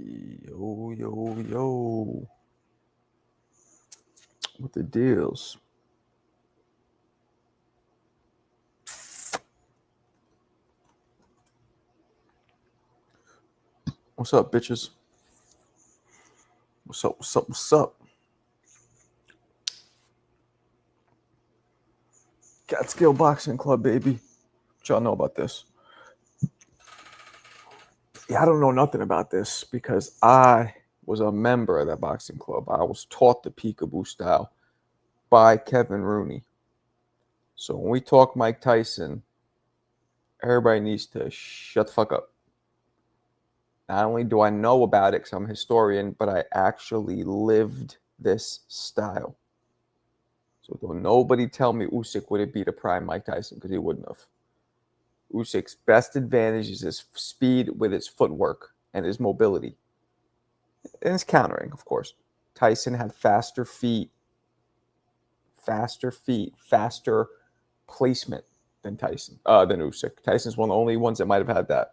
Yo, yo, yo. What the deals? What's up, bitches? What's up, what's up, what's up? Catskill Boxing Club, baby. What y'all know about this? Yeah, I don't know nothing about this because I was a member of that boxing club. I was taught the peekaboo style by Kevin Rooney. So when we talk Mike Tyson, everybody needs to shut the fuck up. Not only do I know about it because I'm a historian, but I actually lived this style. So don't nobody tell me Usyk wouldn't beat a prime Mike Tyson because he wouldn't have. Usyk's best advantage is his speed with his footwork and his mobility. And his countering, of course. Tyson had faster feet, faster placement than Usyk. Tyson's one of the only ones that might have had that.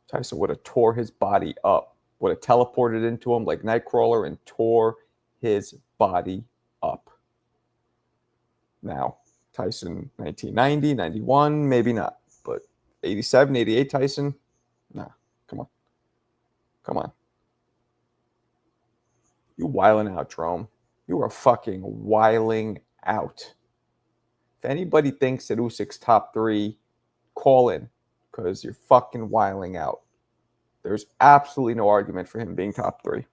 Tyson would have tore his body up, would have teleported into him like Nightcrawler and tore his body up. Now, Tyson 1990, 91, maybe not. But 87, 88 Tyson, nah, come on. Come on. You wiling out, Jerome. You are fucking wiling out. If anybody thinks that Usyk's top 3, call in because you're fucking wiling out. There's absolutely no argument for him being top 3.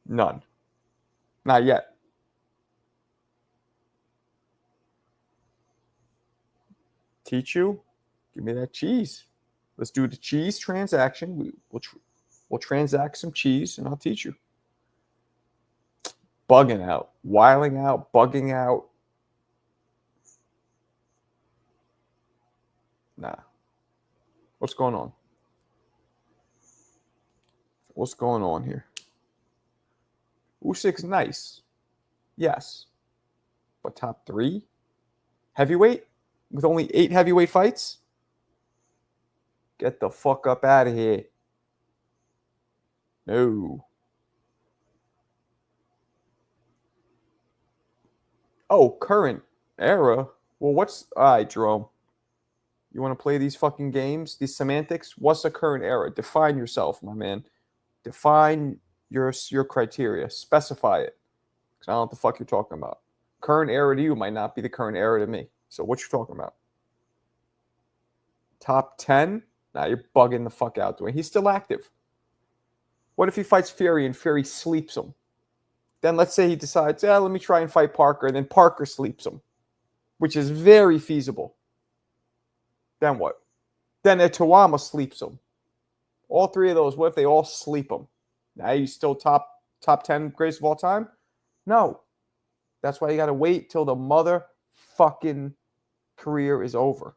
None. Not yet. Teach you? Give me that cheese. Let's do the cheese transaction. We'll transact some cheese and I'll teach you. Bugging out, wiling out, bugging out. Nah. What's going on? What's going on here? Usyk's nice. Yes. But top 3? Heavyweight? With only 8 heavyweight fights? Get the fuck up out of here. No. Oh, current era? Well, what's... All right, Jerome. You want to play these fucking games? These semantics? What's the current era? Define yourself, my man. Define your criteria. Specify it. Because I don't know what the fuck you're talking about. Current era to you might not be the current era to me. So what you talking about? Top 10? Nah, you're bugging the fuck out. He's still active. What if he fights Fury and Fury sleeps him? Then let's say he decides, let me try and fight Parker, and then Parker sleeps him, which is very feasible. Then what? Then Etowama sleeps him. All 3 of those, what if they all sleep him? Now you still top 10 greatest of all time? No. That's why you got to wait till the motherfucking career is over.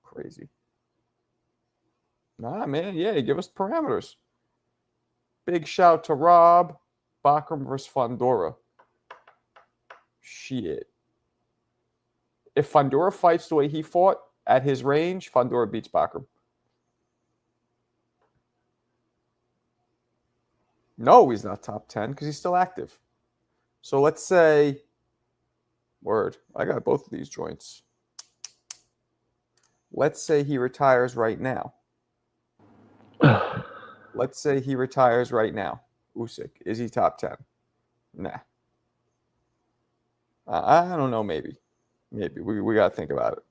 Crazy. Nah, man. Yeah, give us parameters. Big shout to Rob. Bakram versus Fondura. Shit. If Fondura fights the way he fought at his range, Fondura beats Bakram. No, he's not top 10 because he's still active. So let's say, I got both of these joints. Let's say he retires right now. Let's say he retires right now. Usyk, is he top 10? Nah. I don't know, maybe. Maybe. We got to think about it.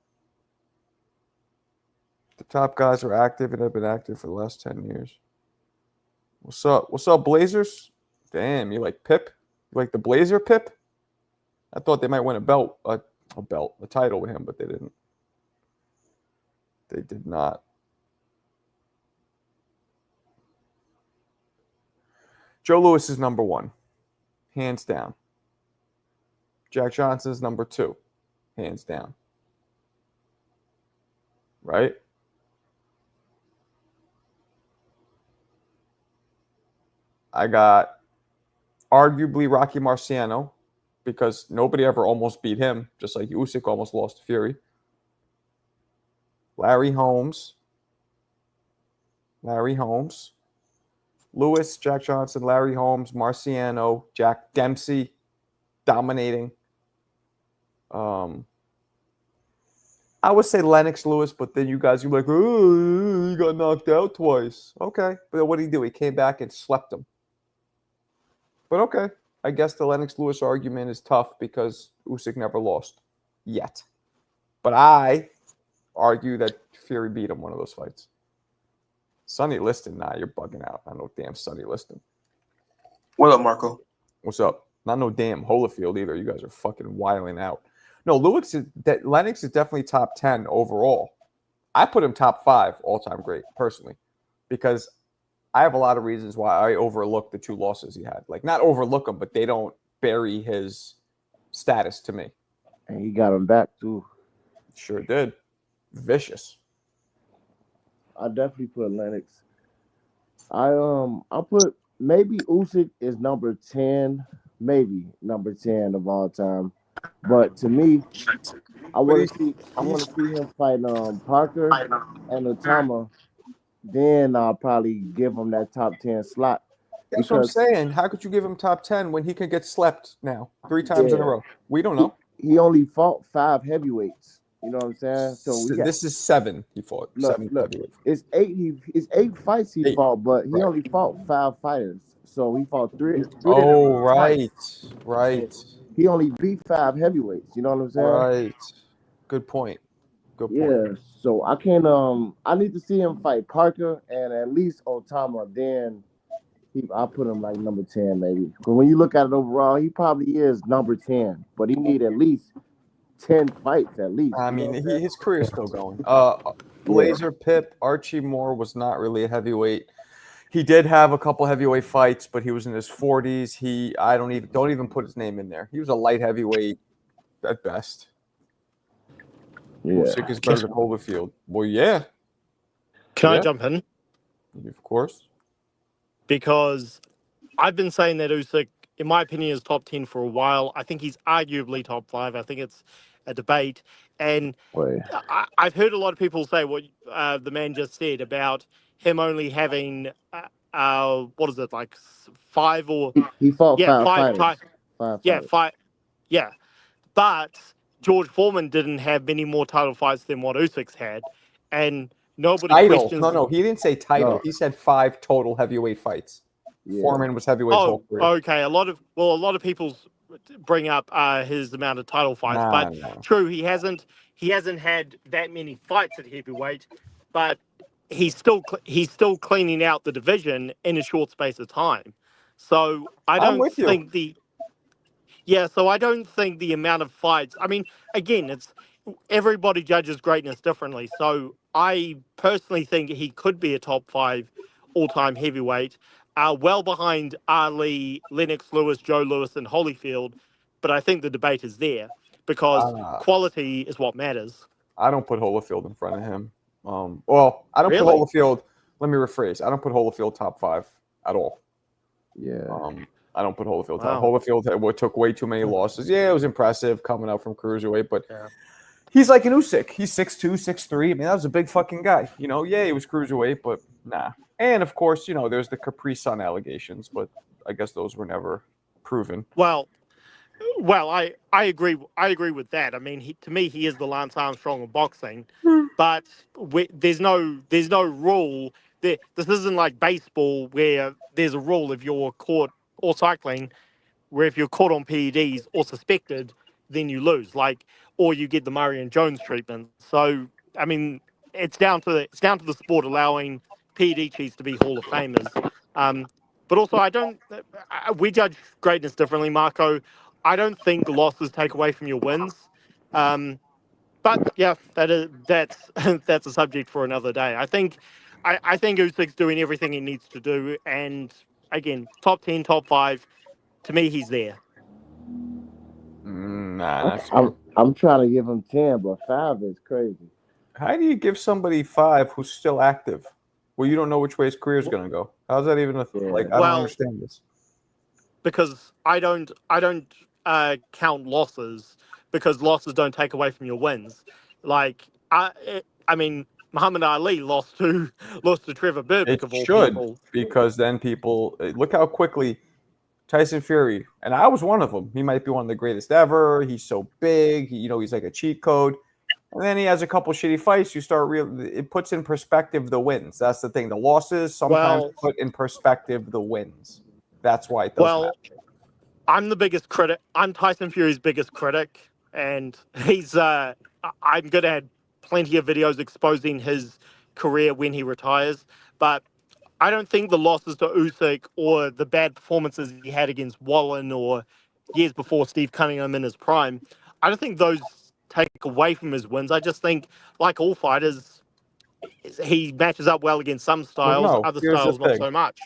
The top guys are active and have been active for the last 10 years. What's up? What's up, Blazers? Damn, you like Pip? You like the Blazer Pip? I thought they might win a title with him, but they didn't. They did not. Joe Louis is number 1, hands down. Jack Johnson is number 2, hands down. Right? I got arguably Rocky Marciano because nobody ever almost beat him, just like Usyk almost lost to Fury. Larry Holmes. Larry Holmes. Lewis, Jack Johnson, Larry Holmes, Marciano, Jack Dempsey, dominating. I would say Lennox Lewis, but then you guys are like, oh, he got knocked out twice. Okay, but what did he do? He came back and slept him. But okay, I guess the Lennox Lewis argument is tough because Usyk never lost yet. But I argue that Fury beat him one of those fights. Sonny Liston, nah, you're bugging out. Not no damn Sonny Liston. What up, Marco? What's up? Not no damn Holyfield either. You guys are fucking wiling out. No, Lennox is definitely top 10 overall. I put him top 5 all-time great, personally, because I have a lot of reasons why I overlook the 2 losses he had. Like, not overlook them, but they don't bury his status to me. And he got him back, too. Sure did. Vicious. I definitely put Lennox. I put maybe Usyk is number 10, maybe number 10 of all time. But to me, I want to see him fight Parker and Otama. Then I'll probably give him that top 10 slot. That's what I'm saying. How could you give him top 10 when he could get slept now 3 times in a row? We don't know. He only fought 5 heavyweights. You know what I'm saying? So this is 7 he fought. Look, it's 8. It's 8 fights he fought, but he only fought 5 fighters. So he fought 3. Oh, right. He only beat 5 heavyweights. You know what I'm saying? Right. Good point. Yeah. So I can I need to see him fight Parker and at least Otama. Then I'll put him like number 10 maybe. Because when you look at it overall, he probably is number 10, but he need at least 10 fights at least. I mean, his career's still going. Blazer Pip, Archie Moore was not really a heavyweight. He did have a couple heavyweight fights, but he was in his 40s. I don't even put his name in there. He was a light heavyweight at best. Yeah. Usyk is better than Holyfield. Well, yeah. Can I jump in? Of course. Because I've been saying that Usyk, in my opinion, is top 10 for a while. I think he's arguably top 5. I think it's a debate. And I've heard a lot of people say what the man just said about him only having, what is it, like 5 or... He fought 5 fighters. 5 yeah, fighters. 5. Yeah. But George Foreman didn't have many more title fights than what Usyk's had. And nobody questions... No, he didn't say title. No. He said 5 total heavyweight fights. Yeah. Foreman was heavyweight. Oh, okay. A lot of people bring up his amount of title fights, true, he hasn't had that many fights at heavyweight, but he's still cleaning out the division in a short space of time. So I don't think I don't think the amount of fights. I mean, again, it's everybody judges greatness differently. So I personally think he could be a top 5 all-time heavyweight. Well behind Ali, Lennox Lewis, Joe Lewis, and Holyfield. But I think the debate is there because quality is what matters. I don't put Holyfield in front of him. I don't put Holyfield. Let me rephrase. I don't put Holyfield top 5 at all. Yeah. I don't put Holyfield top. Holyfield took way too many losses. Yeah, it was impressive coming out from cruiserweight, but he's like an Usyk. He's 6'2", 6'3". I mean, that was a big fucking guy. You know, he was cruiserweight, but nah. And of course, there's the Capri Sun allegations, but I guess those were never proven. Well, I agree. I agree with that. I mean, to me, he is the Lance Armstrong of boxing, but there's no rule. This isn't like baseball where there's a rule if you're caught, or cycling, where if you're caught on PEDs or suspected, then you lose, or you get the Murray and Jones treatment. So, I mean, it's down to the sport allowing PED cheats to be Hall of Famers. But also, we judge greatness differently, Marco. I don't think losses take away from your wins. But yeah, that's a subject for another day. I think Usyk's doing everything he needs to do, and again, top 10, top 5. To me, he's there. Nah, I'm trying to give him 10, but 5 is crazy. How do you give somebody 5 who's still active? Well, you don't know which way his career is going to go. How's that even I don't understand this. Because I don't count losses, because losses don't take away from your wins. I mean, Muhammad Ali lost to Trevor Burbick It of all should, people. because then people look how quickly Tyson Fury, and I was one of them. He might be one of the greatest ever. He's so big. He's like a cheat code. And then he has a couple shitty fights. It puts in perspective the wins. That's the thing. The losses sometimes Well, put in perspective the wins. That's why it does well, matter. I'm the biggest critic. I'm Tyson Fury's biggest critic, and I'm gonna have plenty of videos exposing his career when he retires. But I don't think the losses to Usyk or the bad performances he had against Wallen or years before Steve Cunningham in his prime, I don't think those take away from his wins. I just think, like all fighters, he matches up well against some Well, styles, no. other Here's the styles not thing. so much.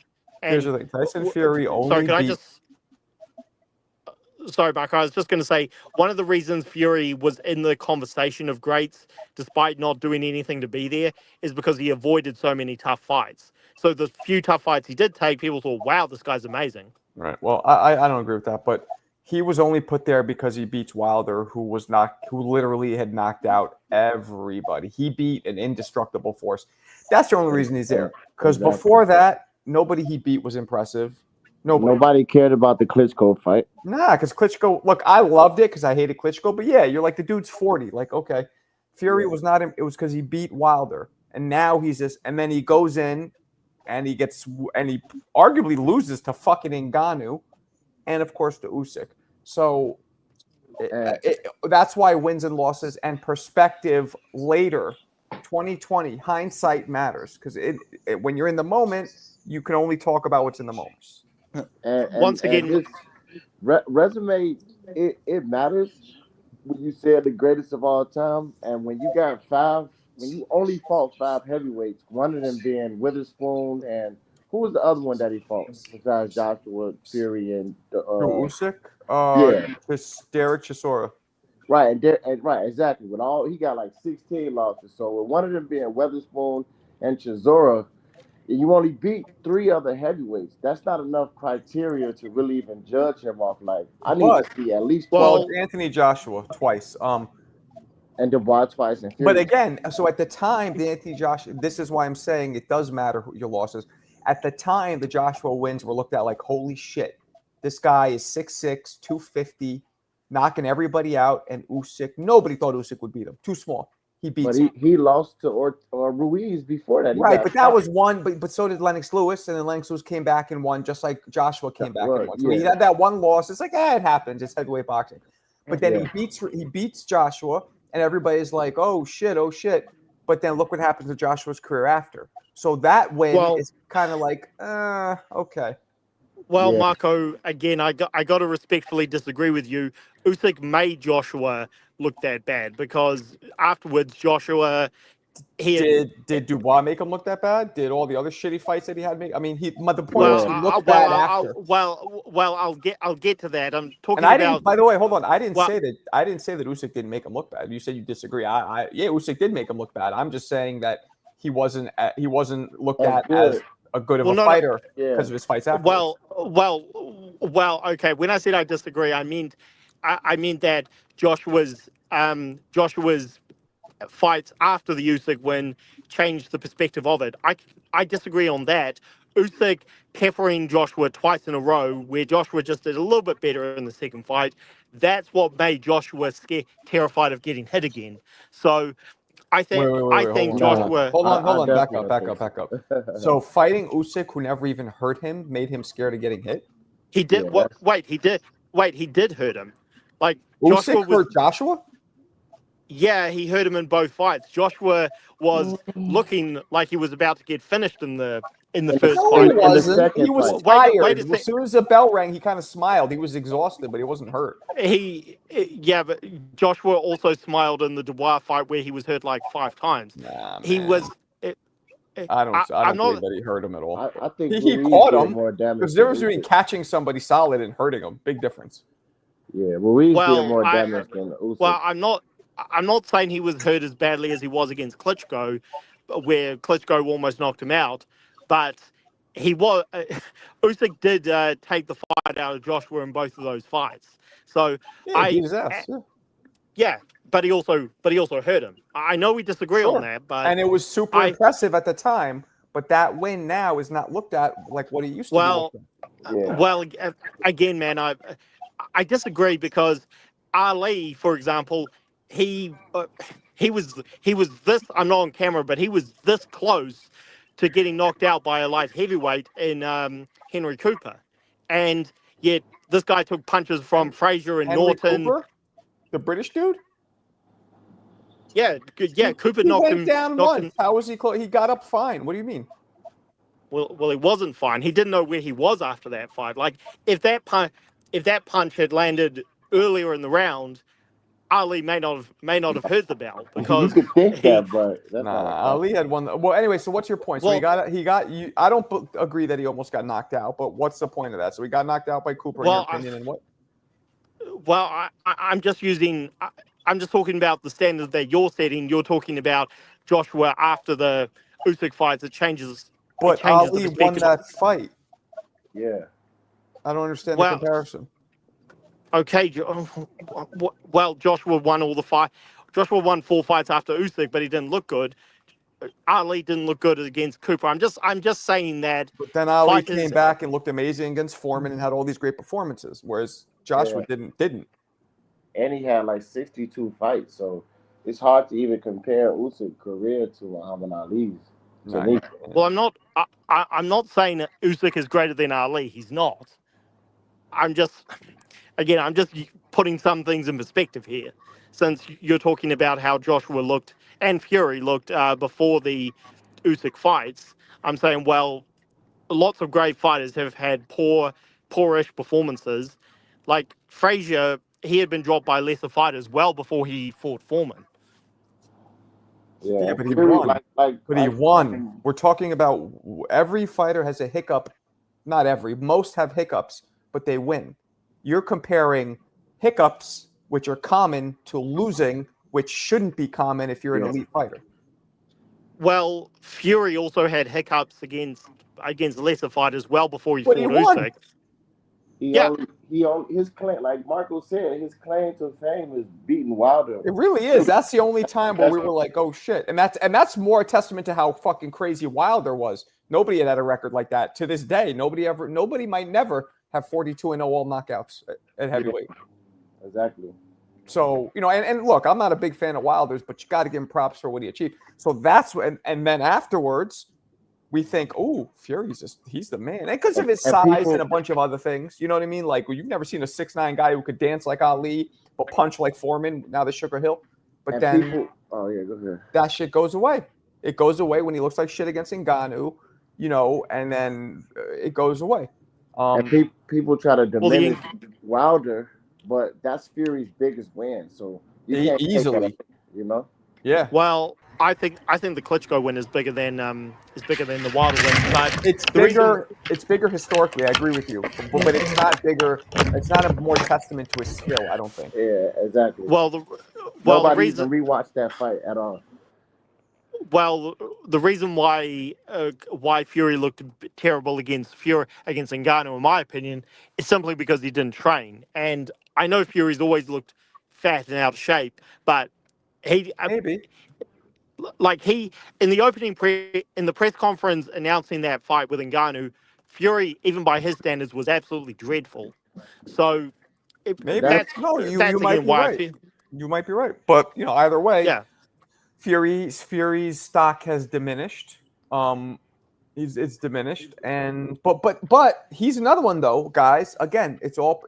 Here's And the thing. Tyson Fury sorry, only can I beat. just sorry, Mark, I was just going to say one of the reasons Fury was in the conversation of greats, despite not doing anything to be there, is because he avoided so many tough fights. So the few tough fights he did take, people thought, "Wow, this guy's amazing." Right. Well, I don't agree with that, but he was only put there because he beats Wilder, who literally had knocked out everybody. He beat an indestructible force. That's the only reason he's there. Because Exactly. before that, nobody he beat was impressive. Nobody cared about the Klitschko fight. Nah, because Klitschko, look, I loved it because I hated Klitschko, but yeah, you're like, the dude's 40. Like, okay. Fury was not, it was because he beat Wilder. And now and then he goes in and he arguably loses to fucking Ngannou and, of course, to Usyk. So that's why wins and losses and perspective later, 2020, hindsight matters, because when you're in the moment, you can only talk about what's in the moment. Once again, this resume, it matters when you said the greatest of all time, and when you only fought 5 heavyweights, one of them being Witherspoon, and who was the other one that he fought besides Joshua, Fury, and Usyk? Yeah. Derek Chisora. Right, right, exactly. With all he got like 16 losses. So with one of them being Witherspoon and Chisora, you only beat 3 other heavyweights. That's not enough criteria to really even judge him off. Like, I need to see at least 12 Anthony Joshua twice. and Dubois twice and Fury. But again, so at the time, the Anthony Joshua, this is why I'm saying it does matter who your losses. At the time, the Joshua wins were looked at like, holy shit, this guy is 6'6", 250, knocking everybody out, and Usyk, nobody thought Usyk would beat him. Too small. He beats him. He lost to Ruiz before that. Right, but that was one. But so did Lennox Lewis, and then Lennox Lewis came back and won, just like Joshua came back and won. So he had that one loss. It's like, it happens. It's heavyweight boxing. But then he beats Joshua, and everybody's like, oh shit. But then look what happens to Joshua's career after. So that win is kind of like, okay. Well, Marco, again, I got to respectfully disagree with you. Usyk made Joshua look that bad because afterwards, Joshua did Dubois make him look that bad? Did all the other shitty fights that he had make? I mean, the point is he looked bad after. I'll get to that. I'm talking about. By the way, hold on. I didn't say that Usyk didn't make him look bad. You said you disagree. Usyk did make him look bad. I'm just saying that he wasn't looked at as a good of a fighter because of his fights afterwards. Well. Okay. When I said I disagree, I meant that Joshua's fights after the Usyk win changed the perspective of it. I disagree on that. Usyk peppering Joshua twice in a row, where Joshua just did a little bit better in the second fight. That's what made Joshua terrified of getting hit again. So I think Joshua. Hold on. Back up. So fighting Usyk, who never even hurt him, made him scared of getting hit. He did. He did hurt him. Like Usyk hurt Joshua. Yeah, he hurt him in both fights. Joshua was looking like he was about to get finished in the first fight. He wasn't. He was tired. As soon as the bell rang, he kind of smiled. He was exhausted, but he wasn't hurt. But Joshua also smiled in the Dubois fight where he was hurt like 5 times. Nah, man. He was. I don't believe that he hurt him at all. I think he caught him. There's a difference between catching somebody solid and hurting him. Big difference. Yeah, Ruiz did more damage than Usyk. Well, I'm not saying he was hurt as badly as he was against Klitschko, where Klitschko almost knocked him out, but he was. Usyk did take the fight out of Joshua in both of those fights. So he beat his ass. Yeah, but he also hurt him. I know we disagree on Sure. that, but And it was super I impressive at the time, but that win now is not looked at like what it used to be well looked at. Yeah. well again, man, I disagree because Ali, for example, he uh, he was this. I'm not on camera, but he was this close to getting knocked out by a light heavyweight in Henry Cooper, and yet this guy took punches from Frazier and Henry Norton. Cooper, the British dude? Yeah, yeah. Cooper He knocked went him. down Knocked once. him. How was he close? He got up fine. What do you mean? Well, he wasn't fine. He didn't know where he was after that fight. Like if that punch had landed earlier in the round, Ali may not have heard the bell You because could think he that, but that's Nah, not like Ali had won. Well, anyway, so what's your point? So well he got you. I don't agree that he almost got knocked out, but what's the point of that? So he got knocked out by Cooper, in your well opinion, and what? I'm just I'm just talking about the standard that you're setting. You're talking about Joshua after the Usyk fights. It But changes the Ali won perspective. that fight. Yeah. I don't understand the Well, comparison. okay, well, Joshua won all the fight. Joshua won 4 fights after Usyk, but he didn't look good. Ali didn't look good against Cooper. I'm just saying that But then Ali came fighters. back and looked amazing against Foreman and had all these great performances, whereas Joshua Yeah. didn't. And he had like 62 fights, so it's hard to even compare Usyk's career to Muhammad Ali's. To Nah, me, Well, I'm not saying that Usyk is greater than Ali. He's not. I'm just I'm just putting some things in perspective here, since you're talking about how Joshua looked and Fury looked before the Usyk fights. I'm saying, well, lots of great fighters have had poorish performances. Like Frazier, he had been dropped by lesser fighters well before he fought Foreman. Yeah, yeah, but he Fury, won. But he won. We're talking about every fighter has a hiccup. Not every. Most have hiccups, but they win. You're comparing hiccups, which are common, to losing, which shouldn't be common if you're an Yeah. elite fighter. Well, Fury also had hiccups against lesser fighters well before he But he fought won. Usyk. He Yeah. only his claim, like Marco said, his claim to fame is beating Wilder. It really is. That's the only time where we That's- were like, "Oh shit!" And that's more a testament to how fucking crazy Wilder was. Nobody had a record like that to this day. Nobody might never have 42-0 all knockouts at heavyweight. Exactly. So, and look, I'm not a big fan of Wilder's, but you got to give him props for what he achieved. So that's what, and then afterwards, we think, oh, he's the man. And because of his And size people- and a bunch of other things. You know what I mean? Like, you've never seen a 6'9" guy who could dance like Ali, but punch like Foreman, now the Sugar Hill. But and then people, oh yeah, go ahead. that shit goes away. It goes away when he looks like shit against Ngannou, and then it goes away. And people try to Well, diminish Wilder, but that's Fury's biggest win. So you can't take that easily. away, Yeah. Well, I think the Klitschko win is bigger than the Wilder win, but It's the bigger. It's bigger historically. I agree with you, but it's not bigger. It's not a more testament to his skill. I don't think. Yeah, exactly. the Nobody reason even rewatched that fight at all. well the reason why Fury looked terrible against Ngannou, in my opinion, is simply because he didn't train. And I know Fury's always looked fat and out of shape, but he Maybe. like he in the press conference announcing that fight with Ngannou, Fury, even by his standards, was absolutely dreadful. So Maybe. that's No, you that's might again be why I right. feel, You might be right. But either way, yeah. Fury's stock has diminished. It's diminished, and but he's another one though, guys. Again, it's all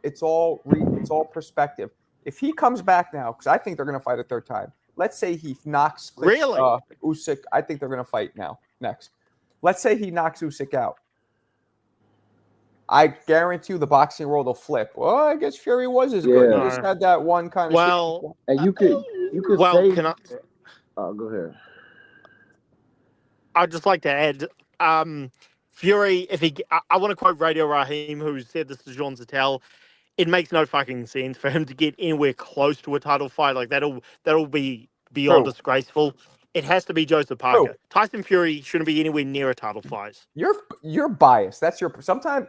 perspective. If he comes back now, because I think they're going to fight a third time. Let's say he knocks Really? Usyk. I think they're going to fight next. Let's say he knocks Usyk out. I guarantee you the boxing world will flip. Well, I guess Fury was as good. He Yeah. just had that one kind of Well, And you could well, say, can I? go ahead. I'd just like to add, Fury. I want to quote Radio Raheem, who said this to Jean Zattel. It makes no fucking sense for him to get anywhere close to a title fight. Like that'll be beyond True. disgraceful. It has to be Joseph Parker. Tyson Fury shouldn't be anywhere near a title fight. You're biased. That's sometimes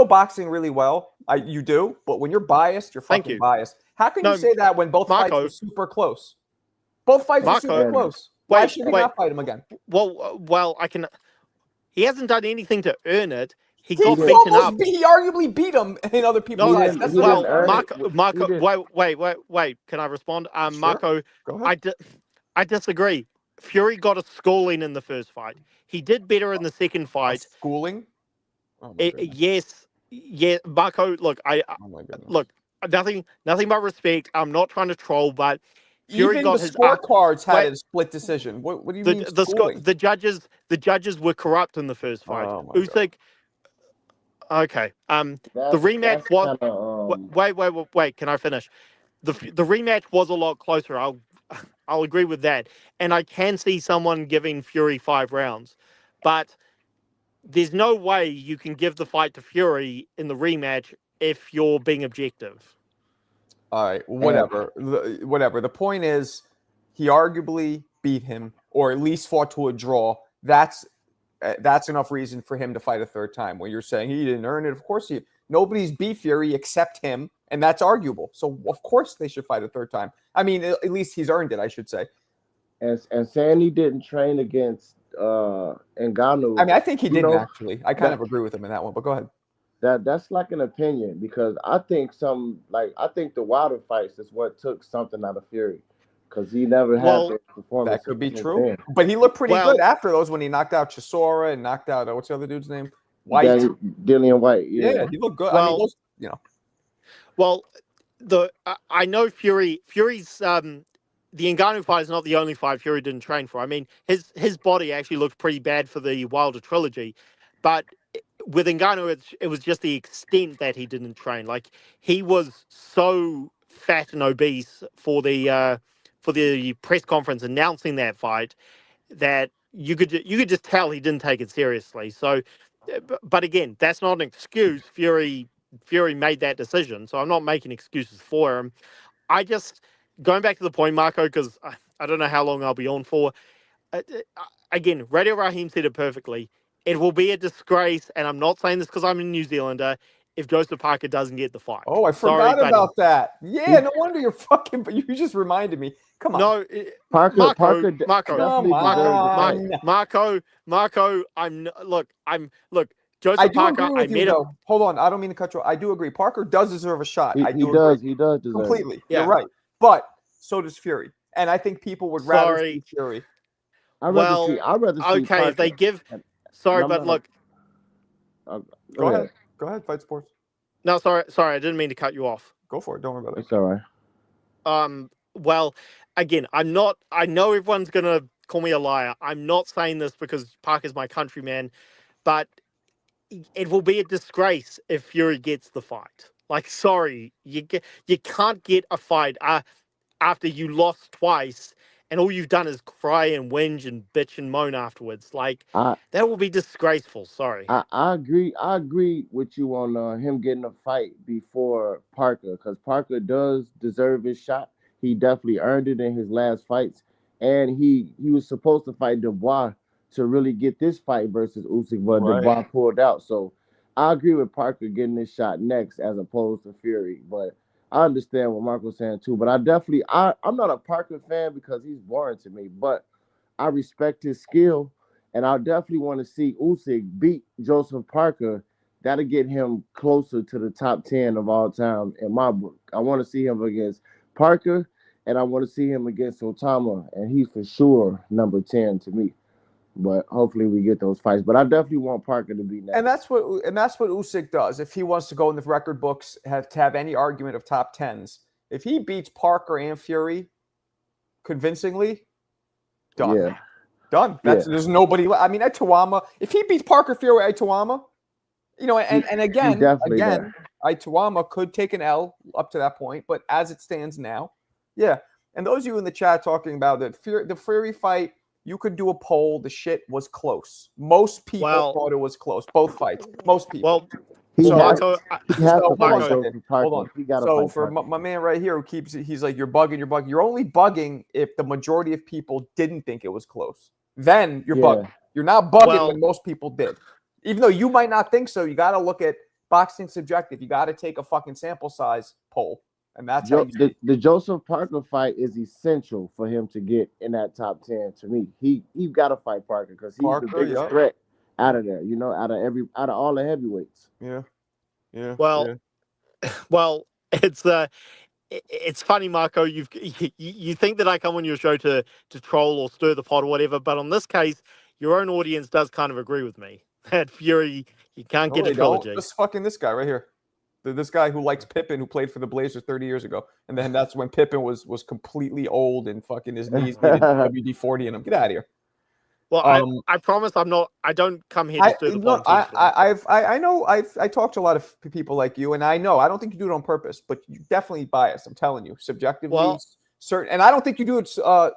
boxing really well. You do, but when you're biased, you're Thank fucking you. biased. How can No, you say that when both fights Marco. were super close? Both fights were super Marco, close. Why wait, should he wait. not fight him again? Well, I can. He hasn't done anything to earn it. He He got didn't- beaten up. he arguably beat him in other people's No, eyes. didn't- That's he not didn't well, earn argument. it. Marco, He didn't- wait. Can I respond? Sure. Marco, Go ahead. I disagree. Fury got a schooling in the first fight. He did better in the second A fight. schooling? Oh my goodness. Yes, yeah, Marco. Look, Oh my goodness. look, nothing but respect. I'm not trying to troll, but Fury Even got the his scorecards had wait, a split decision. What do you mean the schooling? the judges were corrupt in the first fight. Oh my God. Usyk. Okay. The That's rematch was. kind of Wait. Can I finish? The rematch was a lot closer. I'll agree with that, and I can see someone giving Fury 5 rounds, but there's no way you can give the fight to Fury in the rematch if you're being objective. All right, whatever. Whatever. The point is, he arguably beat him, or at least fought to a draw. That's enough reason for him to fight a third time. When you're saying he didn't earn it, of course nobody's beat Fury except him, and that's arguable. So of course they should fight a third time. I mean, at least he's earned it, I should say. and saying he didn't train against Ngannou. I mean, I think he didn't know, actually. I kind of agree with him in that one, but go ahead. That's like an opinion because I think the Wilder fights is what took something out of Fury because he never had Well, the performance. That could be since true. then. But he looked pretty Well- good after those when he knocked out Chisora and knocked out what's the other dude's name? White. Dillian White. Yeah, he looked good. Well- I mean, Well, I know Fury's the Ngannou fight is not the only fight Fury didn't train for. I mean, his body actually looked pretty bad for the Wilder trilogy, but with Ngannou, it was just the extent that he didn't train. Like he was so fat and obese for the press conference announcing that fight that you could just tell he didn't take it seriously. So, but again, that's not an excuse. Fury made that decision, so I'm not making excuses for him. I just going back to the point, Marco, because I don't know how long I'll be on for. Again, Radio Raheem said it perfectly. It will be a disgrace, and I'm not saying this because I'm a New Zealander, if Joseph Parker doesn't get the fight. oh, I Sorry, forgot buddy. about that. Yeah, no wonder you're fucking. But you just reminded me. Come on. No, Parker Marco, definitely deserved the fight. Marco. Look. Joseph I do Parker. agree with you, though. Hold on, I don't mean to cut you off. I do agree. Parker does deserve a shot. He I do does. agree. He does deserve it. Completely. Yeah. You're right. But so does Fury, and I think people would rather Sorry. see Fury. I'd Well, rather see Okay, Parker. if they give. Sorry, I'm but not- look. Go ahead. Go ahead. Fight Sports. No, sorry. I didn't mean to cut you off. Go for it. Don't worry about it. It's all right. Well, again, I'm not. I know everyone's gonna call me a liar. I'm not saying this because Parker's my countryman, but it will be a disgrace if Fury gets the fight. Like, sorry, you can't get a fight after you lost twice, and all you've done is cry and whinge and bitch and moan afterwards. Like, I that will be disgraceful. Sorry. I agree. I agree with you on him getting a fight before Parker because Parker does deserve his shot. He definitely earned it in his last fights, and he was supposed to fight Dubois to really get this fight versus Usyk, but Right. Dubois pulled out. So I agree with Parker getting this shot next as opposed to Fury. But I understand what Marco's saying too. But I'm not a Parker fan because he's boring to me, but I respect his skill. And I definitely want to see Usyk beat Joseph Parker. That'll get him closer to the top 10 of all time in my book. I want to see him against Parker, and I want to see him against Otama, and he's for sure number 10 to me. But hopefully we get those fights. But I definitely want Parker to be next. And that's what Usyk does. If he wants to go in the record books, to have any argument of top tens, if he beats Parker and Fury convincingly, done. Yeah. Done. There's nobody. I mean, Tuama. If he beats Parker Fury, Tuama, and again, Tuama could take an L up to that point, but as it stands now, yeah. And those of you in the chat talking about the Fury fight, you could do a poll. The shit was close. Most people thought it was close. Both fights. Most people. Well, Marco, Hold on. So for my man right here who he's like, you're bugging. You're only bugging if the majority of people didn't think it was close. Then you're bugging. You're not bugging when most people did. Even though you might not think so, you got to look at boxing subjective. You got to take a fucking sample size poll. and that's how you see. The Joseph Parker fight is essential for him to get in that top 10. To me, he got to fight Parker because he's the Parker, biggest yep. threat out of there. You know, out of all the heavyweights. Yeah, yeah. Well, yeah. well, it's funny, Marco. You think that I come on your show to troll or stir the pot or whatever, but on this case, your own audience does kind of agree with me that Fury, you can't No, get a they don't. trilogy. This guy right here. This guy who likes Pippen, who played for the Blazers 30 years ago, and then that's when Pippen was completely old and fucking his knees needed WD-40 in him. Get out of here. Well, I promise I don't come here to stir the pot intentionally. I know I talked to a lot of people like you, and I know I don't think you do it on purpose, but you definitely bias. I'm telling you, subjectively, certain, and I don't think you do it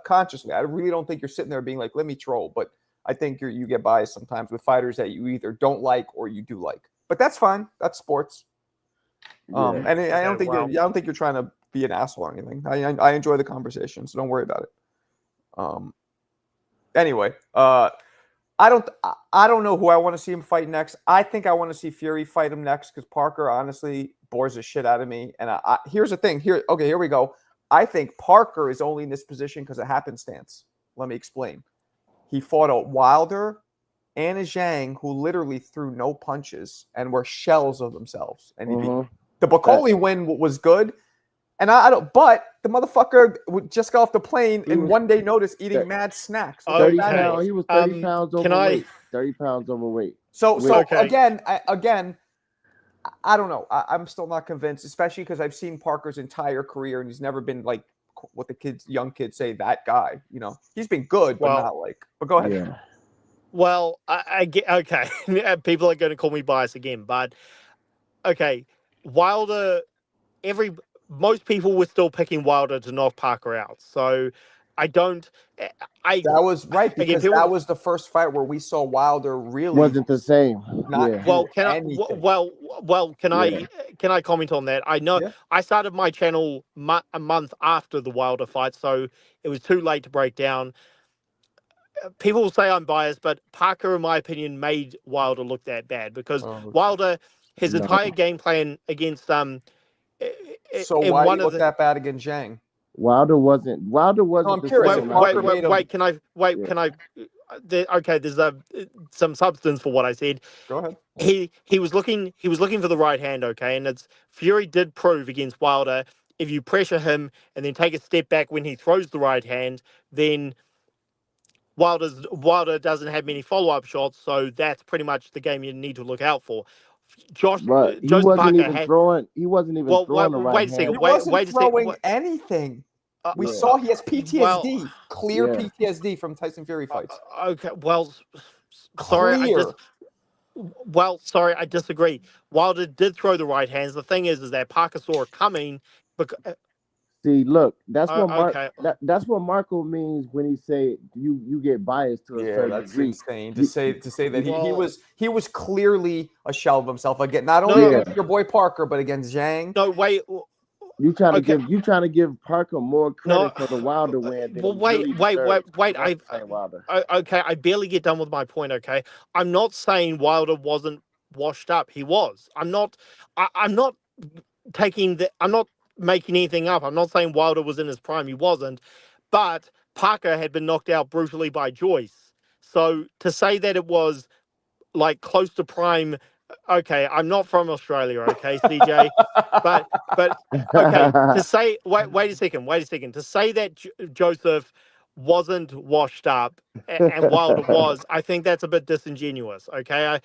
consciously. I really don't think you're sitting there being like, "Let me troll," but I think you get biased sometimes with fighters that you either don't like or you do like. But that's fine. That's sports. And I don't think you're trying to be an asshole or anything. I enjoy the conversation, so don't worry about it. Anyway, I don't know who I want to see him fight next. I think I want to see Fury fight him next because Parker honestly bores the shit out of me. And here's the thing. Here we go. I think Parker is only in this position because of happenstance. Let me explain. He fought a Wilder and a Zhang who literally threw no punches and were shells of themselves. And he beat. The Bacoli win was good. And I don't, but the motherfucker just got off the plane and one day notice eating mad snacks. 30 pounds. He was 30 pounds overweight. 30 pounds overweight. So again, I don't know. I'm still not convinced, especially because I've seen Parker's entire career and he's never been like what the young kids say, that guy. You know, he's been good, but not like. But go ahead. Yeah. Well, I get okay. People are going to call me biased again, but okay, Wilder. Most people were still picking Wilder to knock Parker out. So I don't. That was right because that was the first fight where we saw Wilder really wasn't the same. Well, can I comment on that? I know I started my channel a month after the Wilder fight, so it was too late to break down. People will say I'm biased, but Parker, in my opinion, made Wilder look that bad because Wilder, his entire game plan against So why did he look that bad against Zhang? Wilder wasn't. No, I'm curious. Wait. Can I? There's some substance for what I said. Go ahead. He was looking for the right hand. Okay, and it's Fury did prove against Wilder. If you pressure him and then take a step back when he throws the right hand, then Wilder doesn't have many follow-up shots. So that's pretty much the game you need to look out for. But he wasn't even throwing. He wasn't even throwing the right hand. He wasn't throwing anything. We saw he has PTSD, clear PTSD from Tyson Fury fights. Okay, well, sorry, I disagree. Wilder did throw the right hands. The thing is that Parker saw it coming. See, look, that's what Marco means when he say you get biased to a certain degree. Insane to say that he was clearly a shell of himself again. Not only against your boy Parker, but against Zhang. No, wait. You trying to give Parker more credit for the Wilder win. Wait. I barely get done with my point. Okay, I'm not saying Wilder wasn't washed up. He was. I'm not making anything up. I'm not saying Wilder was in his prime. He wasn't. But Parker had been knocked out brutally by Joyce. So to say that it was like close to prime. Okay, I'm not from Australia, okay, CJ, but okay. To say wait a second. To say that Joseph wasn't washed up and Wilder was, I think that's a bit disingenuous. Okay,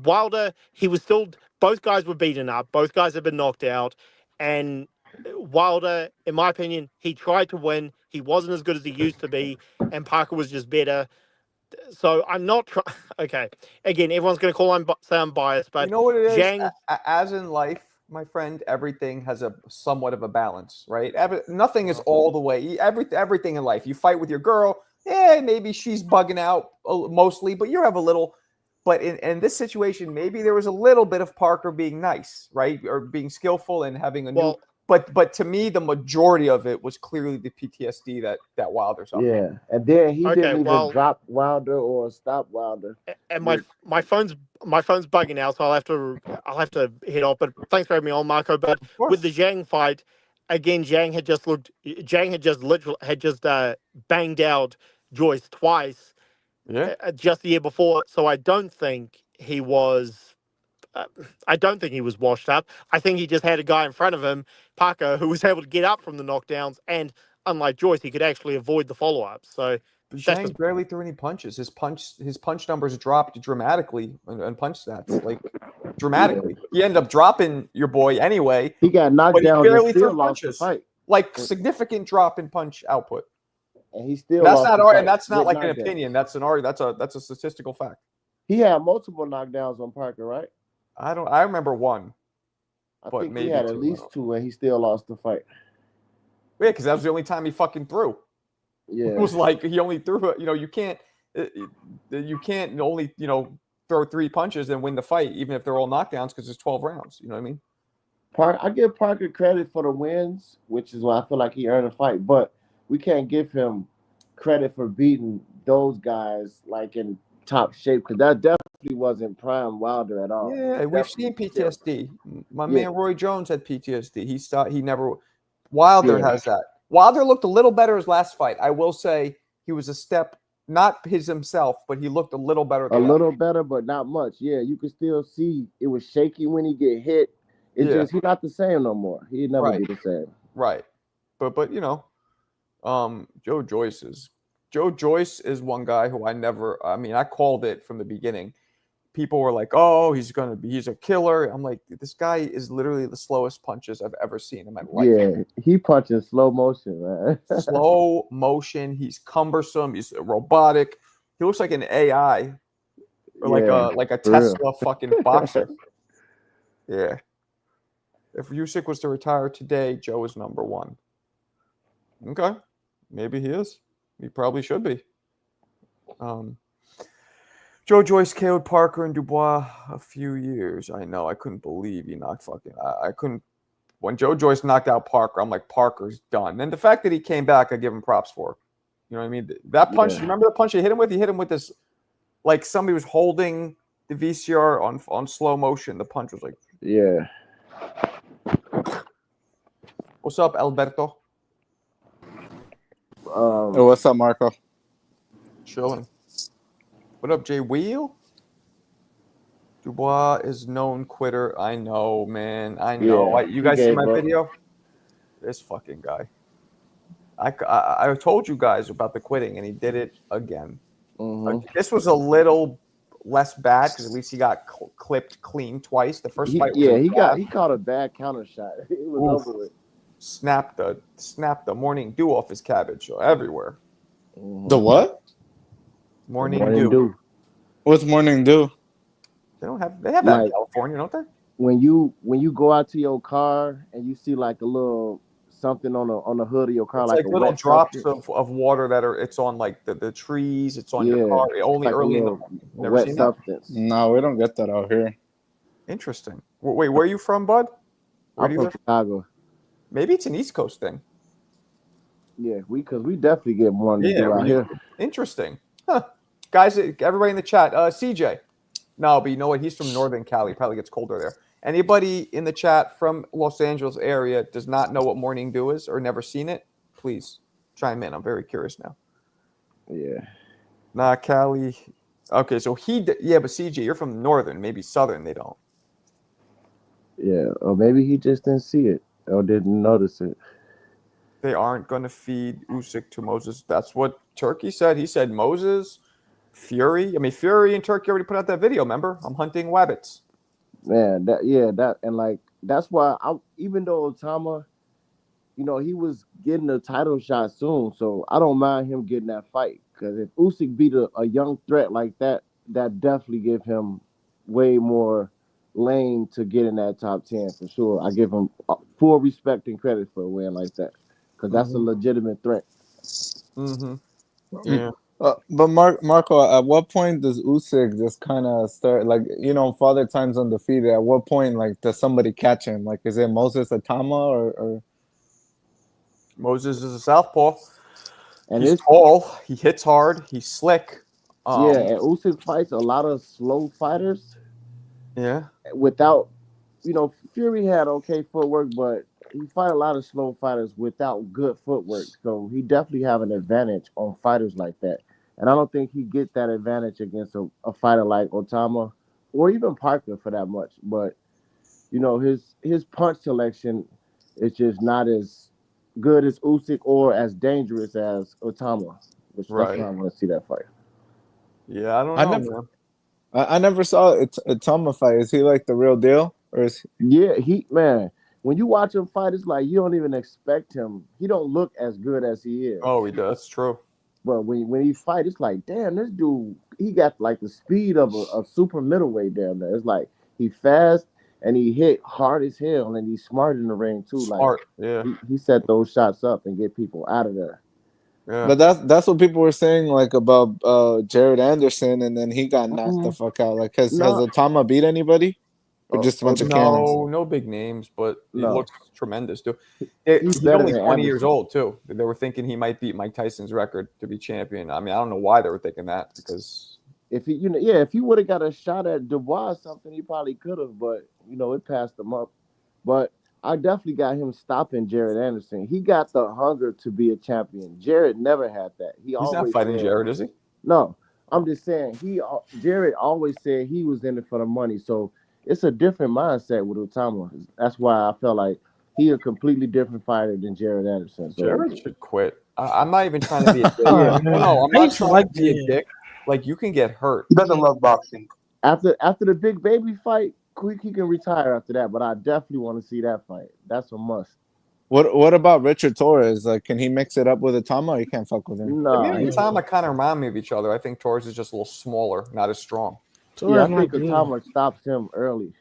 Wilder, he was still. Both guys were beaten up. Both guys had been knocked out, and Wilder, in my opinion, he tried to win. He wasn't as good as he used to be, and Parker was just better. So I'm not okay. Again, everyone's going to say I'm biased, but you know what it is. Zhang, as in life, my friend, everything has a somewhat of a balance, right? Nothing is all the way. Everything in life. You fight with your girl, maybe she's bugging out mostly, but you have a little. But in this situation, maybe there was a little bit of Parker being nice, right, or being skillful and having a new. But to me, the majority of it was clearly the PTSD that Wilder suffered. Yeah, and then he didn't even drop Wilder or stop Wilder. And my phone's bugging out, so I'll have to head off. But thanks for having me on, Marco. But with the Zhang fight, again, Zhang had just literally banged out Joyce twice Yeah. just the year before. So I don't think he was. I don't think he was washed up. I think he just had a guy in front of him, Parker, who was able to get up from the knockdowns, and unlike Joyce, he could actually avoid the follow-ups. So that's just Zhang barely threw any punches. His punch numbers dropped dramatically on punch stats, like dramatically. He ended up dropping your boy anyway, He got knocked but he down and barely still threw lost the punches. fight. Like significant drop in punch output. And he still That's lost not the art, fight and that's not with like an knockdowns. opinion. That's a statistical fact. He had multiple knockdowns on Parker, right? I remember one. I But think he maybe had two, at I least don't two, and he still lost the fight. Yeah, because that was the only time he fucking threw. Yeah, It was like he only threw it. You can't only throw 3 punches and win the fight, even if they're all knockdowns, because there's 12 rounds. You know what I mean? I give Parker credit for the wins, which is why I feel like he earned a fight. But we can't give him credit for beating those guys like in top shape, because that definitely wasn't prime Wilder at all. Yeah, we've seen PTSD. My Yeah. man Roy Jones had PTSD. He never. Wilder Yeah. has that. Wilder looked a little better his last fight. I will say he was a step, not his himself, but he looked a little better. A little better, but not much. Yeah, you can still see it was shaky when he get hit. It's Yeah. just he's not the same no more. He'd never Right. be the same. Right. But Joe Joyce is one guy who I called it from the beginning. People were like, "Oh, he's a killer." I'm like, this guy is literally the slowest punches I've ever seen in my life. Yeah, he punches slow motion, man. Slow motion. He's cumbersome. He's robotic. He looks like an AI or like a Tesla fucking boxer. Yeah. If Usyk was to retire today, Joe is number 1. Okay, maybe he is. He probably should be. Joe Joyce KO'd Parker and Dubois a few years. I know. I couldn't believe he knocked fucking. I couldn't. When Joe Joyce knocked out Parker, I'm like, Parker's done. And the fact that he came back, I give him props for. You know what I mean? That punch. Yeah. Remember the punch he hit him with? He hit him with this, like somebody was holding the VCR on slow motion. The punch was like, Yeah. "What's up, Alberto?" Hey, what's up, Marco? Chilling. What up, Jay Wheel? Dubois is known quitter. I know, man. I know. Yeah, You guys he see gave my up. video? This fucking guy. I told you guys about the quitting, and he did it again. Mhm. This was a little less bad because at least he got clipped clean twice. The first fight was he caught a bad counter shot. It was Oof. over with. Snapped the morning dew off his cabbage everywhere. Mhm. The what? Morning dew. What's morning dew? They have that in Like- California, don't they? When you go out to your car and you see like a little something on the hood of your car, It's like like a little wet drops substance. of water that it's on like the trees. It's on your Yeah, car. Only like a early in the little morning. Never wet seen that? substance. No, we don't get that out here. Interesting. Wait, where are you from, bud? Where I'm do you from live? Chicago. Maybe it's an East Coast thing. Yeah, we definitely get morning dew out here. Interesting. Huh. Guys, everybody in the chat, CJ. No, but you know what? He's from Northern Cali. Probably gets colder there. Anybody in the chat from Los Angeles area does not know what morning dew is or never seen it? Please chime in. I'm very curious now. Yeah. Nah, Cali. Okay, so but CJ, you're from Northern, maybe Southern. They don't. Yeah, or maybe he just didn't see it or didn't notice it. They aren't going to feed Usyk to Moses. That's what Turkey said. He said Moses, Fury. I mean, Fury and Turkey already put out that video. Remember, I'm hunting wabbits. Man, that's why even though Otama, he was getting a title shot soon, so I don't mind him getting that fight, because if Usyk beat a young threat like that, that definitely give him way more lane to get in that top 10 for sure. I give him full respect and credit for a win like that, because that's a legitimate threat. Mm-hmm. Yeah. But Marco, at what point does Usyk just kind of start, like, Father Time's undefeated? At what point, like, does somebody catch him? Like, is it Moses Atama or? Moses is a southpaw. And He's it's tall. He hits hard. He's slick. and Usyk fights a lot of slow fighters Yeah. without, Fury had okay footwork, but fight a lot of slow fighters without good footwork. So he definitely have an advantage on fighters like that. And I don't think he get that advantage against a fighter like Otama or even Parker for that much. But his punch selection is just not as good as Usyk or as dangerous as Otama. Which that's why Right. I want to see that fight. Yeah, I don't I know, never, man. I never saw it. A Tama fight. Is he like the real deal, or is Yeah, when you watch him fight, it's like you don't even expect him. He don't look as good as he is. Oh, he does. True. But when he fight, it's like, damn, this dude, he got like the speed of a super middleweight damn there. It's like he fast and he hit hard as hell and he's smart in the ring too. Like Smart. Yeah. he set those shots up and get people out of there. Yeah. But that's what people were saying like about Jared Anderson, and then he got knocked the fuck out. Like, has No, Otama beat anybody, or just a bunch of Karens? No big names, but he No. looks tremendous too. He's He's better only than 20 years Anderson. old too. They were thinking he might beat Mike Tyson's record to be champion. I mean, I don't know why they were thinking that because If if he would have got a shot at Dubois or something, he probably could have, but it passed him up. But I definitely got him stopping Jared Anderson. He got the hunger to be a champion. Jared never had that. He he's not always fighting said, Jared, is he? no. I'm just saying Jared always said he was in it for the money. So it's a different mindset with Utama. That's why I felt like he a completely different fighter than Jared Anderson. So Jared should quit. I'm not even trying to be a dick. Yeah. No, I'm I not used to trying like to be a Jared. dick. Like you can get hurt. He doesn't love boxing. after the big baby fight, quick he can retire after that. But I definitely want to see that fight. That's a must. What about Richard Torres? Like, can he mix it up with Otama, or you can't fuck with him? Nah, Me and Otama kind of remind me of each other. I think Torres is just a little smaller, not as strong. yeah, I Torres not think good. Otama stops him early.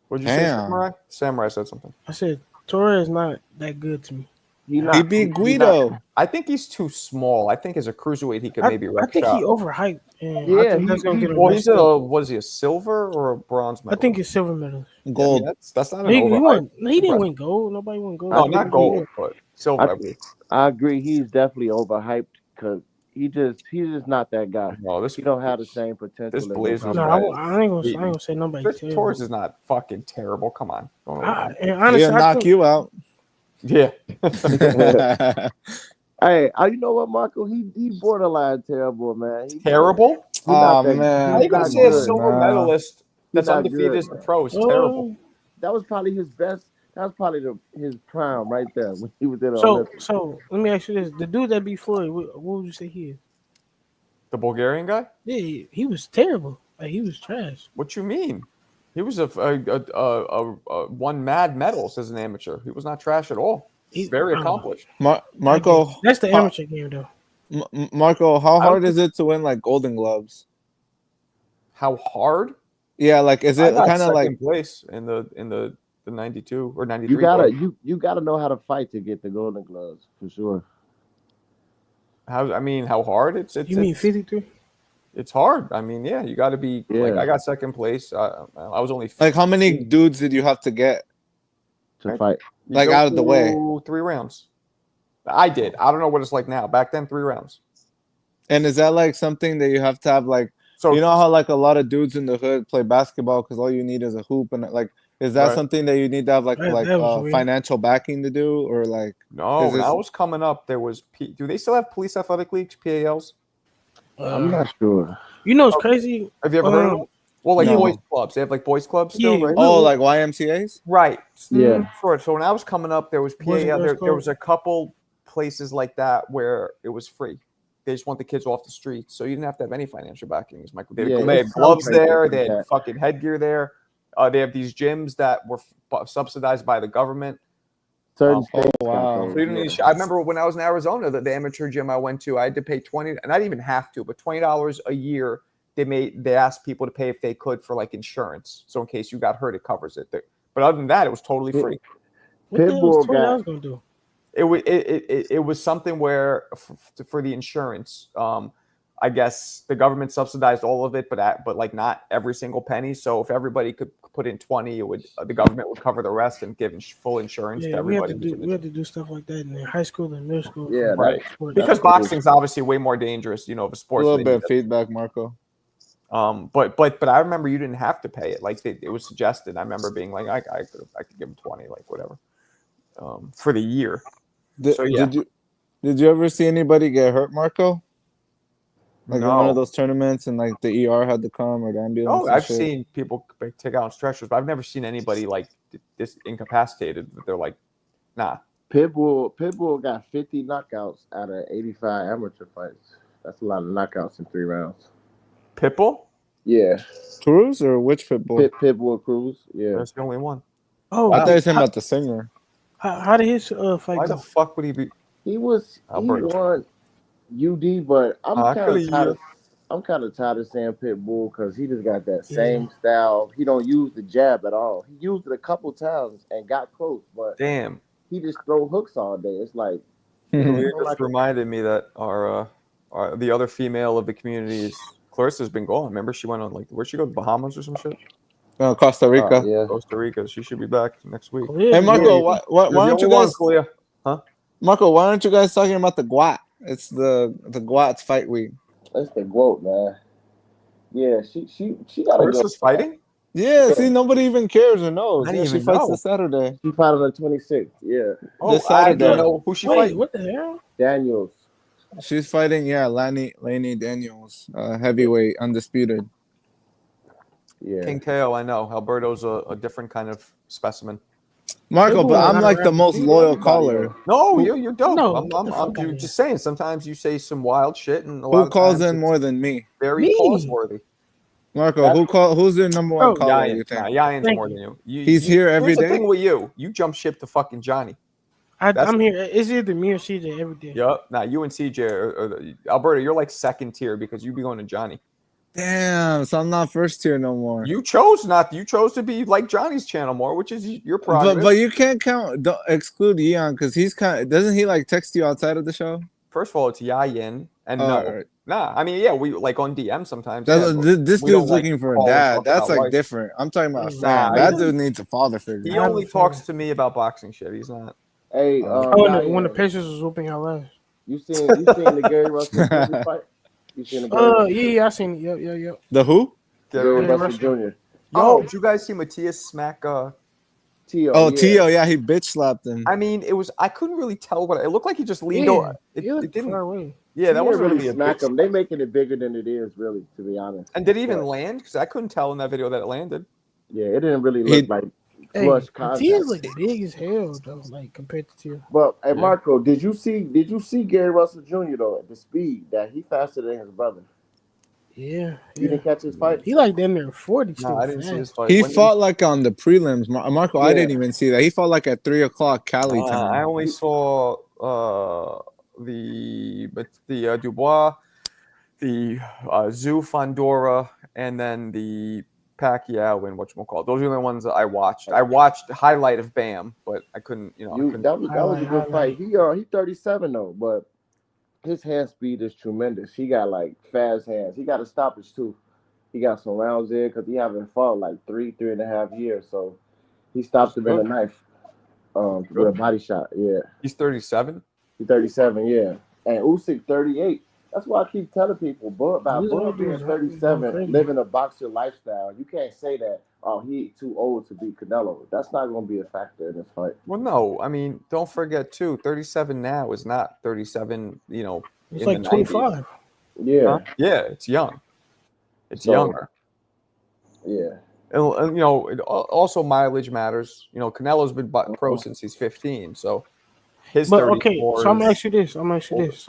What'd you say, Damn. Samurai? Samurai said something. I said Torres not that good to me. He He not. beat he not- Guido. I think he's too small. I think as a cruiserweight he could I, maybe I wreck think shop. he overhyped, and Yeah, I think that's gonna get him. Well, he's messed up. was he a silver or a bronze medal? I think it's silver medal. Gold. Yeah, that's not an He overhype. didn't win gold. Nobody won gold. No, I not think gold, but silver. I I, believe. I agree. He's definitely overhyped because he's just not that guy. No, this He don't have the same potential. this as Blazers No, Otama. guy I ain't gonna say nobody. Chris terrible. Torres is not fucking terrible. Come on. Don't overhype. And honestly, He'll I knock think, you out. Yeah. Hey, you know what, Marco? He borderline terrible, man. Terrible? He not Oh that, man, How you gonna not say a good. silver medalist that's not undefeated good, as the man. pro is terrible? That was probably his best. That was probably his prime right there when he was in the So Olympics. let me ask you this: the dude that beat Floyd, what would you say he is? The Bulgarian guy? Yeah, he was terrible. Like he was trash. What you mean? He was won mad medals as an amateur. He was not trash at all. He's very accomplished. Marco. That's the amateur game, though. Marco, how hard is it to win like Golden Gloves? How hard? Yeah, like is I it got kind of like second place in the 92 or 93? You gotta know how to fight to get the Golden Gloves for sure. How hard? You mean 53? It's hard. I mean, yeah, you got to be like I got second place. I was only like how many dudes did you have to get to fight? Like out of the way? 3 rounds. I did. I don't know what it's like now. Back then, 3 rounds. And is that like something that you have to have like? So you know how like a lot of dudes in the hood play basketball because all you need is a hoop and like is that something that you need to have like financial backing to do or like? No, when I was coming up, there was. Do they still have police athletic leagues (PALs)? I'm not sure. You know, it's crazy. Have you ever heard of them? Well, like boys clubs. They have like boys clubs still, right? Oh, like YMCA's? Right. Yeah. Sure. So when I was coming up, there was PAL. There was a couple places like that where it was free. They just want the kids off the streets, so you didn't have to have any financial backing. They had gloves there. They had fucking headgear there. They have these gyms that were subsidized by the government. Certain states. Wow. So you didn't need I remember when I was in Arizona, the amateur gym I went to, I had to pay $20, and I didn't even have to, but $20 a year. They asked people to pay if they could for like insurance, so in case you got hurt, it covers it. But other than that, it was totally free. What the hell was $20 gonna do? It was something where for the insurance, I guess the government subsidized all of it, but like not every single penny. So if everybody could put in 20, the government would cover the rest and give full insurance to everybody. We had to do stuff like that in high school and middle school. Yeah, right. Because boxing's obviously way more dangerous, of a sport. A little bit of feedback, Marco. But I remember you didn't have to pay it. Like it was suggested. I remember being like, I could give him 20, like whatever. for the year. Did, So yeah, did you ever see anybody get hurt, Marco? Like in one of no. those tournaments, and like the ER had to come or the ambulance. Oh, and I've shit? seen people take out stretchers, but I've never seen anybody like this incapacitated. They're like, nah. Pitbull got 50 knockouts out of 85 amateur fights. That's a lot of knockouts in 3 rounds. Pitbull? Yeah. Cruz or which Pitbull? Pitbull Cruz. Yeah. That's the only one. Oh, I thought you were how, talking about the singer. how did his fight Why go? the fuck would he be? He Alberto. won UD, but I'm kind of tired. Actually, I'm kind of tired of saying Pitbull because he just got that same style. He don't use the jab at all. He used it a couple times and got close, but damn. he just throw hooks all day. It's like It don't just like reminded me that our the other female of the community is Clarissa's been gone. Remember, she went on like where'd she go? The Bahamas or some shit? Costa Rica. yeah. Costa Rica. She should be back next week. Hey Marco, Yeah. why You're aren't the you only one, guys? Kalia. Huh? Marco, why aren't you guys talking about the Guat? It's the Guat's fight week. That's the GOAT, man. Yeah, she got a good Clarissa's fighting? Yeah, see, nobody even cares or knows. I Yeah, didn't she even fights know. this Saturday. She fought on the 26th. Yeah, Oh, This I didn't Saturday. know who she Wait, fighting. what the hell? Daniels. She's fighting, Laney Daniels, heavyweight, undisputed. Yeah, King Teo, I know. Alberto's a different kind of specimen. Marco, People but are I'm not like the around most to loyal everybody caller. else. No, you're dope. No, I'm get the fuck outta just saying. Sometimes you say some wild shit, and a lot Who of calls times in it's more than me? very Me. pause-worthy. Marco, who's your number one Bro, caller, Yayan, you think? Yayan's Thank more you. than you. He's here every here's the day? thing with you. You jump ship to fucking Johnny. I'm here. It's either me or CJ every day. Yup. Now you and CJ Alberto, you're like second tier because you be going to Johnny. Damn, so I'm not first tier no more. You chose not. You chose to be like Johnny's channel more, which is your prerogative. But you can't don't exclude Eon because he's doesn't he like text you outside of the show? First of all, it's Yayin, and Oh, no, right. nah. I mean, yeah, we like on DM sometimes. This we dude's don't, like, looking for a call and dad. talk That's about like life. different. I'm talking about a Nah, fan. he That doesn't- dude needs a father He figure. I only have a talks feeling. to me about boxing shit. He's not. Hey, When the Yayan, Pacers was whooping our ass. you seen the Gary Russell Jr. fight? You seen the Gary Russell Yeah, I seen it. Yep. The who? Gary Gary Russell Russell. Jr. Yo, did you guys see Matthias smack? Tio. Oh, yeah. Tio. Yeah, he bitch slapped him. I mean, I couldn't really tell what it looked like. He just leaned Yeah, over. it It looked didn't. far away. Yeah, that He wasn't didn't really a smack bitch. him. They making it bigger than it is, really, to be honest. And did it even But, land? Because I couldn't tell in that video that it landed. yeah, it didn't really look like Hey, flush T contact. is like big as hell though, like compared to T. But hey, Yeah. Marco, did you see Gary Russell Jr. though at the speed that he faster than his brother? Yeah. You didn't catch his fight? He like damn near 40 still. No, I didn't see his fast. fight. He When did fought like on the prelims. Marco, I Yeah. didn't even see that. He fought like at 3:00 Cali I time. only saw the Dubois, the Zoo Fondura, and then the Pacquiao and whatchamacallit. Those are the only ones that I watched. I watched the highlight of Bam, but I couldn't, I couldn't. That was a good fight. Highlight. He 37 though, but his hand speed is tremendous. He got like fast hands. He got a stoppage too. He got some rounds in because he haven't fought like 3.5 years. So he stopped him in a knife with a body shot. Yeah. He's 37. He's 37, yeah. And Usyk 38. That's why I keep telling people, Bud being 37, living a boxer lifestyle, you can't say that, he too old to beat Canelo. That's not going to be a factor in this fight. Well, no, I mean, don't forget too. 37 now is not 37. It's in like the 25. 90s. Yeah. Huh? Yeah, it's young. It's younger. Yeah. And also mileage matters. Canelo's been pro since he's 15, so his. But okay, 34 so I'm gonna is ask you this.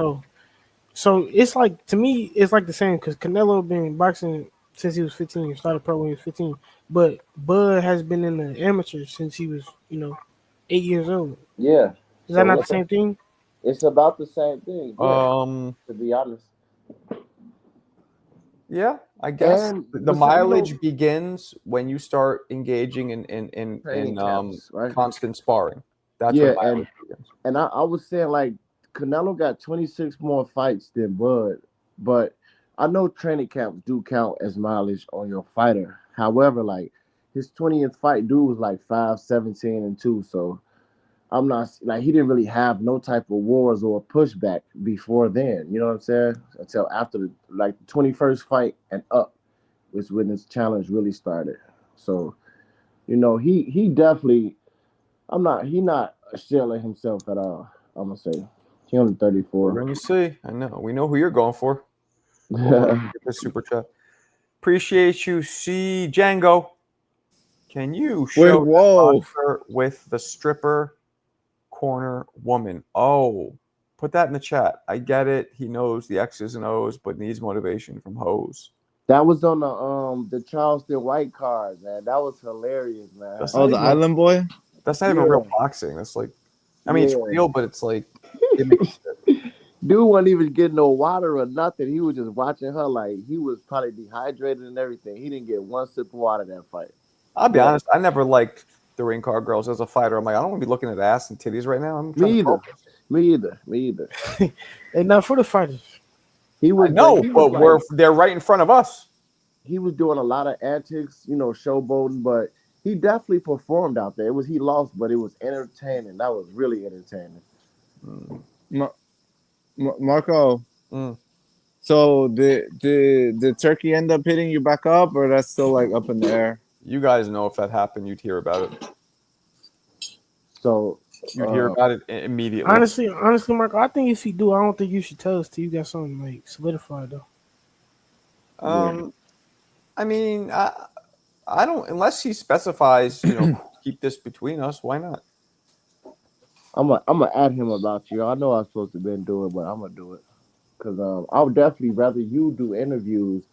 So it's like, to me, it's like the same because Canelo been boxing since he was 15. He started pro when he was 15, but Bud has been in the amateur since he was 8 years old. Yeah. Is that not the same thing? It's about the same thing. Yeah, to be honest. Yeah, I guess And the mileage begins when you start engaging in camps, right? constant sparring. That's Yeah, when mileage begins. And I was saying, like, Canelo got 26 more fights than Bud, but I know training camps do count as mileage on your fighter. However, like, his 20th fight, dude was like 5-17-2, so I'm not like, he didn't really have no type of wars or pushback before then. You know what I'm saying? Until after the 21st fight and up was when this challenge really started. So, he definitely. He not a shell of himself at all. I'm gonna say he only We're 34. going to see. I know. We know who you're going for. Get the super chat. Appreciate you, C. Django. Can you Wait, show that whoa. boxer with the stripper corner woman? Oh, put that in the chat. I get it. He knows the X's and O's, but needs motivation from hoes. That was on the Charleston White card, man. That was hilarious, man. That's Oh, not the even. Island Boy. That's not even real Yeah. boxing. That's like, I mean, it's Yeah. real, but it's like gimmick shit. Dude wasn't even getting no water or nothing. He was just watching her like he was probably dehydrated and everything. He didn't get one sip of water that fight. I'll be Yeah. honest. I never liked the ring card girls as a fighter. I'm like, I don't want to be looking at ass and titties right now. I'm trying Me to either. focus. Me either. Me either. And not for the fighters. He was No, he but was they're right in front of us. he was doing a lot of antics, showboating, but he definitely performed out there. He lost, but it was entertaining. That was really entertaining. Marco. Mm. So did Turkey end up hitting you back up, or that's still like up in the air? You guys know if that happened, you'd hear about it. So You'd hear about it immediately. Honestly, Marco, I think if you do, I don't think you should tell us till you got something like solidified though. I mean, I don't unless he specifies, keep this between us. Why not? I'm gonna add him about you. I know I'm supposed to been doing, but I'm gonna do it because I would definitely rather you do interviews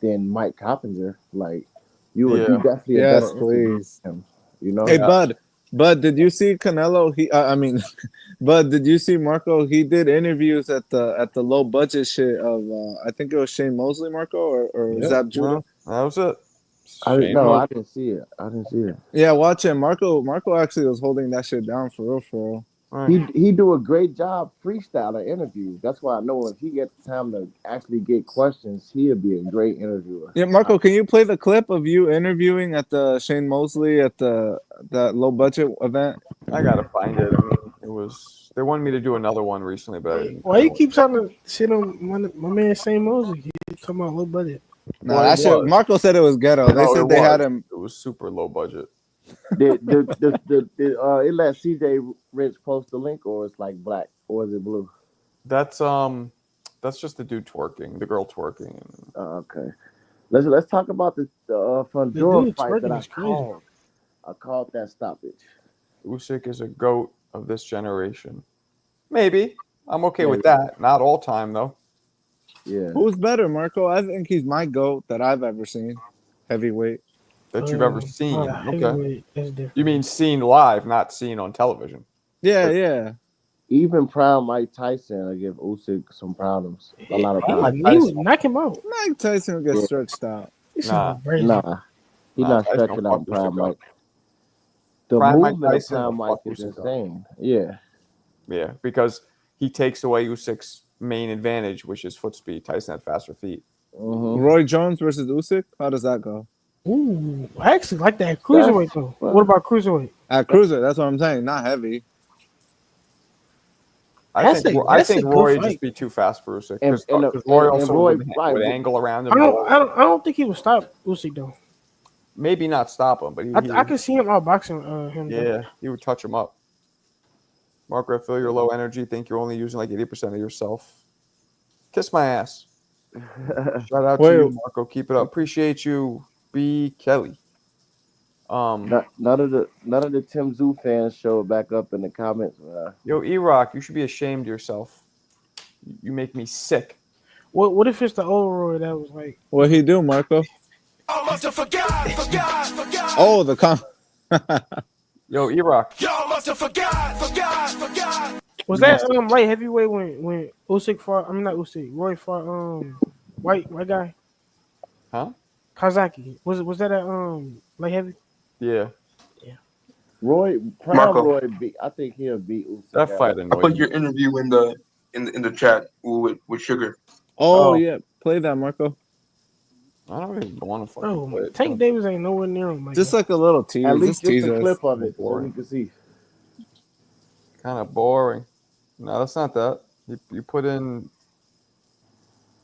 than Mike Coppinger. Like you would be definitely a Yes, better interview please. than him. You know? Hey, Yeah. Bud, did you see Canelo? Bud, did you see Marco? He did interviews at the low budget shit of I think it was Shane Mosley, Marco, or Yeah. Zab Judah. That was it. I Shame no, on- I didn't see it. I didn't see it. Yeah, watch it. Marco actually was holding that shit down for real. Right. He do a great job freestyling interviews. That's why I know if he gets time to actually get questions, he'll be a great interviewer. Yeah, Marco, can you play the clip of you interviewing at the Shane Mosley at that low budget event? I gotta find it. I mean, it was they wanted me to do another one recently, but I didn't. Why you keep trying to shit on my man Shane Mosley? He talking about low budget. Nah, Well, that it shit. was. Marco said it was ghetto. They No, said it they was. had him. It was super low budget. It let CJ Rich post the link, or it's like black, or is it blue? That's just the dude twerking, the girl twerking. Okay. Let's talk about the Fondura dude fight that twerking I is crazy. called. I called that stoppage. Usyk is a goat of this generation. Maybe I'm okay with that. Not all time though. Yeah. Who's better, Marco? I think he's my GOAT that I've ever seen. Heavyweight. That you've ever seen. Okay. Heavyweight is different. You mean seen live, not seen on television? Yeah. Even prime Mike Tyson, I give Usyk some problems. A lot of problems. He would knock him out. Mike Tyson will get stretched out. Nah. Crazy. Nah, he's not Tyson stretching don't out fuck prime Usyk Mike. up. The Prime Mike movement of Tyson prime will Mike fuck is Usyk up. insane. Yeah. Yeah, because he takes away Usyk's main advantage, which is foot speed. Tyson had faster feet. Mm-hmm. Roy Jones versus Usyk. How does that go? Ooh, I actually like that cruiserweight though. What about cruiserweight? At cruiser, that's what I'm saying. Not heavy. I That's think a good Roy would fight. just be too fast for Usyk And because Roy also Roy, would right. angle around him. I don't think he would stop Usyk though. Maybe not stop him, but I can see him outboxing him. though. yeah, he would touch him up. Marco, I feel you're low energy. Think you're only using like 80% of yourself. Kiss my ass. Shout out to you, Marco. Keep it up. Appreciate you, B. Kelly. None of the Tim Zoo fans showed back up in the comments. Yo, E-Rock, you should be ashamed of yourself. You make me sick. What if it's the old Roy that was like? What he do, Marco? Y'all must have forgot. Oh, the Yo, E-Rock. Y'all must have forgot. Was that light heavyweight when Usyk fought? I mean not Usyk. Roy fought white guy. Huh? Kazaki. Was that a light heavy? Yeah. Roy, Marco. Roy beat. I think he'll beat Usyk. That fight I annoyed put me. your interview in the chat with Sugar. Oh yeah, play that, Marco. I don't even want to fucking Oh, play it. Tank Davis ain't nowhere near him. Like Just that. like a little tease. At least just tease a us. clip of it so Boring. we can see. Kind of boring. No, that's not that. You put in.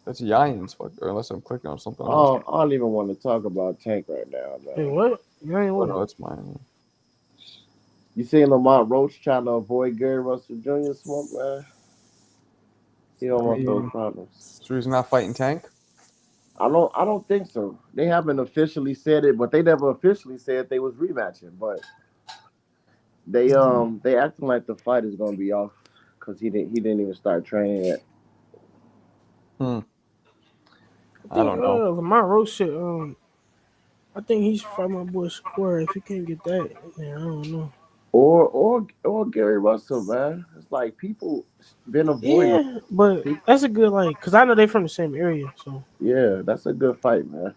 That's Yayan's fuck, or unless I'm clicking on something else. Oh, I don't even want to talk about Tank right now. Hey, Man. what? You ain't Oh, what? no, that's mine. You seen Lamont Roach trying to avoid Gary Russell Jr. smoke, man? He don't I want those mean, problems. so he's not fighting Tank. I don't think so. They haven't officially said it, but they never officially said they was rematching. But they acting like the fight is gonna be off because he didn't even start training yet. Hmm. I I think don't know. Lamar Rose should I think he should fight my boy Shakur. If he can't get that, then I don't know. Or Gary Russell, man. It's like people been avoiding. Yeah, but People, that's a good because I know they from the same area, so yeah, that's a good fight, man.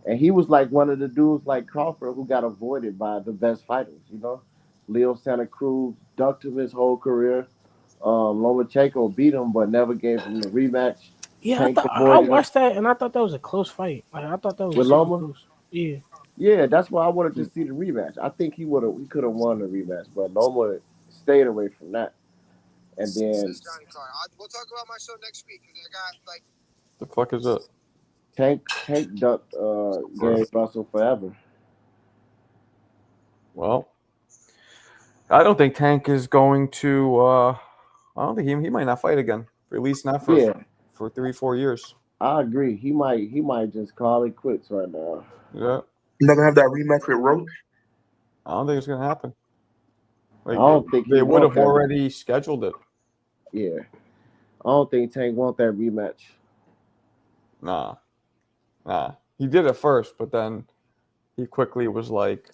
And he was like one of the dudes like Crawford who got avoided by the best fighters. Leo Santa Cruz ducked him his whole career. Lomachenko beat him, but never gave him the rematch. yeah, I Tank thought I avoided him watched that and I thought that was a close fight. Like I thought that was with super Loma. close. Yeah, Yeah, that's why I wanted to see the rematch. I think he could have won the rematch, but Loma stayed away from that. And then We'll talk about my show next week because I got like. The fuck is it? Tank ducked Gary Russell forever. Well, I don't think Tank is going to. I don't think he might not fight again. At least not for Yeah, 3-4 years. I agree. He might just call it quits right now. Yeah, You're not gonna have that rematch with Roach. I don't think it's gonna happen. I Like don't think he they would want have that. already scheduled it. Yeah, I don't think Tank want that rematch. Nah. He did it first, but then he quickly was like,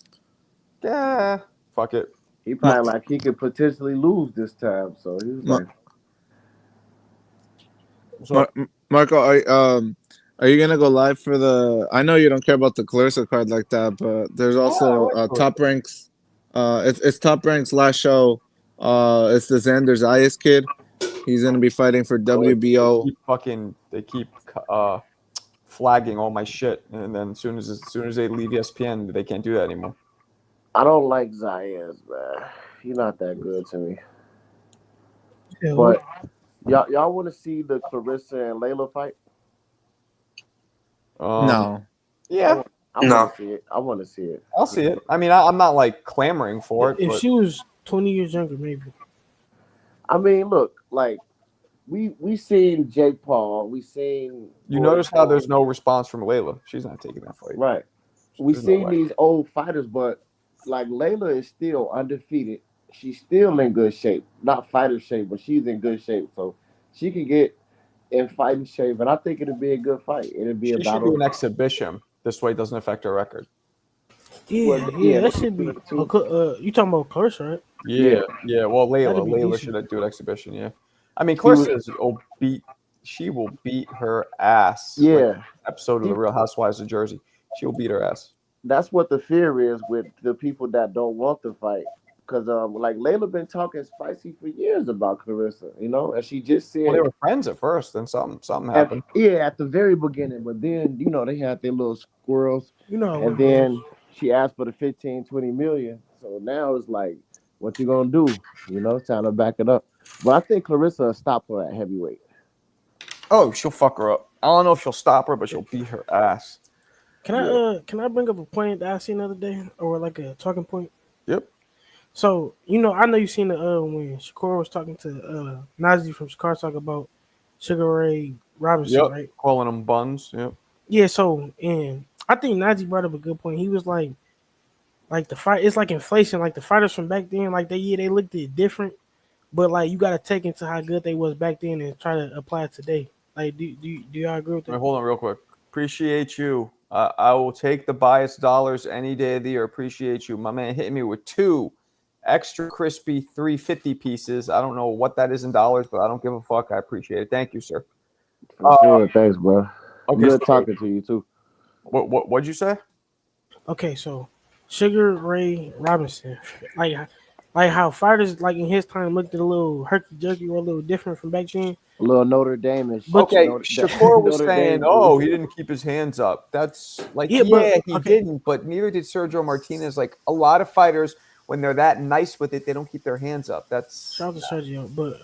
"Yeah, fuck it." He probably like he could potentially lose this time, so he was like, So Marco, are you gonna go live for the? I know you don't care about the Clarissa card like that, but there's also Top Ranks. It's Top Ranks last show. It's the Xander Zayas kid. He's gonna be fighting for WBO. they keep flagging all my shit, and then as soon as they leave ESPN, they can't do that anymore. I don't like Zayas, man. He's not that good to me. yeah. But y'all want to see the Clarissa and Layla fight? No, Yeah, I want No. to see it. I want to see it. I'll see it. I mean, I'm not like clamoring for it, If but she was 20 years younger, maybe. I mean, look, like we seen Jake Paul, we seen you Roy notice how Jones, there's no response from Layla. She's not taking that fight. right? We There's no seen way. these old fighters, but like Layla is still undefeated. She's still in good shape, not fighter shape, but she's in good shape, so she can get in fighting shape, and I think it'll be a good fight. It'll be a She should do battle. an exhibition. This way, it doesn't affect her record. Yeah, Yeah, that should be. You talking about Clarissa, right? Yeah. Well, That'd be Layla decent. should do an exhibition. Yeah, I mean, She was, Clarissa will beat. She will beat her ass. Like yeah. episode of the Real Housewives of Jersey. She will beat her ass. That's what the fear is with the people that don't want to fight. Because like Layla been talking spicy for years about Clarissa, and she just Well, they said were friends at first, then something happened. at the very beginning, but then they had their little squirrels, You know how and it goes. then she asked for the 15, 20 million. So now it's like, what you gonna do? Time to back it up. But I think Clarissa will stop her at heavyweight. Oh, she'll fuck her up. I don't know if she'll stop her, but she'll beat her ass. Yeah. Can I bring up a point that I seen the other day, or like a talking point? Yep. So I know you seen the when Shakur was talking to Nazi from Chicago talk about Sugar Ray Robinson, Yep. right? Calling them buns. Yep. Yeah. So and I think Nazi brought up a good point. He was like the fight, it's like inflation. Like the fighters from back then, like they looked at it different, but like you got to take into how good they was back then and try to apply it today. Like, do y'all agree with Wait, that? hold on real quick. Appreciate you. I will take the biased dollars any day of the year. Appreciate you. My man hitting me with 2 extra crispy 350 pieces. I don't know what that is in dollars, but I don't give a fuck. I appreciate it. Thank you, sir. For sure. Thanks, bro. Okay. Good talking to you too. What'd you say? Okay, so Sugar Ray Robinson, like how fighters like in his time looked at a little herky jerky or a little different from back then. A little Notre Dame-ish. But Okay, Shakur was Notre saying, Dame "Oh, dude. he didn't keep his hands up." That's like, yeah, but he okay, didn't, but neither did Sergio Martinez. Like a lot of fighters, when they're that nice with it, they don't keep their hands up. That's shout out to Sergio. But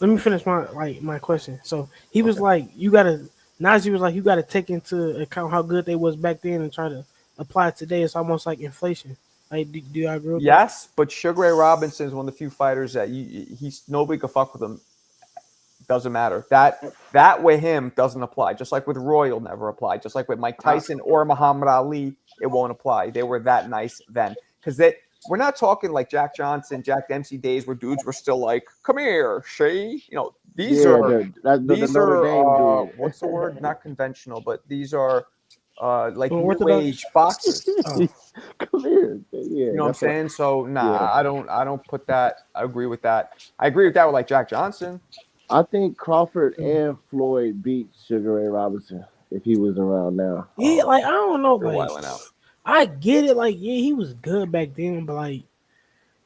let me finish my question. So he was okay. like, you gotta Nazi was like, you gotta take into account how good they was back then and try to apply it today. It's almost like inflation. Like, do you agree with that? Yes, but Sugar Ray Robinson is one of the few fighters that he's nobody could fuck with him. Doesn't matter. That with him doesn't apply. Just like with Roy, will never apply. Just like with Mike Tyson or Muhammad Ali, it won't apply. They were that nice then. Because we're not talking like Jack Johnson, Jack Dempsey days where dudes were still like, "Come here, Shay." These are what's the word? Not conventional, but these are like new age boxers. Come here. Yeah, you know what I'm saying? So I don't put that. I agree with that. I agree with that with like Jack Johnson. I think Crawford and Floyd beat Sugar Ray Robinson if he was around now. Yeah, like I don't know, like out. I get it, like yeah, he was good back then, but like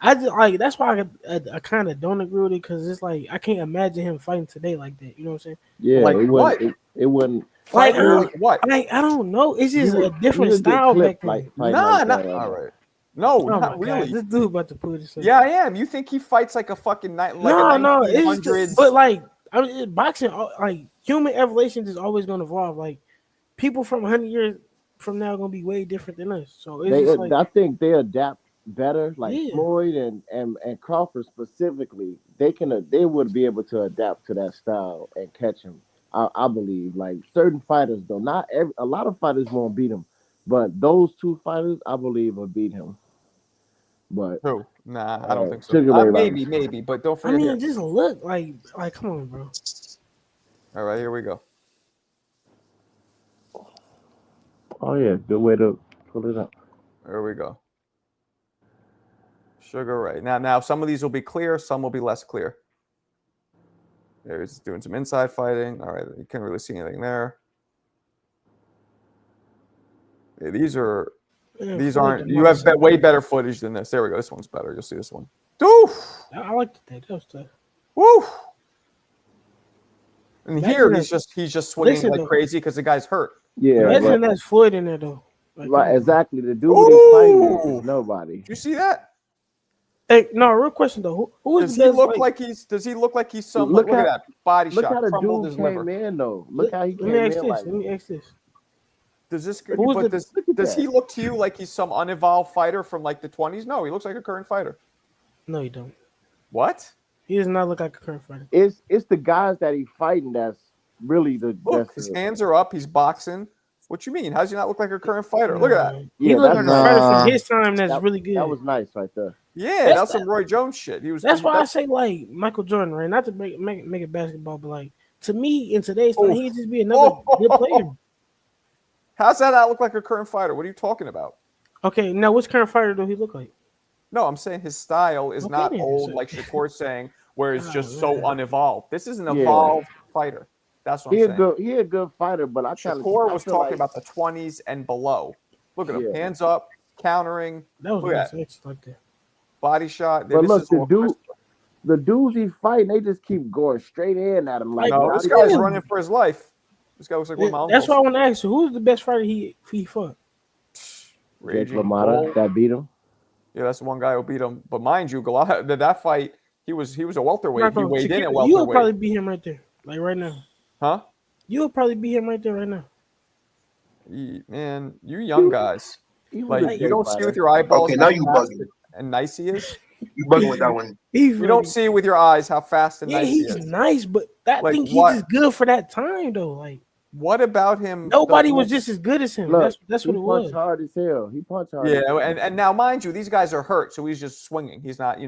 I just like that's why I kind of don't agree with it because it's like I can't imagine him fighting today like that. You know what I'm saying? Yeah, like what? It wouldn't. Like what? Like I don't know. It's just a different style back then. Not all right. No, not really. God, this dude about to put this. Yeah, I am. You think he fights like a fucking night? Like no, a 1900s? But like, I mean, boxing, like human evolution is always going to evolve. Like people from 100 years from now are going to be way different than us. So it's I think they adapt better. Like Floyd and Crawford specifically, they would be able to adapt to that style and catch him. I believe. Like certain fighters, though, a lot of fighters won't beat him, but those two fighters, I believe, will beat him. But who? Nah, I don't think so. Maybe, but don't forget. I mean, just look like come on, bro. All right, here we go. Oh yeah, good way to pull it up. There we go. Sugar Ray. Now some of these will be clear, some will be less clear. There he's doing some inside fighting. All right, you can't really see anything there. Yeah, these aren't. You have way better footage than this. There we go. This one's better. You'll see this one. Doof! I like that. That was tough. Woo! And here he's just swinging like crazy because the guy's hurt. Yeah, imagine that's Floyd in there though. Like, right, exactly. The dude they fighting is nobody. Did you see that? Hey, no, real question though. Who does he look like? Does he look like he's some? Look at that body shot. Look how the dude came in though. Look how he came in. Let me ask this. Does he look to you like he's some unevolved fighter from like the 20s? No, he looks like a current fighter. No, he don't. What? He does not look like a current fighter. It's the guys that he's fighting that's really the. Look, his hands are up. He's boxing. What you mean? How does he not look like a current fighter? Look at that. He looks like a fighter from his time. That's really good. That was nice right there. Yeah, that's some Roy Jones shit. That's why I say like Michael Jordan, right? Not to make it basketball, but like to me in today's time, he'd just be another good player. How's that not look like a current fighter? What are you talking about? Okay, now which current fighter do he look like? No, I'm saying his style is not old like Shakur's saying, where it's just so unevolved. This is an evolved fighter. That's what I'm saying. He a good fighter, but Shakur was talking about the 20s and below. Look at him, hands up, countering. That was nice like that. Body shot. But look, the dudes he's fighting, they just keep going straight in at him. Like, no, this guy's running for his life. This guy looks like one of my uncles. That's why I want to ask you, who's the best fighter he fought? Jake LaMotta that beat him. Yeah, that's the one guy who beat him. But mind you, Goliath, that fight, he was a welterweight. He weighed in at welterweight. You would probably beat him right there, like right now. Huh? You would probably beat him right there, right now. Man, you young guys, like you don't see with your eyeballs. Okay, now you bugging. And nice he is. You bugging with that one. You don't see with your eyes how fast and nice he is. He's nice, but I think he's just good for that time though. Like, what about him? Nobody was just as good as him. Look, that's what it was. He punched hard as hell. He punched hard. Yeah, and now mind you, these guys are hurt, so he's just swinging. He's not,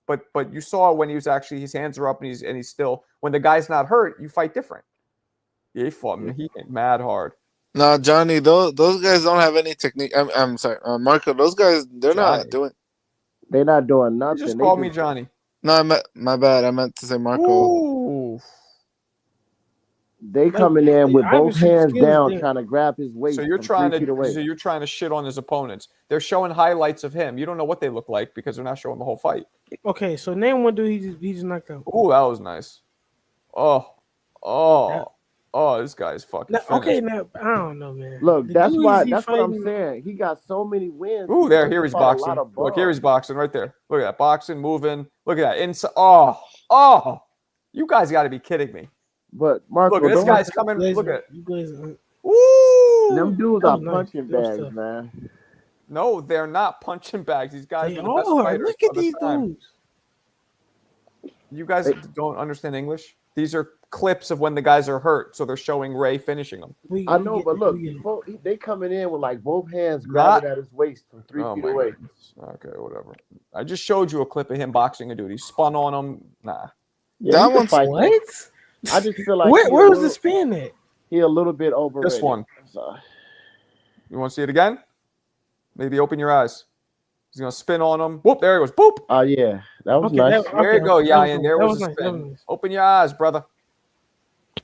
But you saw when he was actually his hands are up and he's still. When the guy's not hurt, you fight different. Yeah, he fought me. He hit mad hard. No, Johnny, those guys don't have any technique. I'm sorry, Marco. Those guys, they're not doing. They're not doing nothing. You just called me Johnny. No, my bad. I meant to say Marco. Ooh. They coming in with both hands down, trying to grab his waist. So you're trying to shit on his opponents. They're showing highlights of him. You don't know what they look like because they're not showing the whole fight. Okay, so name one dude he just knocked out. Ooh, that was nice. This guy's fucking finished. Okay, now I don't know, man. Look, that's what I'm saying. He got so many wins. Ooh, here he's boxing. Look, here he's boxing right there. Look at that, boxing, moving. Look at that. Inside. You guys got to be kidding me. But Marco, look, this guy's coming. Look at it. Woo! Them dudes are punching bags, man. No, they're not punching bags. These guys They are the best are. fighters Look at of the these time. dudes. You guys don't understand English? These are clips of when the guys are hurt, so they're showing Ray finishing them. I know, but look, they coming in with like both hands grabbing at his waist from 3 feet away. Goodness. Okay, whatever. I just showed you a clip of him boxing a dude. He spun on him. Nah. Yeah, That he can one's fight. What? I just feel like where was the spin at? He a little bit overrated. This one. So. You want to see it again? Maybe open your eyes. He's gonna spin on him. Whoop! There he goes. Boop. Oh yeah, that was nice. There you go, Yayan. There was a nice. spin. Open your eyes, brother.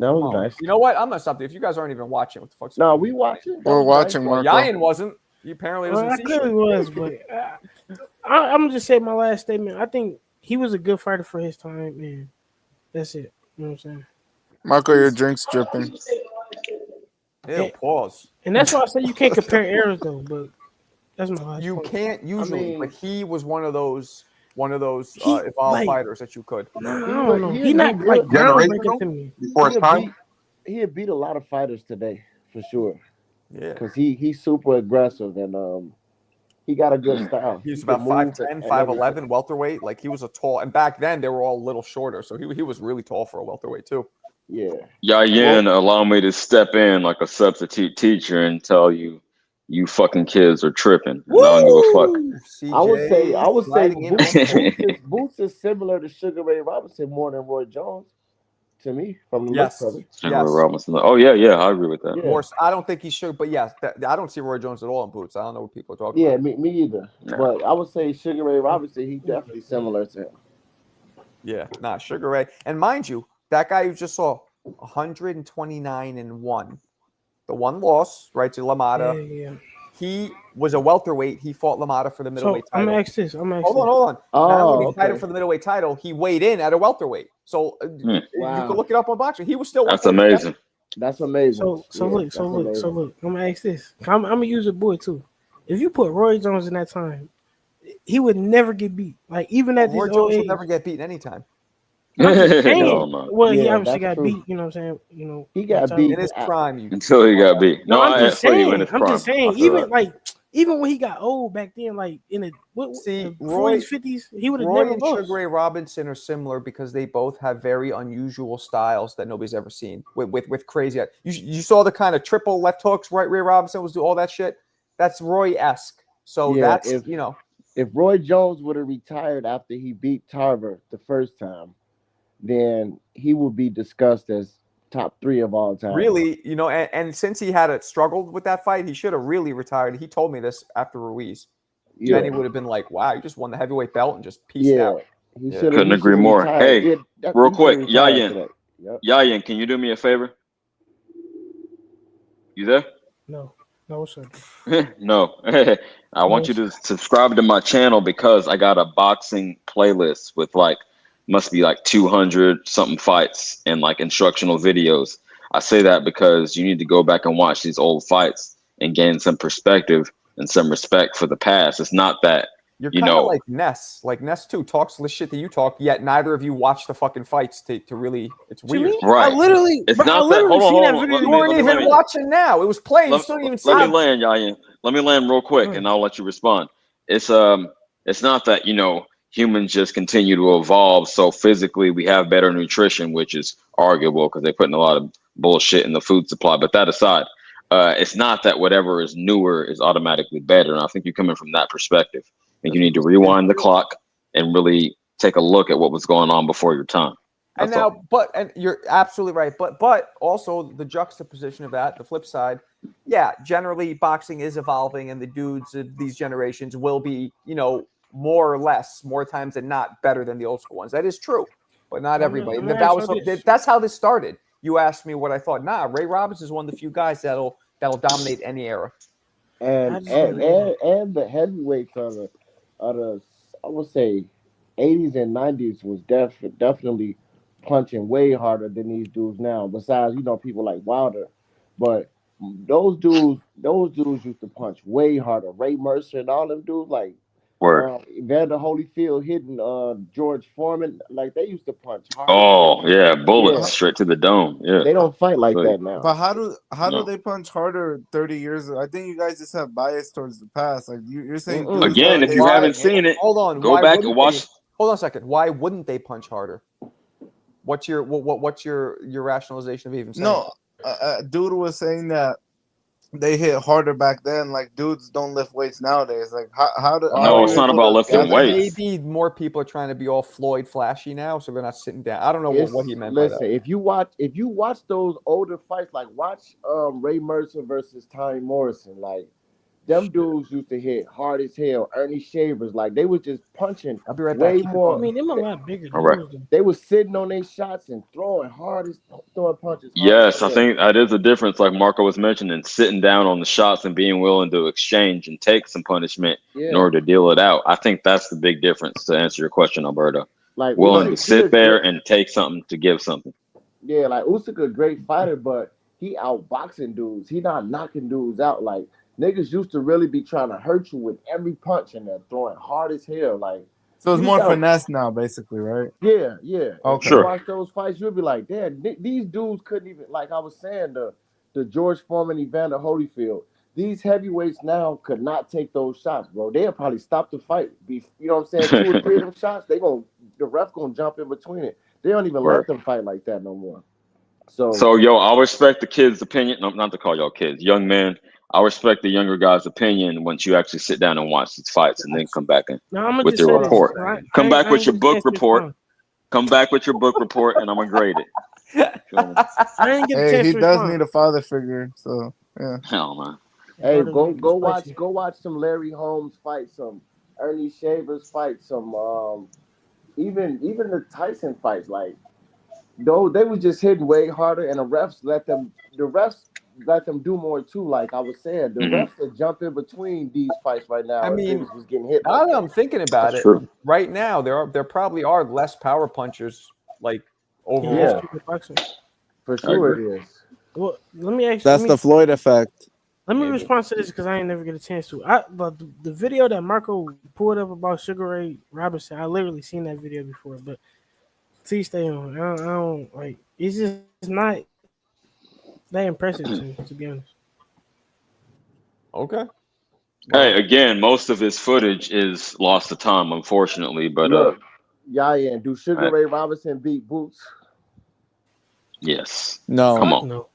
That was nice. You know what? I'm gonna stop you. If you guys aren't even watching, what the fuck's No, we watching. We're watching, Well, Marco. Yayan wasn't. He apparently doesn't I see clearly shit. was, but I'm gonna just say my last statement. I think he was a good fighter for his time, and that's it. You know what I'm saying? Marco, your drink's dripping. Ew, pause. And that's why I say you can't compare eras, though. But that's my last You point. can't usually, but he was one of those He, evolved fighters that you could. No, I don't know. He's not like groundbreaking to me. Before his time. He had beat a lot of fighters today for sure. Yeah, because he's super aggressive and he got a good style. He's He about can move 5'10", and 5'11", welterweight. Like he was a tall, and back then they were all a little shorter, so he was really tall for a welterweight too. Yeah. Yayan, allow me to step in like a substitute teacher and tell you, you fucking kids are tripping. And I don't give a fuck. CJ I would say sliding in. Boots is similar to Sugar Ray Robinson more than Roy Jones to me from the Yes. looks of it. Sugar Ray Robinson. Oh yeah, I agree with that. Yeah. More, I don't think he should, but yes, I don't see Roy Jones at all in Boots. I don't know what people are talking Yeah, about. me either. No. But I would say Sugar Ray Robinson, he definitely similar to him. Yeah, nah, Sugar Ray. And mind you, that guy you just saw, 129-1. The one loss, right, to LaMotta. Yeah. He was a welterweight. He fought LaMotta for the middleweight So I'm title. gonna ask this. Hold on. Not only did he fight him okay. for the middleweight title, he weighed in at a welterweight. So you Wow. can look it up on boxing. He was still. That's welterweight. amazing. That's amazing. So Yeah, that's amazing. look. I'm gonna ask this. I'm gonna use a boy too. If you put Roy Jones in that time, he would never get beat. Like even at Roy this Jones old will age. never get beaten anytime. Hell no. Well, he Yeah, obviously that's got true. beat. You know what I'm saying? He got so- beat. In his prime, you. Until he got beat. No, I'm I just feel you in saying. his I'm prime. just saying. I feel Even that. even when he got old back then, like in the See, 40s, 50s, he would have Roy never and lost. Sugar Ray Robinson are similar because they both have very unusual styles that nobody's ever seen. With crazy, you saw the kind of triple left hooks. Right, Ray Robinson was doing all that shit. That's Roy-esque. So Yeah, that's if Roy Jones would have retired after he beat Tarver the first time, then he would be discussed as top 3 of all time. really, and since he had struggled with that fight, he should have really retired. He told me this after Ruiz. Yeah. Then he would have been like, "Wow, you just won the heavyweight belt and just pieced out." He Yeah. should have. Couldn't agree more. Hey, real quick, Yayan. Yep. Yayan, can you do me a favor? You there? No, what's up? No. I want you to subscribe to my channel because I got a boxing playlist with must be 200 something fights and instructional videos. I say that because you need to go back and watch these old fights and gain some perspective and some respect for the past. It's not that You're kind of like Ness. Like Ness too talks the shit that you talk, yet neither of you watch the fucking fights to really. It's weird. Right. I literally It's not that. Hold on. You weren't even watching now. It was playing. You still didn't even see Let it. me land, Yayan. Let me land real quick, and I'll let you respond. It's not that humans just continue to evolve. So physically, we have better nutrition, which is arguable because they're putting a lot of bullshit in the food supply. But that aside, it's not that whatever is newer is automatically better. And I think you're coming from that perspective. And you need to rewind the clock and really take a look at what was going on before your time. And now, and you're absolutely right. But also the juxtaposition of that, the flip side, yeah, generally boxing is evolving, and the dudes of these generations will be, more or less, more times than not, better than the old school ones. That is true, but not everybody. And that's how this started. You asked me what I thought. Nah, Ray Robinson is one of the few guys that'll dominate any era. And the heavyweights of the I would say 80s and 90s was definitely punching way harder than these dudes now. Besides, people like Wilder, but those dudes used to punch way harder. Ray Mercer and all them dudes, Word. Evander Holyfield hitting George Foreman. Like they used to punch hard. Oh yeah, bullets Yeah. straight to the dome. Yeah. They don't fight like So, that now. But how do No. they punch harder 30 years? I think you guys just have bias towards the past. Like you're saying, Mm-mm. dudes Again, if nowadays you are haven't getting hit. seen it, Hold on. go Why back and wouldn't watch. they? Hold on a second. Why wouldn't they punch harder? What's your what's your rationalization of even saying No, dude was saying that they hit harder back then. Like dudes don't lift weights nowadays. Like how No, are it's you not able about to lifting gather weights. maybe more people are trying to be all Floyd flashy now, so they're not sitting down. I don't know what he meant by that. If you watch those older fights, like watch Ray Mercer versus Tommy Morrison, like them dudes used to hit hard as hell. Ernie Shavers, like they was just punching I'll be right way back. more. I mean, them a lot bigger All right. dudes. They was sitting on their shots and throwing punches hard Yes, as I hell. think that is a difference, like Marco was mentioning, sitting down on the shots and being willing to exchange and take some punishment in Yeah. order to deal it out. I think that's the big difference to answer your question, Alberto. Like Willing to Usyk, he a sit there great, and take something to give something. yeah, like Usyk a great fighter, but he outboxing dudes. He not knocking dudes out. Like niggas used to really be trying to hurt you with every punch, and they're throwing hard as hell. Like So it's you more got finesse now, basically, right? yeah. If Okay. you Sure. watch those fights, you'll be like, damn, these dudes couldn't even, like I was saying, the George Foreman, Evander Holyfield, these heavyweights now could not take those shots, bro. They'll probably stop the fight. You know what I'm saying? 2 or 3 of them shots, the ref gonna jump in between it. They don't even Word. let them fight like that no more. So So, yo, I'll respect the kids' opinion. No, not to call y'all kids, young men. I'll respect the younger guy's opinion once you actually sit down and watch these fights and then come back and No, I'm gonna with just your say this. report. Come back I with ain't your get a book chance to report. respond. Come back with your book report, and I'm gonna grade it. Feel me? I didn't get a Hey, chance he to does respond. need a father figure. So yeah. Hell, man. hey, Brother, go you go watch spicy. go watch some Larry Holmes fight, some Ernie Shavers fight, some even the Tyson fights. Like though they was just hitting way harder, and the refs let them do more too. Like I was saying, the Mhm. refs that jump in between these fights right now, I if mean, niggas was getting hit now like that that. I'm thinking about That's it, true. right now there probably are less power punchers like In overall. Yeah, history of boxing. for I sure agree. it is. Well, let me ask. That's the Floyd effect. Let me Maybe. respond to this because I ain't never get a chance to. But the video that Marco pulled up about Sugar Ray Robinson, I literally seen that video before. But please stay on. I don't like. It's just not that impressive to be honest. Okay. Hey, Well, again, most of his footage is lost to time, unfortunately. But Look, yeah. Do Sugar I- Ray Robinson beat Boots? yes. No. Come Fuck on. no.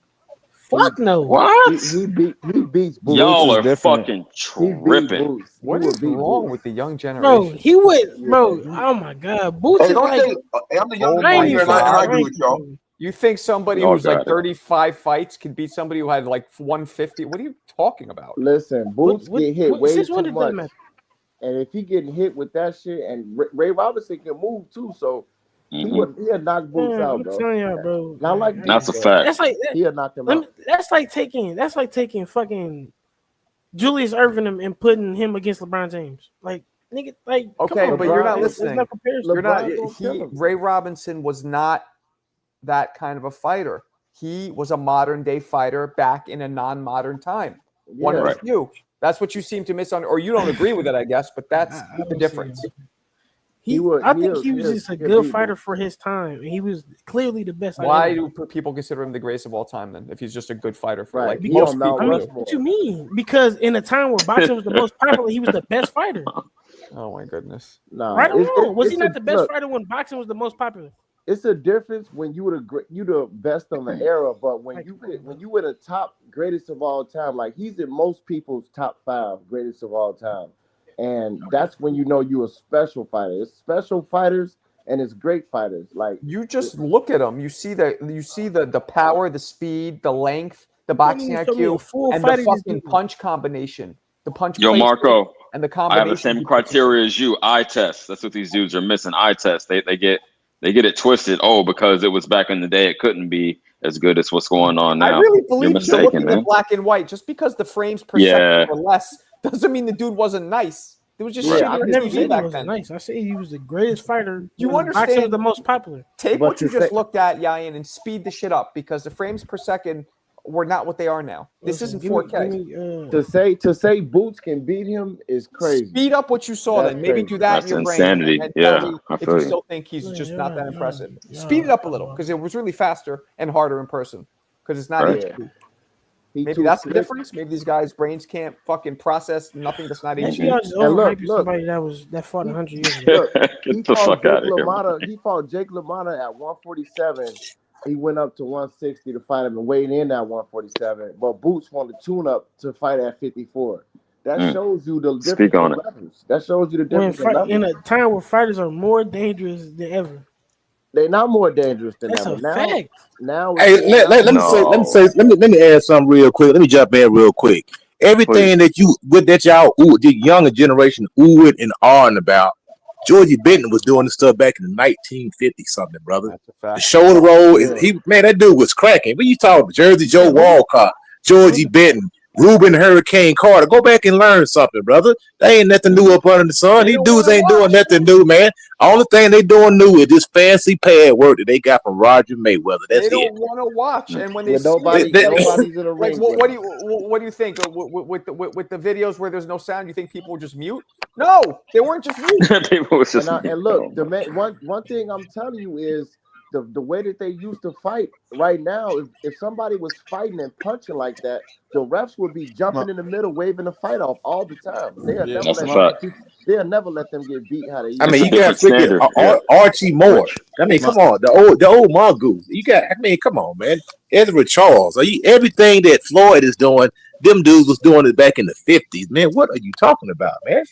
Fuck no. What? He beats Boots. Boots Y'all is are different. fucking He beat tripping. Boots. He what would is beat wrong Boots. with the young Bro, generation? he went, bro. Yeah, Oh my god, Boots Hey, is don't like. say. Hey, I'm the Oh youngest I one ain't my here, even and I God. agree with y'all. You think somebody Y'all who's like got it. 35 fights could beat somebody who had like 150? What are you talking about? listen, Boots get hit way Since when too did that much. matter? And if he getting hit with that shit, and Ray Robinson can move too, so Mhm. he'll knock Boots Man, out, I'm bro. telling y'all, bro. Not like That's Boots, a but fact. That's like he'll knock them out. that's like taking fucking Julius Erving and putting him against LeBron James. Like nigga, like Okay, come on, but bro. you're not There's listening. no comparison. You're not. LeBron gonna kill him. Ray Robinson was not that kind of a fighter. He was a modern day fighter back in a non-modern time. One of Yeah, the few. That's what you seem to miss on, or you don't agree with it, I guess. But that's I the don't see difference. it. I think he was just a he'll good beat fighter Boots. for his time. He was clearly the best. Why do people consider him the greatest of all time then? If he's just a good fighter for Right. like He most on Mount people do. Rushmore. What you mean? Because in a time where boxing was the most popular, he was the best fighter. Oh my goodness. Nah, Right or wrong? Was he it's not a- the best look, fighter when boxing was the most popular? It's a difference when you the best on the era, but when Like, you were the top greatest of all time, like he's in most people's top 5 greatest of all time, and that's when you know you're a special fighter. It's special fighters and it's great fighters. Like You just look at him. You see the power, the speed, the length, the boxing even show me a IQ, full and the fighter just fucking do it. punch combination. The punch Yo, placement Marco, and the I have the combination. same he puts in. criteria as you. Eye test. That's what these dudes are missing. Eye test. They get it twisted. Oh, because it was back in the day, it couldn't be as good as what's going on now. I really You're believe you're mistaken, looking man. at black and white. Just because the frames per Yeah. second were less doesn't mean the dude wasn't nice. There was just Yeah, shit I on I his never TV said he back wasn't then. nice. I said he was the greatest fighter. You when boxing was understand? the most popular. Take But what you to just say- looked at, Yayan, and speed the shit up because the frames per second were not what they are now. This isn't 4K. To say Boots can beat him is crazy. Speed up what you saw, That's then maybe crazy. do that That's in your insanity. brain and tell me I if feel you you. still think he's just not that impressive. Speed it up a little because it was really faster and harder in person because it's not Right. HD. He Maybe too that's the slick. difference. Maybe these guys' brains can't fucking process nothing that's not Maybe HD. y'all just And look, overhyping look. somebody that fought 100 years ago. Look, he Get the fought fuck Jake out of here. LaMotta. Man. He fought Jake LaMotta at 147. He went up to 160 to fight him and weighed in at 147. But Boots wanted to tune up to fight at 54. That shows you the Speak difference on in it. levels. That shows you the difference in levels. In a time where fighters are more dangerous than ever. They're not more dangerous than That's ever. a fact. Now Hey, let me add something real quick. Let me jump in real quick. Everything that y'all the younger generation oohing and ahhing about, Georgie Benton was doing this stuff back in the 1950 something, brother. That's a fact. The shoulder roll that dude was cracking. What you talking about? Jersey Joe Walcott, Georgie Benton, Ruben Hurricane Carter. Go back and learn something, brother. They ain't nothing new up under the sun. These dudes ain't doing nothing new, man. Only thing they doing new is this fancy pad work that they got from Roger Mayweather. That's They don't it. want to watch, and when they nobody's in a ring. What do you think with the videos where there's no sound? You think people were just mute? No, they weren't just mute. People was just and look, one thing I'm telling you is the way that they used to fight right now. If somebody was fighting and punching like that, the refs would be jumping in the middle, waving the fight off all the time. They'll never let them get beat how they used. I mean, you got freaking Archie Moore. I mean, come on, the old mongoose. You got. I mean, come on, man. Ezra Charles. Everything that Floyd is doing, them dudes was doing it back in the 50s. Man, what are you talking about, man?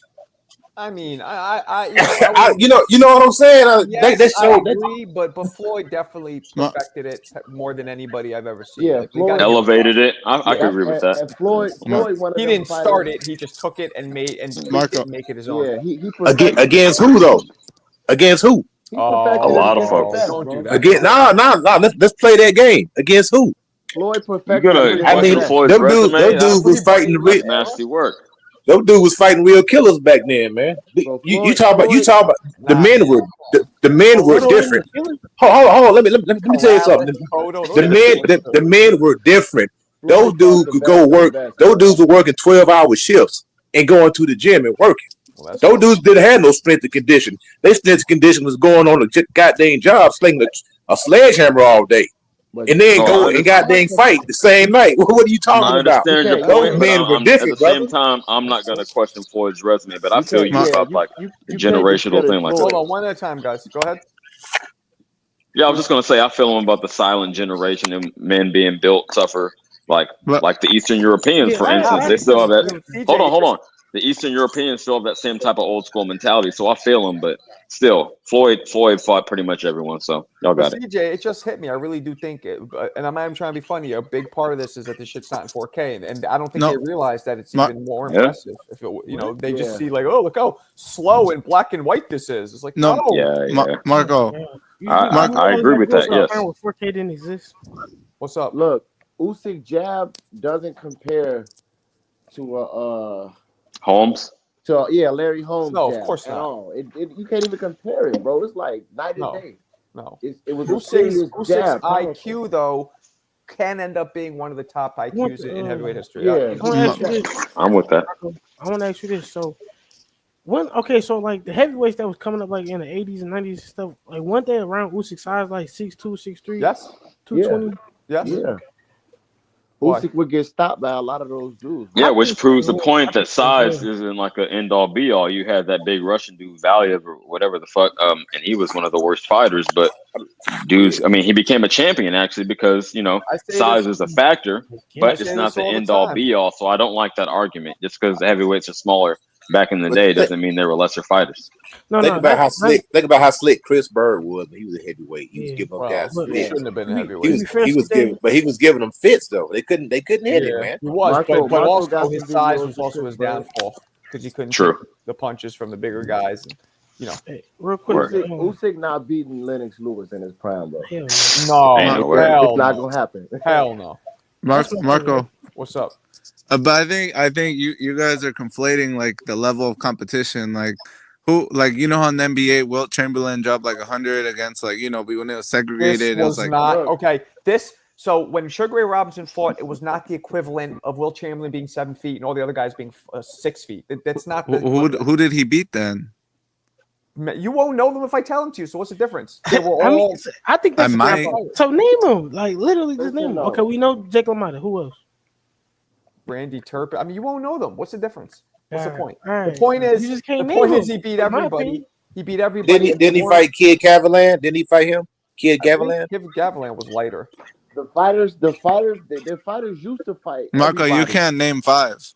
I mean, you know what I'm saying? Yes, I agree, but Floyd definitely perfected it more than anybody I've ever seen. Yeah, like, Floyd elevated it. I can agree with that. And Floyd, he didn't start it; he just took it and tweaked it and make it his own. Yeah, he against who though? Against who? He a lot of folks. Don't do that. Again, let's play that game. Against who? Floyd You perfected. gotta Floyd's them resume. dudes was fighting the real nasty work. Those dudes was fighting real killers back then, man. You talk about the men were different. Hold on, let me tell you something. The men were different. Those dudes could go work. Those dudes were working 12-hour shifts and going to the gym and working. Those dudes didn't have no strength and condition. Their strength and condition was going on a goddamn job, slinging a sledgehammer all day. And then go and goddamn fight the same night. What are you talking about? Those men were different. At the same time, I'm not gonna question Floyd's resume, but I feel you about like the generational thing like Hold that. on, one at a time, guys. Go ahead. Yeah, I was just gonna say I feel him about the silent generation and men being built tougher, like the Eastern Europeans, for instance. They still have that. Hold on. The Eastern Europeans still have that same type of old school mentality, so I feel him, but still, Floyd fought pretty much everyone, so y'all got it. CJ, it just hit me. I really do think it, and I'm not even trying to be funny. A big part of this is that this shit's not in 4K, and I don't think they realize that it's even more impressive. If it, they just see like, oh, look how slow and black and white this is. It's like, no. Marco. I agree with that. Yes. 4K didn't exist. What's up? Look, Usyk jab doesn't compare to Holmes. So Larry Holmes. No, of course not. All. You can't even compare it, bro. It's like night and day. No, it was Usyk's IQ though can end up being one of the top IQs in heavyweight history. Yeah, I'm with that. I want to ask you this. So so like the heavyweights that was coming up like in the 80s and 90s and stuff, like weren't they around Usyk's size, like 6'2", 6'3"? Yes. 220? Yes. Yeah. Usyk would get stopped by a lot of those dudes. Yeah, which proves the point that size isn't like an end all be all. You had that big Russian dude, Valiev or whatever the fuck, and he was one of the worst fighters. But dudes, I mean, he became a champion actually because size is a factor, but it's not the end all be all. So I don't like that argument. Just because the heavyweights are smaller back in the day doesn't mean they were lesser fighters. Think about how slick Chris Bird was when he was a heavyweight. He was giving them guys fits. He shouldn't have been a heavyweight. He was giving them fits though. They couldn't hit him, man. He was, but also his size was also his downfall because he couldn't take the punches from the bigger guys. And, hey, real quick, Usyk not beating Lennox Lewis in his prime, bro. No, it's not gonna happen. Hell no. Marco, what's up? But I think you guys are conflating like the level of competition, like who, like how in the NBA, Wilt Chamberlain dropped like 100 against like when it was segregated. This was like not okay. So when Sugar Ray Robinson fought, it was not the equivalent of Will Chamberlain being 7 feet and all the other guys being 6 feet. That's not the. Who did he beat then? You won't know them if I tell them to you. So what's the difference? They were all. I think that's so. Name them, like literally, just name them. No. Okay, we know Jake LaMotta. Who else? Randy Turpin. I mean, you won't know them. What's the difference? What's the point? Right. The point is, You just can't the name point is them, he beat in my everybody. opinion. He beat everybody. Didn't he fight Kid Gavilan? Didn't he fight him? Kid Gavilan? Kid Gavilan was lighter. The fighters used to fight. Marco, you everybody. can't name 5.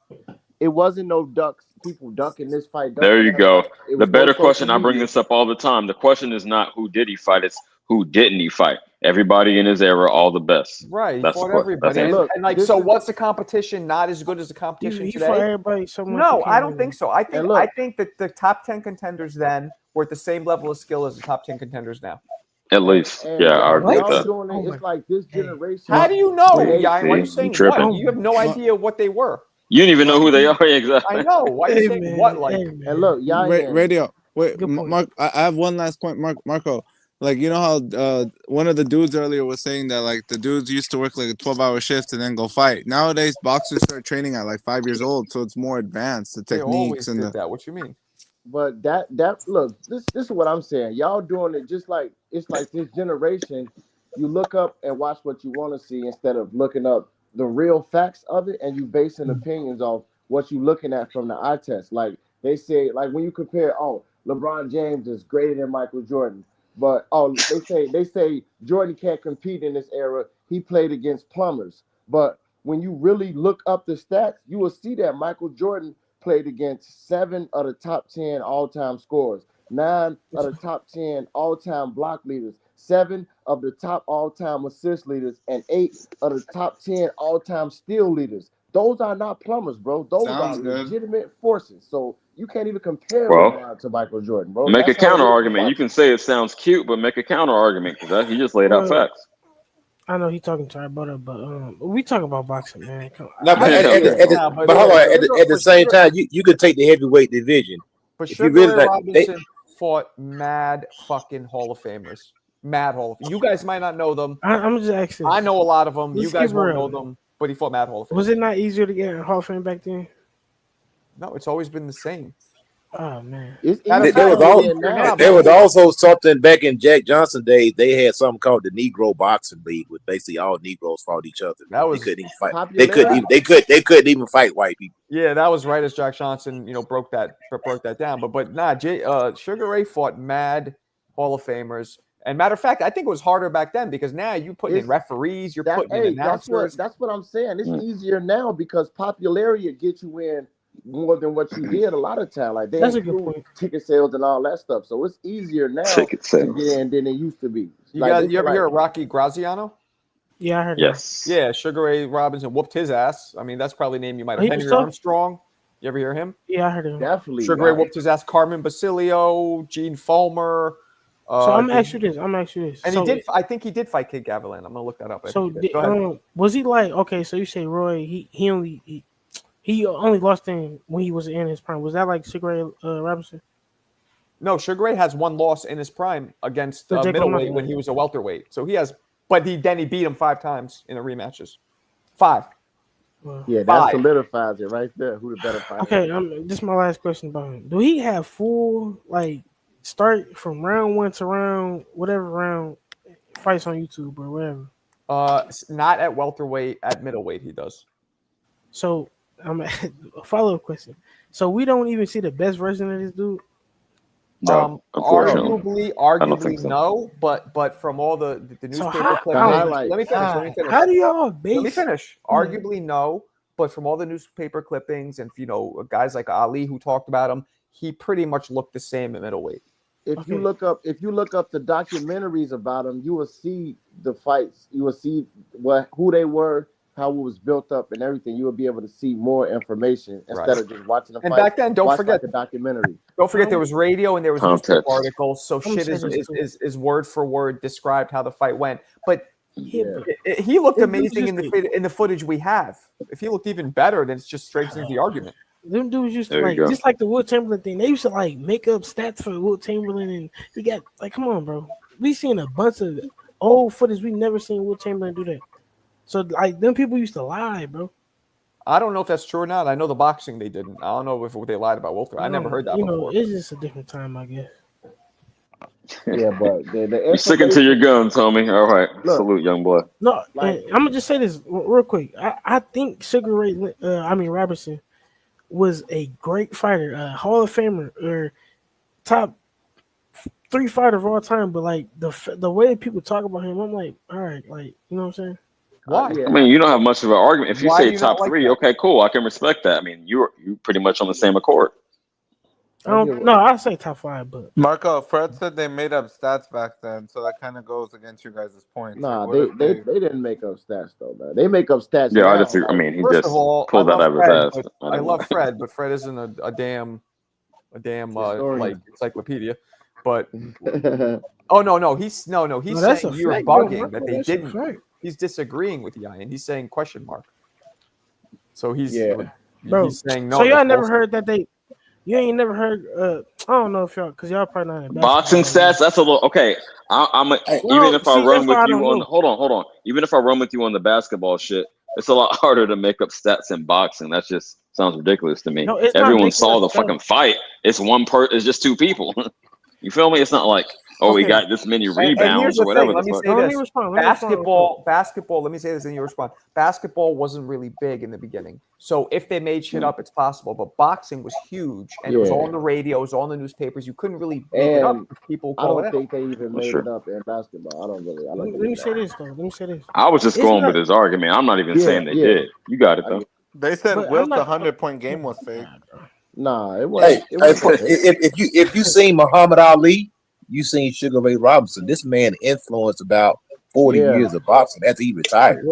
It wasn't no ducks. People ducking this fight. There you go. The better question, I bring media. this up all the time. The question is not who did he fight, it's who didn't he fight. Everybody in his era, all the best. Right, he That's fought the everybody. that's And like, so what's the competition not as good as the competition He today? fought everybody so much. No, I don't think so. I look. think that the top 10 contenders then were at the same level of skill as the top 10 contenders now. At least. And Yeah, I agree y'all with that. doing it, it's like this generation. How do you know? Why are you See, saying you tripping. what? You have no idea what they were. You don't even know who they are. Exactly. I know. Why are you saying what? Like, And look, y'all. Radio. Wait, Mark. I have one last point, Marco. Like, you know how one of the dudes earlier was saying that like the dudes used to work like a 12-hour shift and then go fight. Nowadays, boxers start training at like 5 years old, so it's more advanced. The they techniques always and did that. What you mean? But that look, this is what I'm saying. Y'all doing it just like it's like this generation. You look up and watch what you want to see instead of looking up the real facts of it, and you basing opinions off what you looking at from the eye test. Like they say, like when you compare, LeBron James is greater than Michael Jordan, but they say Jordan can't compete in this era. He played against plumbers, but when you really look up the stats, you will see that Michael Jordan played against 7 of the top 10 all-time scorers, 9 of the top 10 all-time block leaders, 7 of the top all-time assist leaders, and 8 of the top 10 all-time steal leaders. Those are not plumbers, bro. Those Sounds are good. legitimate forces. So you can't even compare Well, LeBron to Michael Jordan, bro. Make a That's how it counter is in argument. You boxing. can say it sounds cute, but make a counter argument because he just laid out facts. I know he's talking to our brother, but we talk about boxing, man. Come on. No, but but hold on. At the same time, you could take the heavyweight division. But If you Sugar really Ray like, Robinson fought mad fucking Hall of Famers. Mad Hall of Famers. You guys might not know them. I'm just asking. I know a lot of them. Let's You guys keep won't real. know them. But he fought mad Hall of Famers. Was it not easier to get in Hall of Fame back then? No, it's always been the same. Oh man, There was also something back in Jack Johnson days. They had something called the Negro Boxing League, where basically all Negroes fought each other. That was they couldn't even fight. They couldn't even fight white people. Yeah, that was right as Jack Johnson, broke that down. But Sugar Ray fought mad Hall of Famers. And matter of fact, I think it was harder back then because now you putting in referees, you're putting in announcers. That's what I'm saying. It's easier now because popularity will get you in more than what you did a lot of time. Like that's a good point. Ticket sales and all that stuff. So it's easier now to get in than it used to be. You ever hear of Rocky Graziano? Yeah, I heard. Yes. Yeah, Sugar Ray Robinson whooped his ass. I mean, that's probably a name you might have. Henry Armstrong. You ever hear him? Yeah, I heard him. Definitely. Sugar Ray whooped his ass. Carmen Basilio, Gene Fulmer. So I'm asking you this. And he did. I think he did fight Kid Gavilan. I'm gonna look that up. Was he like okay? So you say Roy? He only lost in when he was in his prime. Was that like Sugar Ray Robinson? No, Sugar Ray has one loss in his prime against middleweight when he was a welterweight. So he has, but he beat him 5 times in the rematches. 5. Yeah, that solidifies it right there. Who the better fighter? Okay, this is my last question about him. Do he have full start from round 1 to round whatever round fights on YouTube or whatever? Not at welterweight. At middleweight, he does. So a follow-up question. So we don't even see the best version of this dude? No, arguably so. No, but from all the newspaper clippings, let me finish. How do y'all base? Let me finish. Arguably no, but from all the newspaper clippings and guys like Ali who talked about him, he pretty much looked the same at middleweight. If you look up the documentaries about him, you will see the fights. You will see who they were, how it was built up, and everything. You will be able to see more information instead of just watching the fight. And back then, don't forget the documentary. Don't forget there was radio and there was newspaper articles. So shit is word for word described how the fight went. But he looked amazing in the footage we have. If he looked even better, then it just strengthens the argument. Them dudes used to just like the Will Chamberlain thing. They used to make up stats for Will Chamberlain, and he got come on, bro. We seen a bunch of old footage. We never seen Will Chamberlain do that. So like them people used to lie, bro. I don't know if that's true or not. I know the boxing they didn't. I don't know if they lied about welter. I never heard that before. It's just a different time, I guess. Yeah, but the You're sticking to your guns, homie. All right, Look, salute, young boy. No, I'm gonna just say this real quick. I think Sugar Ray, Robinson, was a great fighter, Hall of Famer, or top 3 fighter of all time. But like the way people talk about him, I'm like, all right, like you know what I'm saying? Why? I mean, you don't have much of an argument. If you Why say do you top not like 3, that? okay, cool. I can respect that. I mean, you pretty much on the same accord. No, I say top 5, but Marco, Fred said they made up stats back then, so that kind of goes against you guys' points. Nah, like, they didn't make up stats though, man. They make up stats. Yeah, now, I just. like, I mean, he First just of all, pulled that out of his ass. I love Fred, but Fred isn't a damn like encyclopedia. But no, he's saying you're fact, bugging bro. that they That's didn't. fact. He's disagreeing with Yan. He's saying question mark. So he's Bro. he's saying no. So y'all never heard that they? You ain't never heard? I don't know if y'all, because y'all probably not in Boxing stats. That's a little okay. Even if I run with you on. Hold on. Even if I run with you on the basketball shit, it's a lot harder to make up stats in boxing. That just sounds ridiculous to me. No, it's Everyone not saw the fucking fight. It's it's just 2 people. You feel me? It's not like we got this many rebounds or whatever. Let me say this. Basketball. Let me say this in your response. Basketball wasn't really big in the beginning, so if they made shit up, it's possible. But boxing was huge, and it was on the radio, it was on the newspapers. You couldn't really make it up. People I call don't it think they even made it up in basketball. I don't really. Let me say this though. I was just going with his argument. I'm not even saying they did. You got it though. They said Wilt's 100-point game was fake. Nah, it wasn't. If you seen Muhammad Ali, you seen Sugar Ray Robinson. This man influenced about 40 years of boxing after he retired.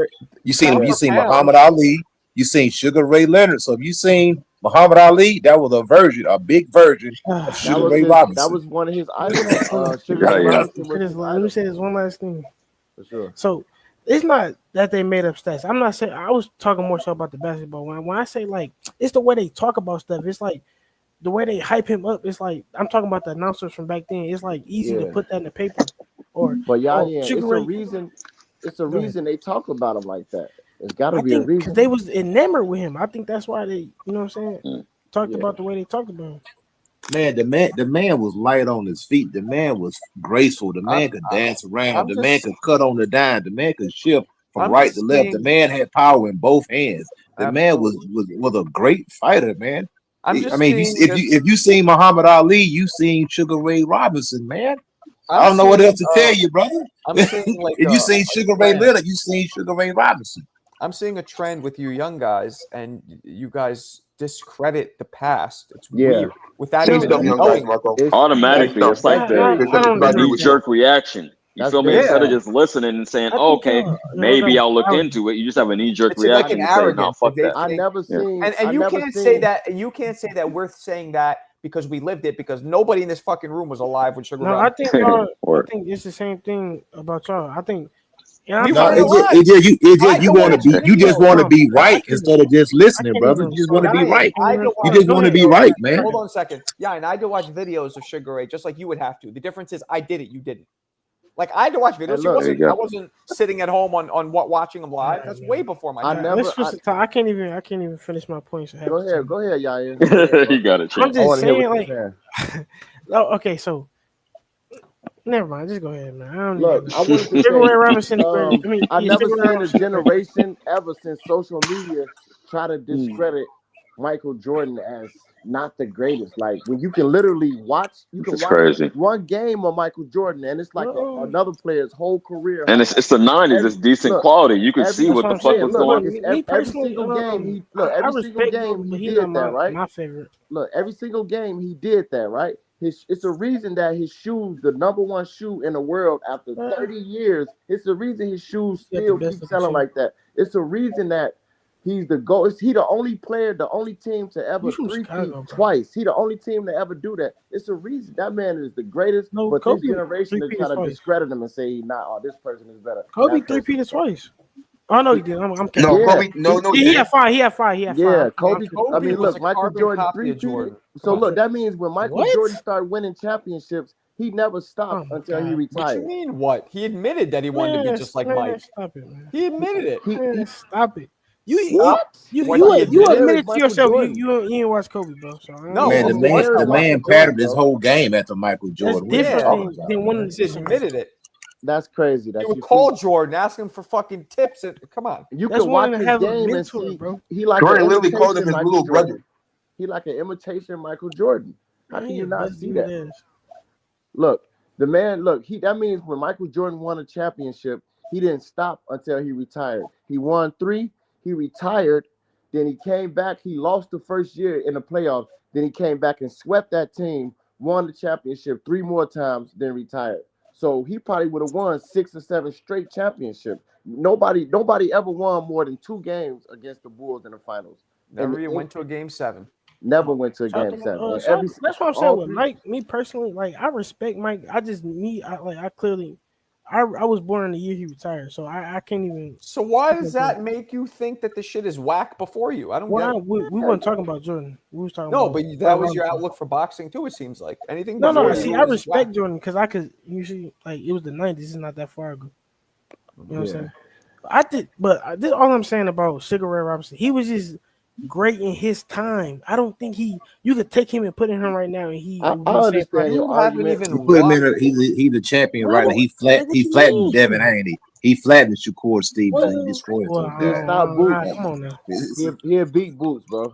You seen him. You seen Muhammad Ali. You seen Sugar Ray Leonard. So if you seen Muhammad Ali, that was a big version of Sugar Ray Robinson. That was one of his idols. Sugar Ray Robinson. Let me say this one last thing. For sure. So it's not that they made up stats. I'm not saying. I was talking more so about the basketball. When I say like, it's the way they talk about stuff. It's like the way they hype him up. It's like I'm talking about the announcers from back then. It's like easy to put that in the paper. But it's a reason they talk about him like that. It's got to be a reason. Because they was enamored with him. I think that's why they, you know what I'm saying, talked about the way they talked about him. Man, the man was light on his feet. The man was graceful. The man could dance around. The man could cut on the dime. The man could shift from right to left. The man had power in both hands. The man was a great fighter, man. If you seen Muhammad Ali, you seen Sugar Ray Robinson, man. I don't know what else to tell you, brother. I'm seeing like if you seen Sugar Ray Leonard, you seen Sugar Ray Robinson. I'm seeing a trend with you young guys, and you guys discredit the past. It's weird. Without even knowing, automatically, it's like the knee-jerk reaction. You feel me? Instead of just listening and saying, "Okay, maybe I'll look into it," you just have a knee-jerk reaction and say, "No, fuck that." I never seen, and you can't say that. And you can't say that we're saying that because we lived it, because nobody in this fucking room was alive when Sugar Ray. I think it's the same thing about y'all. I think. You want to be. You just want to be right instead of just listening, brother. You just want to be right. You just want to be right, man. Hold on a second. Yeah, and I had to watch videos of Sugar Ray just like you would have to. The difference is I did it. You didn't. Like I had to watch videos. I wasn't sitting at home on watching them live. That's way before my time. I can't even finish my points. Go ahead, Yaya. You got it. I'm just saying, like, okay, so never mind. Just go ahead, man. I wanted to say, I never seen a generation ever since social media try to discredit Michael Jordan as not the greatest. Like when you can literally watch, one game of Michael Jordan, and it's like another player's whole career. And it's the '90s. It's decent quality. You can see what the fuck was going on. Every single game, he did that, right? My favorite. Look, every single game he did that, right? It's a reason that his shoes, the number one shoe in the world after 30 years, it's the reason his shoes still keep selling like that. It's a reason that he's the GOAT. He the only player, the only team to ever three-peat twice. He the only team to ever do that. It's a reason that man is the greatest. But this generation is trying to discredit him and say, this person is better. Kobe three-peated twice. Oh no, he did. I'm kidding. No, Kobe. No. He had five. Yeah, Kobe. I mean, look, Michael Jordan 3-peated. So look, that means when Michael Jordan started winning championships, He never stopped until he What you retired. mean? What? He admitted that he wanted to be just like Mike. Stop it, man. He admitted it. Stop it. You What admitted to yourself you didn't watch Kobe, bro. So No, man, of course the I watched man it. patterned his whole game after Michael Jordan. That's What are you talking different about, than wanting He to just admitted it. That's crazy. He would call Jordan, ask him for fucking tips. Come on. You That's can watch wanting to his have a game and mentor, see bro. he like Jordan an literally called him imitation his Michael little Jordan. brother. He like an imitation Michael Jordan. How can you not see that? Is. Look, the man, that means when Michael Jordan won a championship, he didn't stop until he retired. He won 3, he retired, then he came back. He lost the first year in the playoffs. Then he came back and swept that team, won the championship 3 more times, then retired. So he probably would have won 6 or 7 straight championships. Nobody ever won more than 2 games against the Bulls in the finals. Never even went to a game 7. Never went to a game 7. That's what I'm saying with Mike. Me personally, like I respect Mike. I was born in the year he retired, so I can't even. So why does that make you think that the shit is whack before you? I don't get it. We weren't talking about Jordan. We was talking. No, about but that was your outlook for boxing too. It seems like anything. No. See, I respect Jordan because I could usually like it was the 90s. It's not that far ago. You know what I'm saying? I did, but this all I'm saying about Sugar Ray Robinson. He was just great in his time. I don't think you could take him and put him right now, and he. I understand your argument. You put him in. He's the champion right now. He flattened Devin Haney. He flattened Shakur Stevens and he destroyed him. He stopped Boots. Come on now. He'll beat Boots, bro.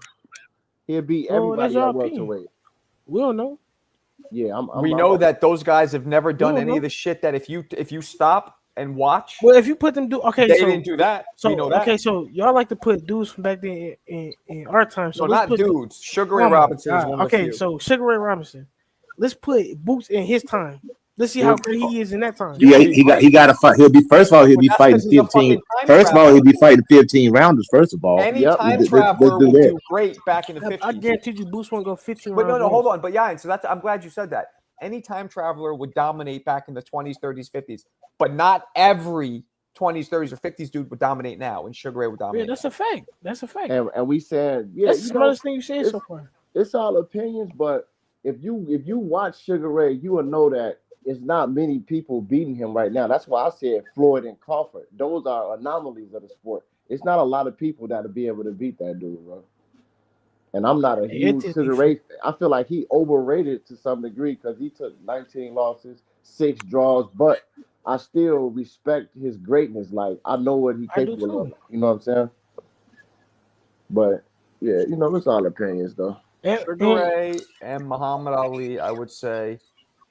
He'll beat everybody at welterweight. We don't know. Yeah, we know that those guys have never done any of the shit that if you stop and watch. Well, if you put them they didn't do that. So we know that. Okay, so y'all like to put dudes from back then in our time. So no, not dudes. Sugar Ray Robinson is one of the few. So Sugar Ray Robinson. Let's put Boots in his time. Let's see how great he is in that time. Yeah, he got to fight. He'll be fighting 15. First of all, he'll be fighting 15 rounders. First of all, any time traveler would do great back in the 50s. I guarantee you, Boots won't go 15. But no, hold on. But yeah, so I'm glad you said that. Any time traveler would dominate back in the 20s, 30s, 50s, but not every 20s, 30s, or 50s dude would dominate now, and Sugar Ray would dominate. Yeah, that's a fact. That's a fact. And we said, that's the smartest thing you said so far. It's all opinions, but if you watch Sugar Ray, you will know that it's not many people beating him right now. That's why I said Floyd and Crawford. Those are anomalies of the sport. It's not a lot of people that'll be able to beat that dude, bro. And I'm not a huge Sugar Ray. I feel like he overrated to some degree because he took 19 losses, 6 draws, but I still respect his greatness. Like, I know what he's capable of. You know what I'm saying? But, yeah, it's all opinions, though. Sugar Ray and Muhammad Ali, I would say,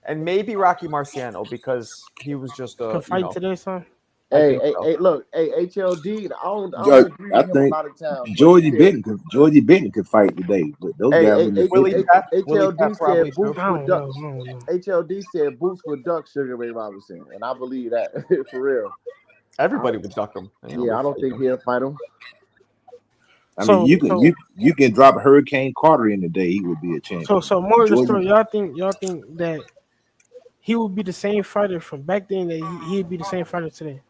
and maybe Rocky Marciano because he was just a fight today, son. Hey, look, HLD. I don't agree with him a lot of times. Georgie Benton could fight today, but those guys. HLD said Boots would duck Sugar Ray Robinson, and I believe that for real. Everybody would duck him. Yeah, I don't think he'll fight him. I mean, you can drop Hurricane Carter in today, he would be a champion. So more of the story, y'all think that he would be the same fighter from back then that he'd be the same fighter today?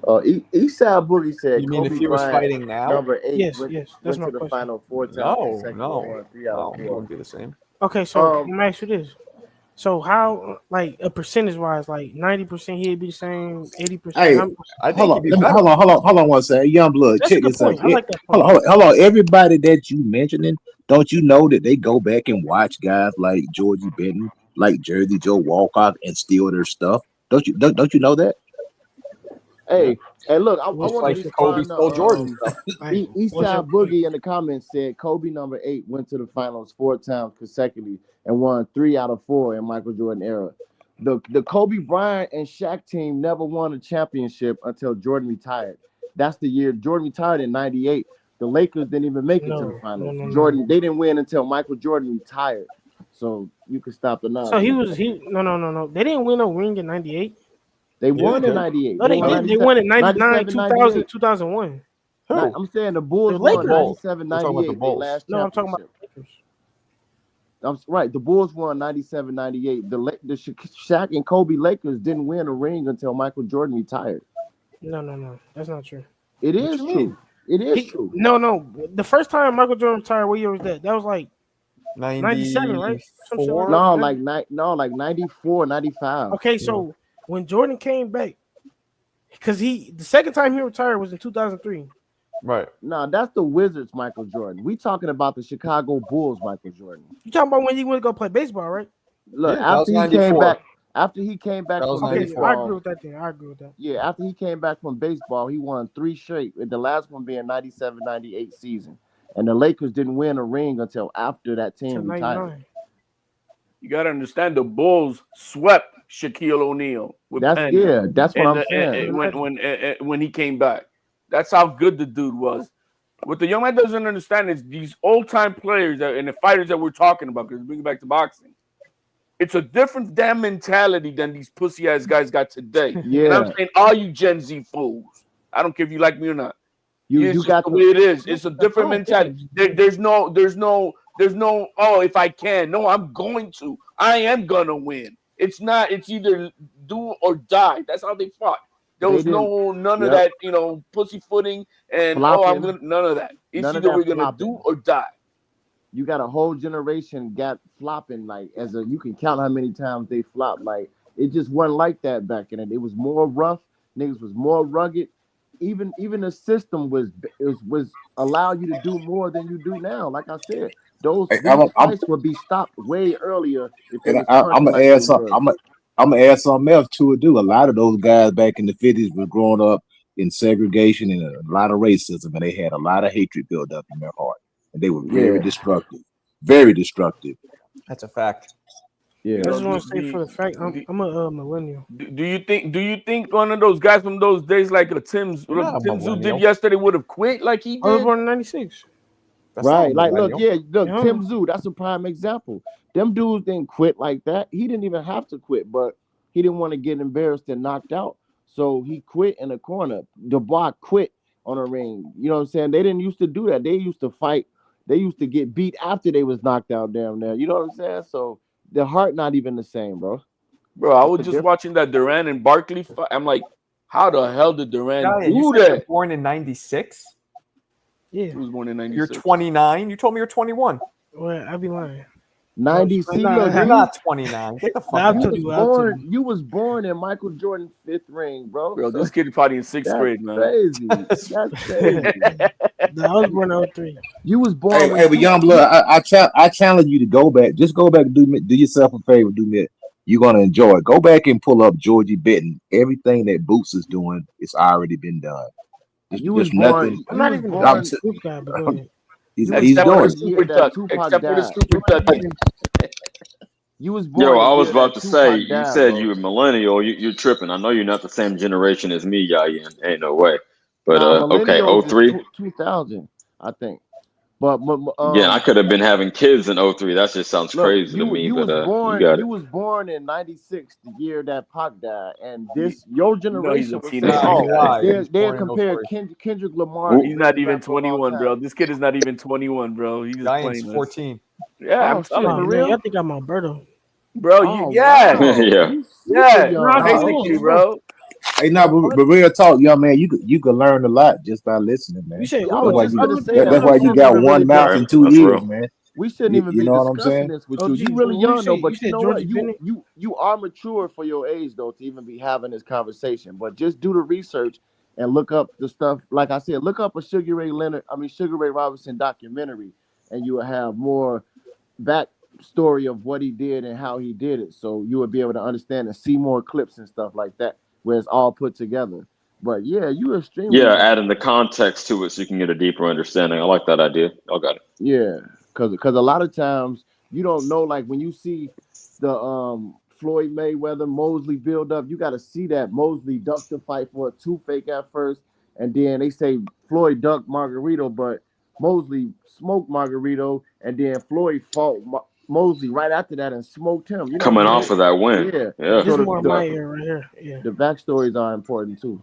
Eastside Boogie said, "You mean Kobe if he was Bryant, fighting now?" Number 8, yes, went that's my to the question. final 4 times. No, 3 out of 4. It wouldn't be the same. Okay, so let me ask you this: so how, like, a percentage wise, like 90% he'd be the same, 80%? Hey, hold on one second, young blood. Check this out. Hold on. Everybody that you mentioning, don't you know that they go back and watch guys like Georgie Benton, like Jersey Joe Walcott, and steal their stuff? Don't you know that? Hey, look, I want like to Kobe stole Jordan. Eastside Boogie in the comments said Kobe number 8 went to the finals 4 times consecutively and won 3 out of 4 in Michael Jordan era. The Kobe Bryant and Shaq team never won a championship until Jordan retired. That's the year Jordan retired in '98. The Lakers didn't even make it to the finals. They didn't win until Michael Jordan retired. So you can stop the nonsense. So no. They didn't win no ring in '98. They won in '98. No, they didn't. They won in '99, 2000, 2001. I'm saying the Bulls won 97, 98. No, I'm talking about the Lakers. I'm right. The Bulls won 97, 98. The Shaq and Kobe Lakers didn't win a ring until Michael Jordan retired. No. That's not true. It is true. It is true. No. The first time Michael Jordan retired, what year was that? That was like 97, right? Some shit 94. like that. No, like 94, 95. Okay, so when Jordan came back, because the second time he retired was in 2003. Right. No, that's the Wizards, Michael Jordan. We talking about the Chicago Bulls, Michael Jordan. You talking about when he went to go play baseball, right? Look, Yeah, that was after he 94. came back, after he came back That was from 94. I baseball, agree with that thing. I agree with that. yeah, after he came back from baseball, he won 3 straight, with the last one being 97-98 season. And the Lakers didn't win a ring until after that Till team retired. 99. You got to understand the Bulls swept Shaquille O'Neal with Penn. That's what I'm saying. When he came back, that's how good the dude was. What the young man doesn't understand is these old time players and the fighters that we're talking about. Because bring it back to boxing, it's a different damn mentality than these pussy ass guys got today. Yeah. And I'm saying all you Gen Z fools. I don't care if you like me or not. You got the way it is. It's a different mentality. There's no. Oh, if I can, no, I'm going to. I am gonna win. It's not. It's either do or die. That's how they fought. There was none of that, pussyfooting and flopping. none of that. It's None of either that we're gonna flopping. do or die. You got a whole generation got flopping you can count how many times they flopped. Like it just wasn't like that back in it. It was more rough. Niggas was more rugged. Even the system was allow you to do more than you do now. Like I said, these fights would be stopped way earlier if they was I'm gonna add something. I'm gonna add something else to it. A lot of those guys back in the 50s were growing up in segregation and a lot of racism, and they had a lot of hatred built up in their heart, and they were very destructive. Very destructive. That's a fact. Yeah. I just want to say for the fact I'm a millennial. Do you think one of those guys from those days, like Tim Tszyu did yesterday, would have quit like he did? I was born in '96. Right, like look, Tim Tszyu, that's a prime example. Them dudes didn't quit like that. He didn't even have to quit, but he didn't want to get embarrassed and knocked out, so he quit in the corner. Dubois quit on a ring. You know what I'm saying? They didn't used to do that. They used to fight. They used to get beat after they was knocked out down there. You know what I'm saying? So the heart not even the same, bro. Bro, I was just watching that Durant and Barkley fight. I'm like, how the hell did Durant do that? Born in '96. Yeah, he was born in '96. You're 29. You told me you're 21. Well, I'd be lying. 90. See, look, you're not 29. Get the fuck out. You was born in Michael Jordan's 5th ring, bro. Bro, this kid probably in 6th grade, man. Crazy. That's crazy. I was born in 03. You was born. Hey, but young blood, I challenge you to go back. Just go back and do yourself a favor. Do me. You're gonna enjoy it. Go back and pull up Georgie Benton. Everything that Boots is doing, it's already been done. There's nothing. I'm not even born guy, but he's doing super tuck, except for the super tuck. You was born. Yo, I was about to say, you said you were millennial. You're tripping. I know you're not the same generation as me, Yayan. Ain't no way. But okay, 03? 2000, I think. But yeah, I could have been having kids in 03. That just sounds crazy to me. You was born in '96, the year that Pac died, and your generation was they compare Kendrick Lamar. He's not even 21, bro. This kid is not even 21, bro. He's just playing 14. Yeah, I'm telling you, real. I think I'm Alberto. Bro, yeah, basically, bro. Hey, no, but real talk, young man, you can learn a lot just by listening, man. You said, that's why you got one mouth and 2 ears, man. We shouldn't even be discussing this with you. You really young though, but you know what? You are mature for your age though to even be having this conversation. But just do the research and look up the stuff. Like I said, look up a Sugar Ray Robinson documentary, and you will have more backstory of what he did and how he did it. So you will be able to understand and see more clips and stuff like that, where it's all put together. But yeah, you extremely adding the context to it so you can get a deeper understanding. I like that idea. I got it. Yeah, because a lot of times you don't know, like when you see the Floyd Mayweather Mosley build up, you got to see that Mosley ducked the fight for a 2 fake at first, and then they say Floyd ducked Margarito, but Mosley smoked Margarito, and then Floyd fought Mosley right after that and smoked him. You know, coming off of that win. Yeah. This is more my ear right here. Yeah. The backstories are important too.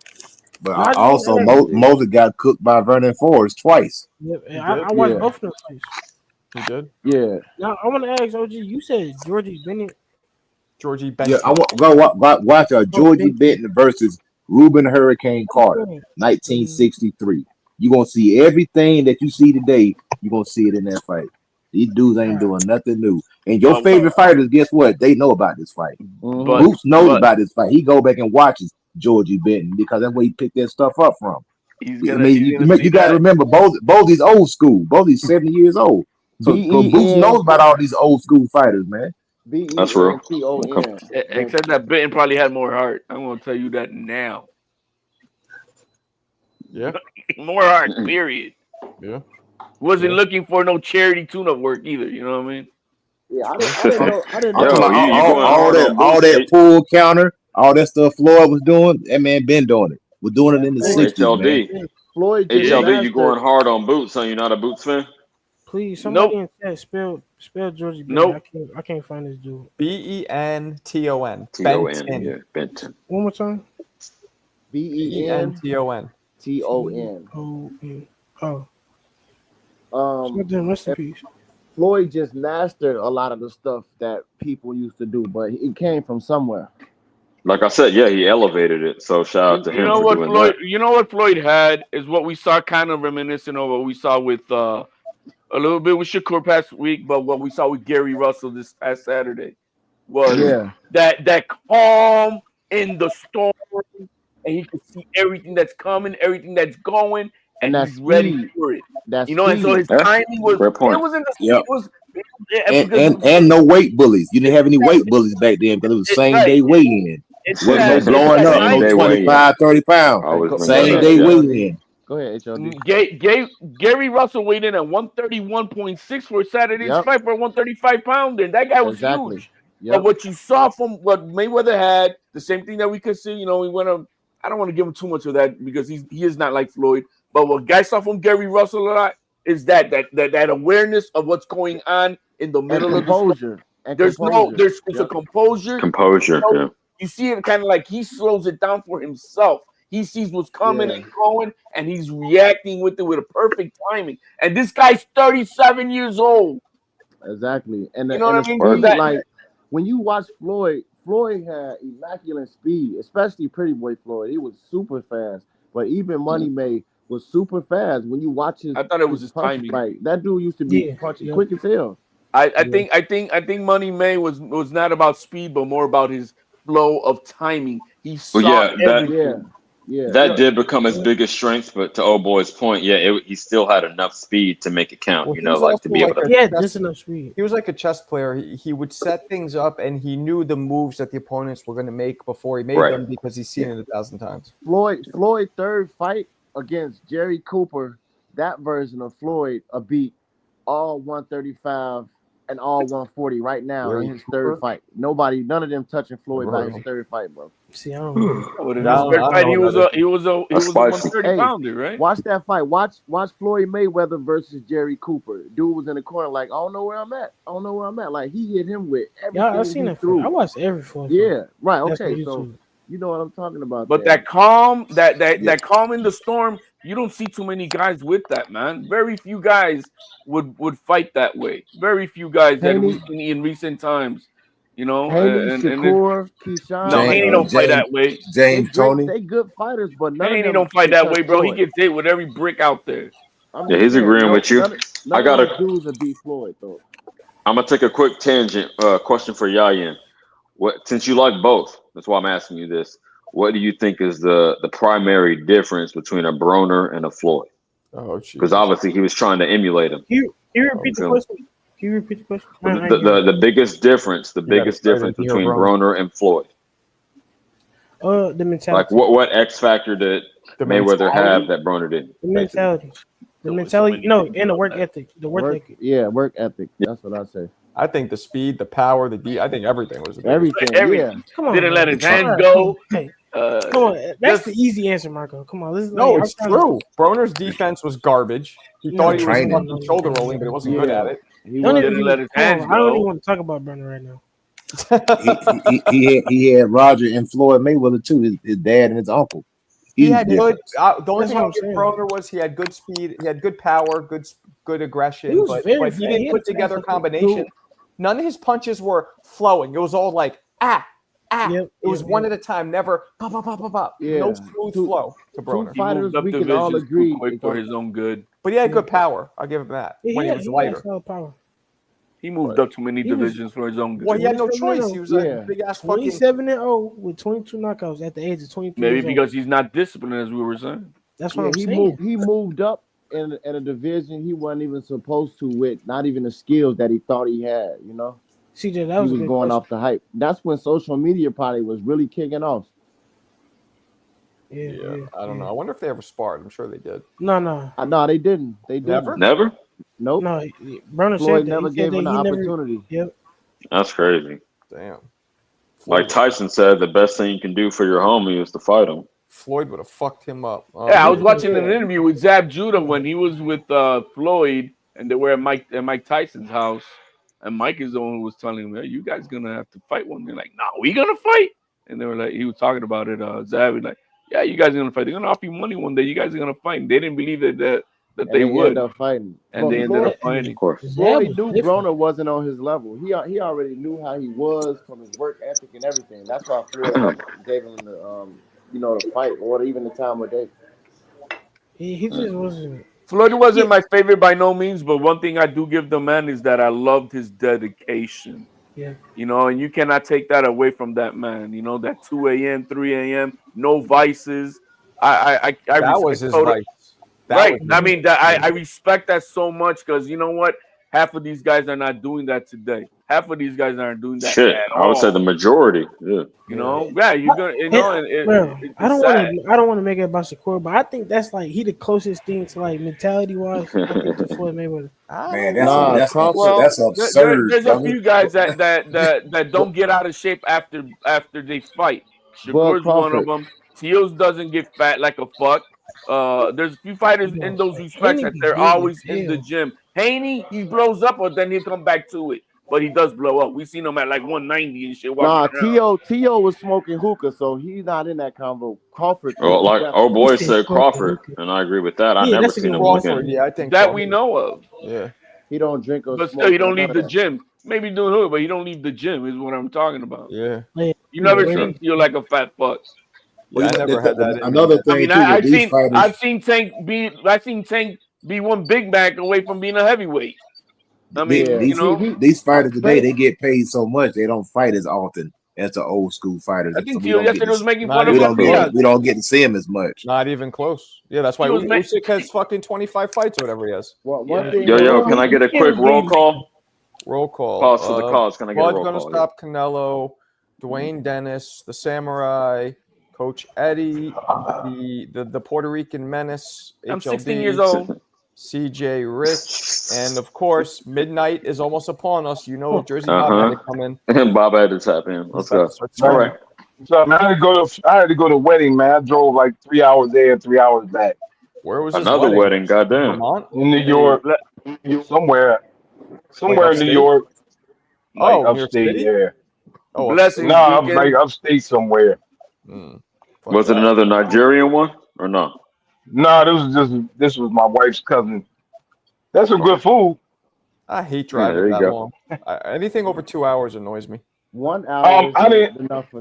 But also, Mosley got cooked by Vernon Forrest twice. Yeah, I watched both of those fights. You did? Yeah. Now I want to ask OG. You said Georgie Bennett. Yeah, I want go watch Georgie Benton versus Reuben Hurricane Carter, 1963. You're gonna see everything that you see today. You're gonna see it in that fight. These dudes ain't doing nothing new. And your favorite fighters, guess what? They know about this fight. Boots knows about this fight. He go back and watches Georgie Benton because that's where he picked that stuff up from. You got to remember, both these old school. Both these 70 years old. So Boots knows about all these old school fighters, man. That's real. Except that Benton probably had more heart. I'm gonna tell you that now. Yeah. More heart, period. Yeah. Wasn't looking for no charity tune-up work either. You know what I mean? Yeah, I didn't I'm know. talking about all that pull counter, all that stuff Floyd was doing. That man been doing it. We're doing it in the 60s, man. Floyd, HLD, you going hard on Boots? So you're not a Boots fan? Please, somebody in chat spell Georgie Benton. Nope. I can't find this dude. Benton. Benton. Yeah, Benton. One more time. Benton. Rest in peace. Floyd just mastered a lot of the stuff that people used to do, but it came from somewhere. Like I said, yeah, he elevated it. So shout out to him. You know for what doing Floyd? that. You know what Floyd had is what we saw, kind of reminiscent of what we saw with a little bit with Shakur past week, but what we saw with Gary Russell this past Saturday was that calm in the storm, and he could see everything that's coming, everything that's going, and he's ready for it. And so his timing was. It was in the. It was. And no weight bullies. You didn't have any weight bullies back then because it was same day weigh-in. Wasn't no blowing up, no 25, 30 pounds. Same day weigh-in. Go ahead, HLD. Gary Russell weighed in at 131.6 for Saturday's fight for a 135-pounder. That guy was huge. But what you saw from what Mayweather had, the same thing that we could see, he went on. I don't want to give him too much of that because he is not like Floyd. But what guys saw from Gary Russell a lot is that awareness of what's going on in the middle of the composure. There's a composure. Composure. Yeah. You see it kind of like he slows it down for himself. He sees what's coming and going, and he's reacting with it with a perfect timing. And this guy's 37 years old. Exactly. And you know what I mean? Speed, like when you watch Floyd had immaculate speed, especially Pretty Boy Floyd. He was super fast. But even Money May was super fast. When you watch his, I thought it was his timing. Like that dude used to be punching quick as hell. I think Money May was not about speed, but more about his flow of timing. He saw everything. That did become his biggest strength, but to old boy's point, he still had enough speed to make it count. Well, to be able to. Just enough speed. He was like a chess player. He would set things up, and he knew the moves that the opponents were going to make before he made them because he's seen it 1,000 times. Floyd third fight against Jerry Cooper, that version of Floyd beat all 135 and all 140 right now in his third fight. None of them touching Floyd by his third fight, bro. See, I don't know. He was a 130 pounder, right? Watch that fight. Watch Floyd Mayweather versus Jerry Cooper. Dude was in the corner like, I don't know where I'm at. Like he hit him with everything. Yeah, I've seen it. I watched every fight. Yeah, right. Okay, so you know what I'm talking about. But that calm, that calm in the storm, you don't see too many guys with that, man. Very few guys would fight that way. Very few guys that we've seen in recent times. Shakur, Keyshawn. No, Haney don't fight that way. James Tony. They good fighters, but none Haney of them don't fight that way, bro. Floyd. He gets hit with every brick out there. He's agreeing with you. I got to dudes that beat Floyd though. I'm gonna take a quick tangent. Question for Yayin. Since you like both, that's why I'm asking you this. What do you think is the primary difference between a Broner and a Floyd? Oh, jeez. Because obviously he was trying to emulate him. Can you repeat the question? The biggest difference, between Broner and Floyd. The mentality. Like what X factor did Mayweather have that Broner didn't? The mentality. The mentality, and the work ethic. Yeah, work ethic. That's what I say. I think the speed, the power, I think everything was everything. Yeah. Come on, didn't let his hands go. Hey, come on, that's the easy answer, Marco. Come on, it's true. Broner's defense was garbage. He thought he was fucking shoulder rolling, but he wasn't good at it. He didn't let his hands go. I don't even want to talk about Broner right now. he had Roger and Floyd Mayweather too. His dad and his uncle. He had good. The only thing with Broner was he had good speed. He had good power, good aggression, but he didn't put together a combination. None of his punches were flowing. It was all like It was one at a time, never pop, pop, pop, pop, pop. No smooth flow to Broner. Two fighters, we can all agree quick for his own good. But he had good power. I'll give him that. When he was lighter. Power. He moved up too many divisions for his own good. Well, he had no choice. He was a big ass fucking 27-0 with 22 knockouts at the age of 22. Maybe because he's not disciplined, as we were saying. That's what I'm saying. He moved up in a division he wasn't even supposed to with not even the skills that he thought he had. You know, CJ, that was he was going off the hype. That's when social media probably was really kicking off. Yeah, I don't know. I wonder if they ever sparred. I'm sure they did. No, they didn't. They didn't. Never. Nope. No, Broner Floyd said never gave him the opportunity. Yep. That's crazy. Damn. Like Tyson said, the best thing you can do for your homie is to fight him. Floyd would have fucked him up. I was watching an interview with Zab Judah when he was with Floyd, and they were at Mike Tyson's house, and Mike is the one who was telling him, "Hey, you guys gonna have to fight one." They're like, "No, we gonna fight," and they were like, he was talking about it. Zab was like, "Yeah, you guys are gonna fight. They're gonna offer you money one day. You guys are gonna fight." And they didn't believe that they would. Ended up fighting. And they ended up fighting. Of course. Floyd knew Broner wasn't on his level. He already knew how he was from his work ethic and everything. That's why Floyd gave him the the fight or even the time of day. He just wasn't. Floyd wasn't my favorite by no means, but one thing I do give the man is that I loved his dedication. Yeah. And you cannot take that away from that man. That 2 a.m., 3 a.m., no vices. I that was his vice. Right. I mean, I respect that so much because you know what? Half of these guys are not doing that today. Half of these guys aren't doing that. Shit, at I would say the majority. Yeah. You're gonna. I don't want to make it about Shakur, but I think that's like he the closest thing to like mentality wise. I think to Floyd Mayweather. Man, that's absurd. There's a few guys that don't get out of shape after they fight. Shakur's one of them. Teals doesn't get fat like a fuck. There's a few fighters in those respects that they're always in the gym. Haney, he blows up, but then he'll come back to it. But he does blow up. We seen him at like 190 and shit. T.O. was smoking hookah, so he's not in that combo. Crawford. Well, like our boy said, Crawford, and I agree with that. I never seen him Crawford. Yeah, I think that we know of. Yeah, he don't drink or but smoke. Still, he don't leave the gym. Maybe doing hookah, but he don't leave the gym. Is what I'm talking about. Yeah, you never seen Teal like a fat fuck. Well, I never had that. Another thing, I've seen Tank be one Big Mac away from being a heavyweight. I mean, these fighters today, they get paid so much they don't fight as often as the old school fighters. I think Teal yesterday was making fun of him. We don't get to see him as much. Not even close. Yeah, that's why Usyk has fucking 25 fights or whatever he has. Yo, can I get a quick roll call? Roll call. Pause for the calls. Can I get a roll call? Bud's gonna stop Canelo, Dwayne Dennis, the Samurai, Coach Eddie, the Puerto Rican Menace, I'm HLD, 16 years old. CJ Rich, and of course, midnight is almost upon us. Jersey Bob had to come in. Bob had to tap in. Let's go. All right. So I had to go to a wedding, man. I drove like 3 hours there and 3 hours back. Where was another wedding? Goddamn. In New York, somewhere in New York. Like upstate, yeah. Oh, blessing. No, I'm like upstate somewhere. Was it another Nigerian one or no? No, this was my wife's cousin. That's some good food. I hate driving that long. Anything over 2 hours annoys me. 1 hour. I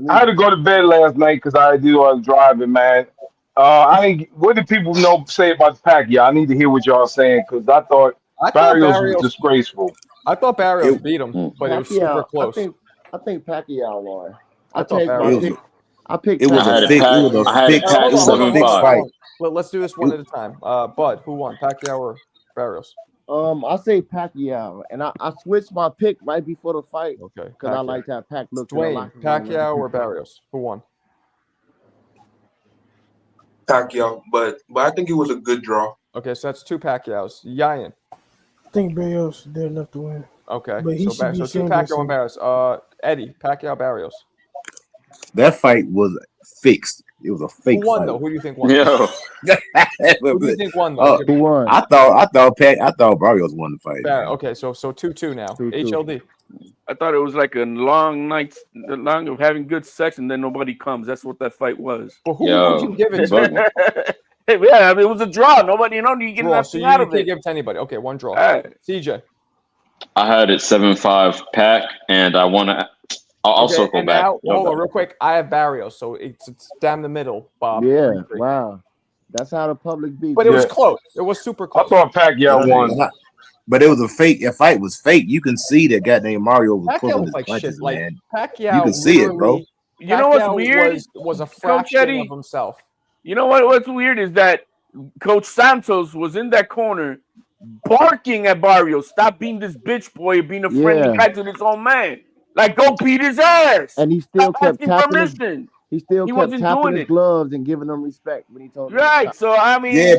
had to go to bed last night because I was driving, man. What did people say about Pacquiao? I need to hear what y'all saying because I thought Barrios was disgraceful. I thought Barrios beat him, but it was super close. I think Pacquiao won. I picked. It was a fixed fight. Let's do this one at a time. Bud, who won, Pacquiao or Barrios? I say Pacquiao, and I switched my pick right before the fight. Okay, because I like that Pac look. Dwayne, Pacquiao or Barrios? Who won? Pacquiao, but I think it was a good draw. Okay, so that's two Pacquiaos. Yayan. I think Barrios did enough to win. Okay, so two Pacquiao and Barrios. Eddie, Pacquiao, Barrios. That fight was fixed. It was a fake Who won fight. though? Who do you think won? Yo. Who do you think won though? Who won? I thought Barrios won the fight. Okay, so 2-2 now. 2-2. HLD. I thought it was like a long night, long of having good sex, and then nobody comes. That's what that fight was. But who would you give it to? Yeah, I mean, it was a draw. Nobody, you get nothing out of it. So you can't give it to anybody. Okay, one draw. CJ. I had it 7-5 Pac, and I want to. I'll circle back. Now, hold on, real quick. I have Barrios, so it's down the middle, Bob. Yeah, wow. That's how the public beat. But it was close. It was super close. I thought Pacquiao won. But it was a fake. That fight was fake. You can see that goddamn Mario was Pacquiao pulling looked his like punches, shit. Like man. Pacquiao, You can see it, bro. literally- You know what's Pacquiao weird? was a Coach fraction Eddie, of himself. You know what's weird is that Coach Santos was in that corner barking at Barrios. Stop being this bitch boy, being a friendly Yeah. guy to this old man. Like, go beat his ass. And he still Stop kept asking tapping his. permission. He still He kept wasn't tapping doing his it. gloves and giving them respect when he told him. Right. So I mean, Yeah,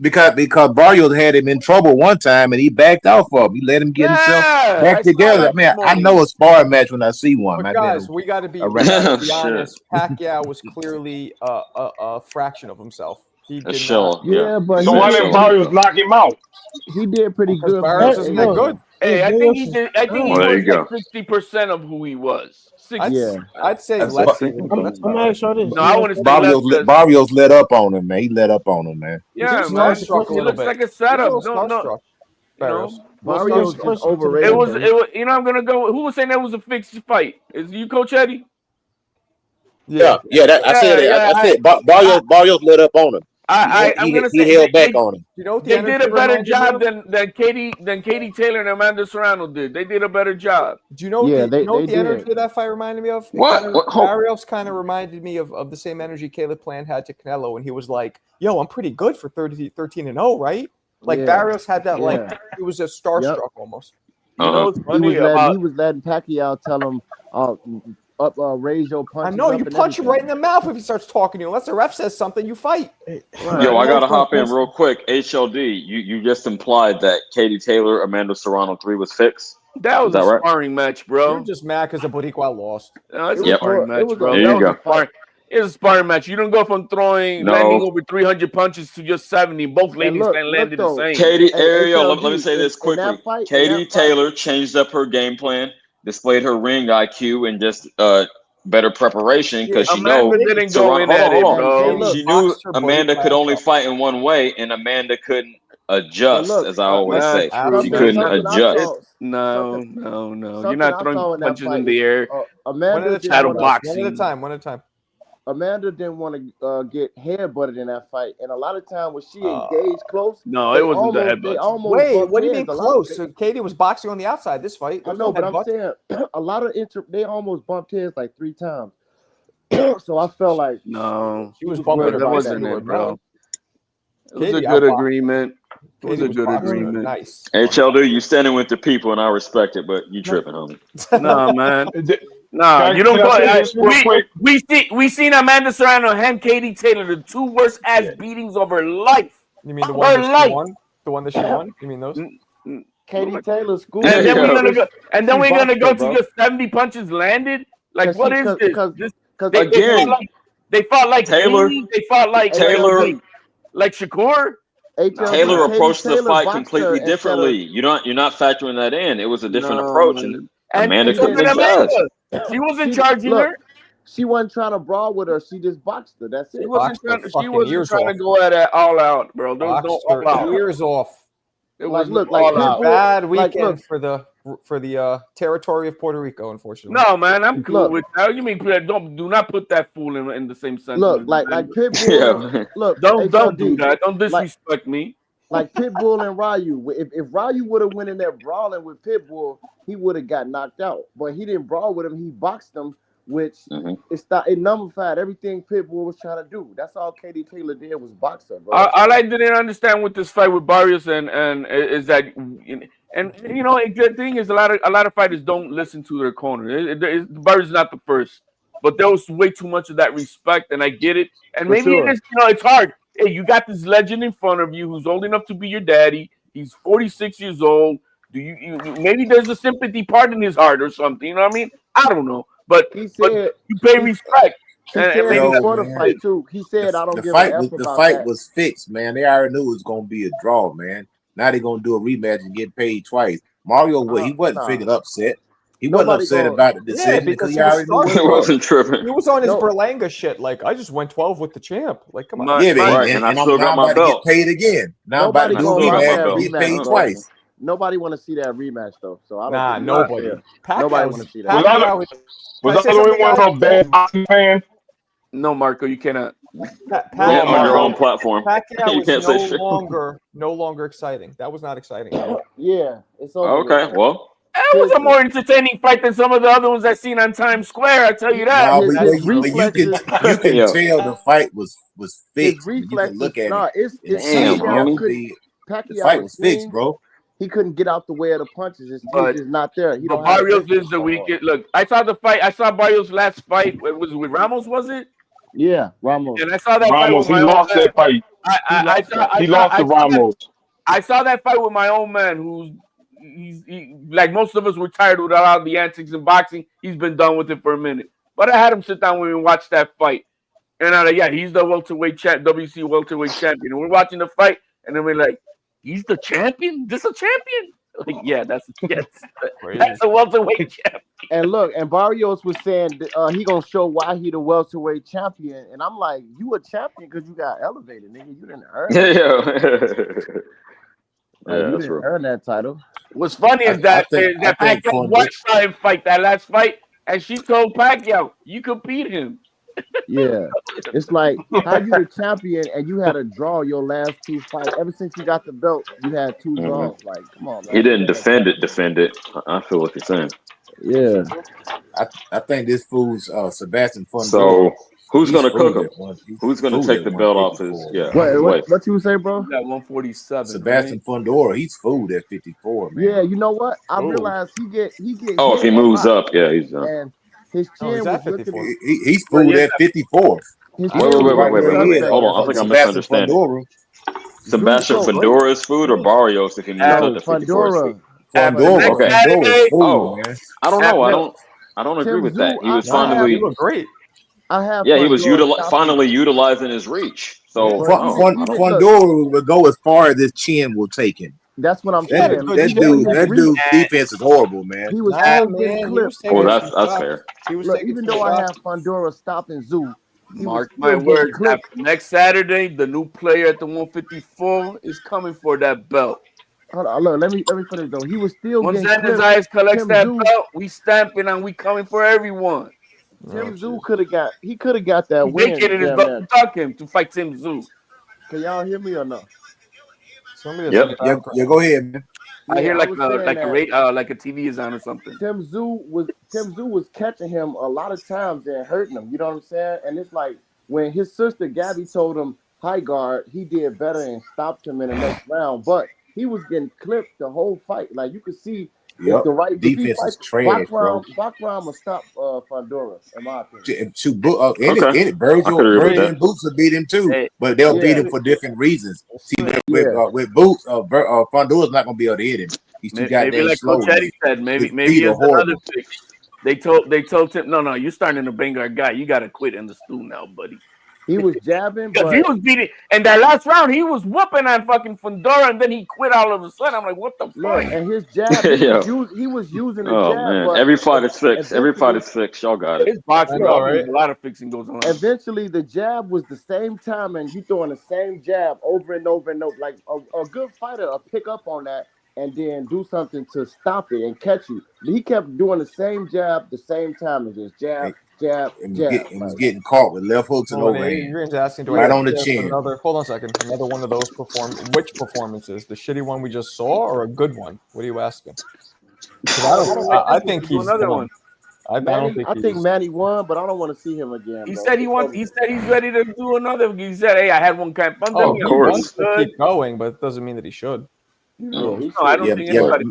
because Barrios had him in trouble one time and he backed off of him. He let him get himself yeah, back I saw together. that Man, I morning. know a sparring match when I see one. But man. guys, we got to be honest. Pacquiao was clearly a fraction of himself. He did not. Yeah, but So why didn't Barrios knock him out? He did pretty good. Barrios isn't that good. Hey, I think he did. I think he Well, there was you like 60% of who he was. 60. I'd say That's less. what- Even. I'm gonna ask y'all this. No, I want to say less. Barrios let up on him, man. He let up on him, man. Yeah, He's man. starstruck a He little looks bit. like a He's setup. little No, starstruck. you know, Barrios is overrated. It was. You know, I'm gonna go. Who was saying that was a fixed fight? Is you, Coach Eddie? Yeah. I said it. I said Barrios let up on him. I'm gonna say he held back on him. You know what they did a better job than Katie Taylor and Amanda Serrano did. They did a better job. Do you know? Yeah, the, you know what they the energy did. of that fight reminded me of? Barrios kind of reminded me of the same energy Caleb Plant had to Canelo, and he was like, "Yo, I'm pretty good for 13-0, right?" Like Yeah. Barrios had that, Yeah. like he was just starstruck almost. You know what's He funny was about letting Pacquiao tell him, raise your I punches. know up you and punch him everything. right in the mouth if he starts talking to you. Unless the ref says something, you fight. Yo, I gotta hop in real quick. HLD, you just implied that Katie Taylor, Amanda Serrano 3 was fixed. that was Is that a right? sparring match, You're bro. just mad because the Boricua lost. No, it's Yep. a sparring match, bro. There you go. It's a sparring match. You don't go from landing over 300 punches to just 70. Both ladies can land the same. Katie, Hey, Ariel, let me HLD, say this in that quickly. fight- Katie Taylor changed up her game plan, displayed her ring IQ, and just better preparation because she Amanda knew didn't go in hold at it, on. bro. She knew Amanda could only fight in one way, and Amanda couldn't adjust, as I always say. She couldn't adjust. No. You're not I throwing saw in that punches fight in the is, air. Amanda Shadow boxing. One at a time. Amanda didn't want to get headbutted in that fight, and a lot of time when she engaged close, no, it wasn't the headbutt. They almost Wait, bumped what do you heads. mean close? So Katie was boxing on the outside this fight. I know, but I'm saying a lot of they almost bumped heads like 3 times. So I felt like no, she was bumping her. That wasn't it, bro. It was a good agreement. It was a good agreement. Nice. HLD, you standing with the people, and I respect it, but you tripping, homie. No, man. Nah, you don't go. We seen Amanda Serrano hand Katie Taylor the 2 worst ass beatings of her life. You mean the one that she won? The one that she won? You mean those? Katie Taylor school. And then we're gonna go to just 70 punches landed. Like, what is this? They fought like Taylor. They fought like Taylor. Like Shakur. Taylor approached the fight completely differently. You're not factoring that in. It was a different approach, and Amanda couldn't adjust. She wasn't charging her. She wasn't trying to brawl with her. She just boxed her. That's it. She wasn't trying to go at it all out, bro. There was no all out. Ears off. It was bad weekend for the territory of Puerto Rico, unfortunately. No, man, I'm cool with that. You mean do not put that fool in the same sentence? Look, like Pitbull. Look, don't do that. Don't disrespect me. Like Pitbull and Ryu. If Ryu would have went in there brawling with Pitbull, he would have got knocked out. But he didn't brawl with him. He boxed him, which it nullified everything Pitbull was trying to do. That's all Katie Taylor did was box her, bro. All I didn't understand with this fight with Barrios and is that, and you know, the thing is a lot of fighters don't listen to their corner. Barrios is not the first, but there was way too much of that respect, and I get it. And maybe it is, it's hard. Hey, you got this legend in front of you who's old enough to be your daddy. He's 46 years old. Do you maybe there's a sympathy part in his heart or something? You know what I mean? I don't know, but he said you pay respect. He said before the fight too. He said, "I don't give a F about that." The fight was fixed, man. They already knew it was gonna be a draw, man. Now they're gonna do a rematch and get paid twice. Mario, he wasn't figuring upset. He wasn't upset about the decision because he already knew he wasn't tripping. He was on his Berlanga shit. Like, I just went 12 with the champ. Like, come on. Yeah, man. And I'm still got my about to belt. get paid again. Now I'm about to do a rematch and get paid twice. Nobody want to see that rematch though. So I don't. Nobody. Nobody want to see that. Was that the only one of bad boxing fan? No, Marco, you cannot. Yeah, on your own platform. Pacquiao You is can't say shit. no longer exciting. That was not exciting anymore. Yeah, it's over. Okay, with. well, That was a more entertaining fight than some of the other ones I've seen on Times Square. I tell you that. No, but His you reflexes, can Yeah. tell the fight was his fixed. You can reflexes. look at Nah, it and it's see it, Damn, bro. homie. The fight was fixed, swings. bro. He couldn't get out the way of the punches. His swings But is not there. He but don't have the Barrios distance is the no more. weakest. Look, I saw the fight. I saw Barrios' last fight. It was with Ramos, was it? Yeah, Ramos. And I saw that fight Ramos, with he my own lost man. that fight. He lost to Ramos. I saw that fight with my own man, who's like most of us were tired with all the antics in boxing. He's been done with it for a minute. But I had him sit down with me and watch that fight. And I'm like, yeah, he's the welterweight WC welterweight champion. And we're watching the fight, and then we're like, he's the champion? This a champion? Like, yeah, that's a welterweight champion. And look, and Barrios was saying he gonna show why he the welterweight champion, and I'm like, you a champion because you got elevated, nigga. You didn't earn it. You didn't earn that title. What's funny is that Pacquiao watched him fight that last fight, and she told Pacquiao, "You could beat him." Yeah, it's like how you the champion and you had a draw your last two fights. Ever since you got the belt, you had two draws. Like, come on, man. He didn't defend it. I feel what you're saying. Yeah, I think this fool's Sebastian Fondura. So who's gonna cook him? Who's gonna take the belt off his? Yeah. What you say, bro? That 147. Sebastian Fondura, he's fooled at 54, man. Yeah, you know what? I realized he get. Oh, if he moves up, yeah, he's done. And his chin was looking. He's fooled at 54. Wait. Hold on, I think I'm misunderstanding. Sebastian Fondura is food or Barrios if he moves up to 54? Fondura. Okay. Man. I don't know. I don't agree with that. He was finally. He looked great. He was finally utilizing his reach. So Fondura will go as far as his chin will take him. That's what I'm saying. That dude's defense is horrible, man. He was getting clipped. Oh, that's fair. Look, even though I have Fondura stopping Zoo, mark my words. Next Saturday, the new player at the 154 is coming for that belt. Hold on, look, let me put it though. He was still once getting Sanders Eyes collects that belt, we stamping and we coming for everyone. Tim Zoo could have got that he win. Vacated his belt to tuck him to fight Tim Zoo. Can y'all hear me or no? Yeah, go ahead, man. I hear like a TV is on or something. Tim Zoo was catching him a lot of times and hurting him. You know what I'm saying? And it's like when his sister Gabby told him high guard, he did better and stopped him in the next round. But he was getting clipped the whole fight. Like you could see. Yep. The right defense is trash, bro. Bakram will stop Fondura, in my opinion. Virgil and Boots will beat him too, but they'll beat him for different reasons. See, with Boots, Fondura's not gonna be able to hit him. He's too goddamn like slow. Coach Eddie said, maybe it's another fix. They told him, no, you're starting to bang our guy. You got to quit in the stool now, buddy. He was jabbing, because he was beating. And that last round, he was whooping on fucking Fondura, and then he quit all of a sudden. I'm like, what the fuck? And his jab, he was using the jab. Man. Every fight is fixed. Every fight is fixed. Y'all got it. It's boxing, right? A lot of fixing goes on. Eventually, the jab was the same time, and you throwing the same jab over and over and over. Like a good fighter will pick up on that and then do something to stop it and catch you. He kept doing the same jab the same time and just jab. And was getting caught with left hooks and overhand. Adrian's asking, right on the chin. Hold on a second. Another one of those which performances? The shitty one we just saw or a good one? What are you asking? I think he's another one. I think Manny won, but I don't want to see him again. He said he said he's ready to do another. He said, "Hey, I had one camp under me." Of course, he wants to keep going, but it doesn't mean that he should. I don't think anybody.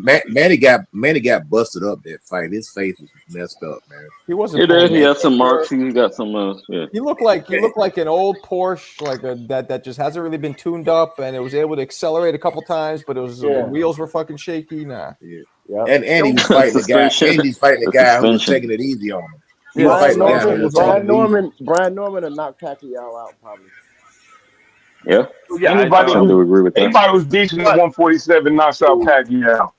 Manny got busted up that fight. His face was messed up, man. He wasn't. He had some marks. He got some. Yeah. He looked like an old Porsche, like that just hasn't really been tuned up, and it was able to accelerate a couple times, but the wheels were fucking shaky. Nah. Yeah. And he was fighting the guy. And he's fighting the guy who was taking it easy on him. Brian Norman will knock Pacquiao out probably. Yeah. Anybody who agree with that. Anybody who's decent at 147 knocks out Pacquiao.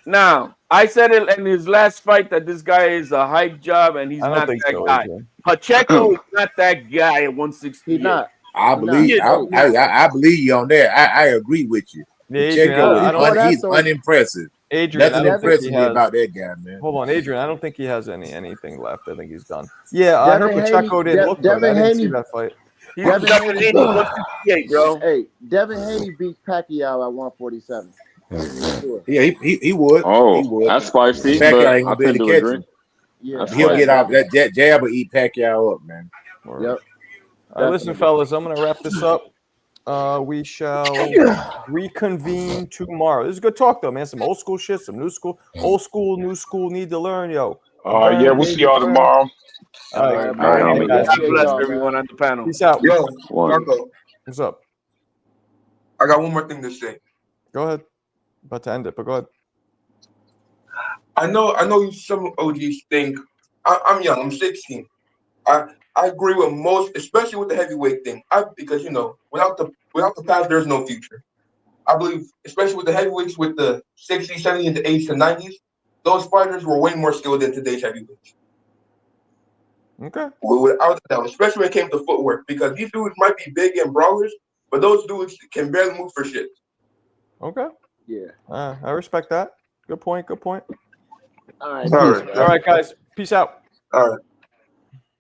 Now, I said it in his last fight that this guy is a hype job and he's not that guy. Pacheco is not that guy at 160. He's not. I believe you on that. I agree with you. Pacheco he's unimpressive. Adrian, nothing impresses me about that guy, man. Hold on, Adrian. I don't think he has anything left. I think he's done. Yeah, I heard Pacheco didn't look good. I didn't see that fight. He's Devin Devin Haney Haney, beat, 168, bro. hey, Devin Haney beats Pacquiao at 147. Sure. Yeah, he would. Oh, He would. that's spicy, Pacquiao but ain't I gonna be able tend to to catch agree. him. Yeah, That's He'll get out spicy. that jab or eat Pacquiao up, man. Yep. All right, listen, Definitely. fellas, I'm going to wrap this up. We shall reconvene tomorrow. This is good talk, though, man. Some old school shit, some new school. Old school, new school need to learn, yo. Yeah, Burn, we'll see baby, y'all burn. tomorrow. All right, All right, All right, man. homie. guys. God Appreciate bless y'all, everyone man. on the panel. Peace out. Yo, One. Marco, What's up? I got one more thing to say. Go ahead. About to end it, but go ahead. I know some OGs think I'm young. I'm 16. I agree with most, especially with the heavyweight thing. Because without the past, there's no future. I believe, especially with the heavyweights, with the 60s, 70s, and the 80s and 90s, those fighters were way more skilled than today's heavyweights. Okay. Without a doubt, especially when it came to footwork, because these dudes might be big and brawlers, but those dudes can barely move for shit. Okay. Yeah. I respect that. Good point. Good point. All right. All Peace, right. man. All right, guys. Peace out. All right.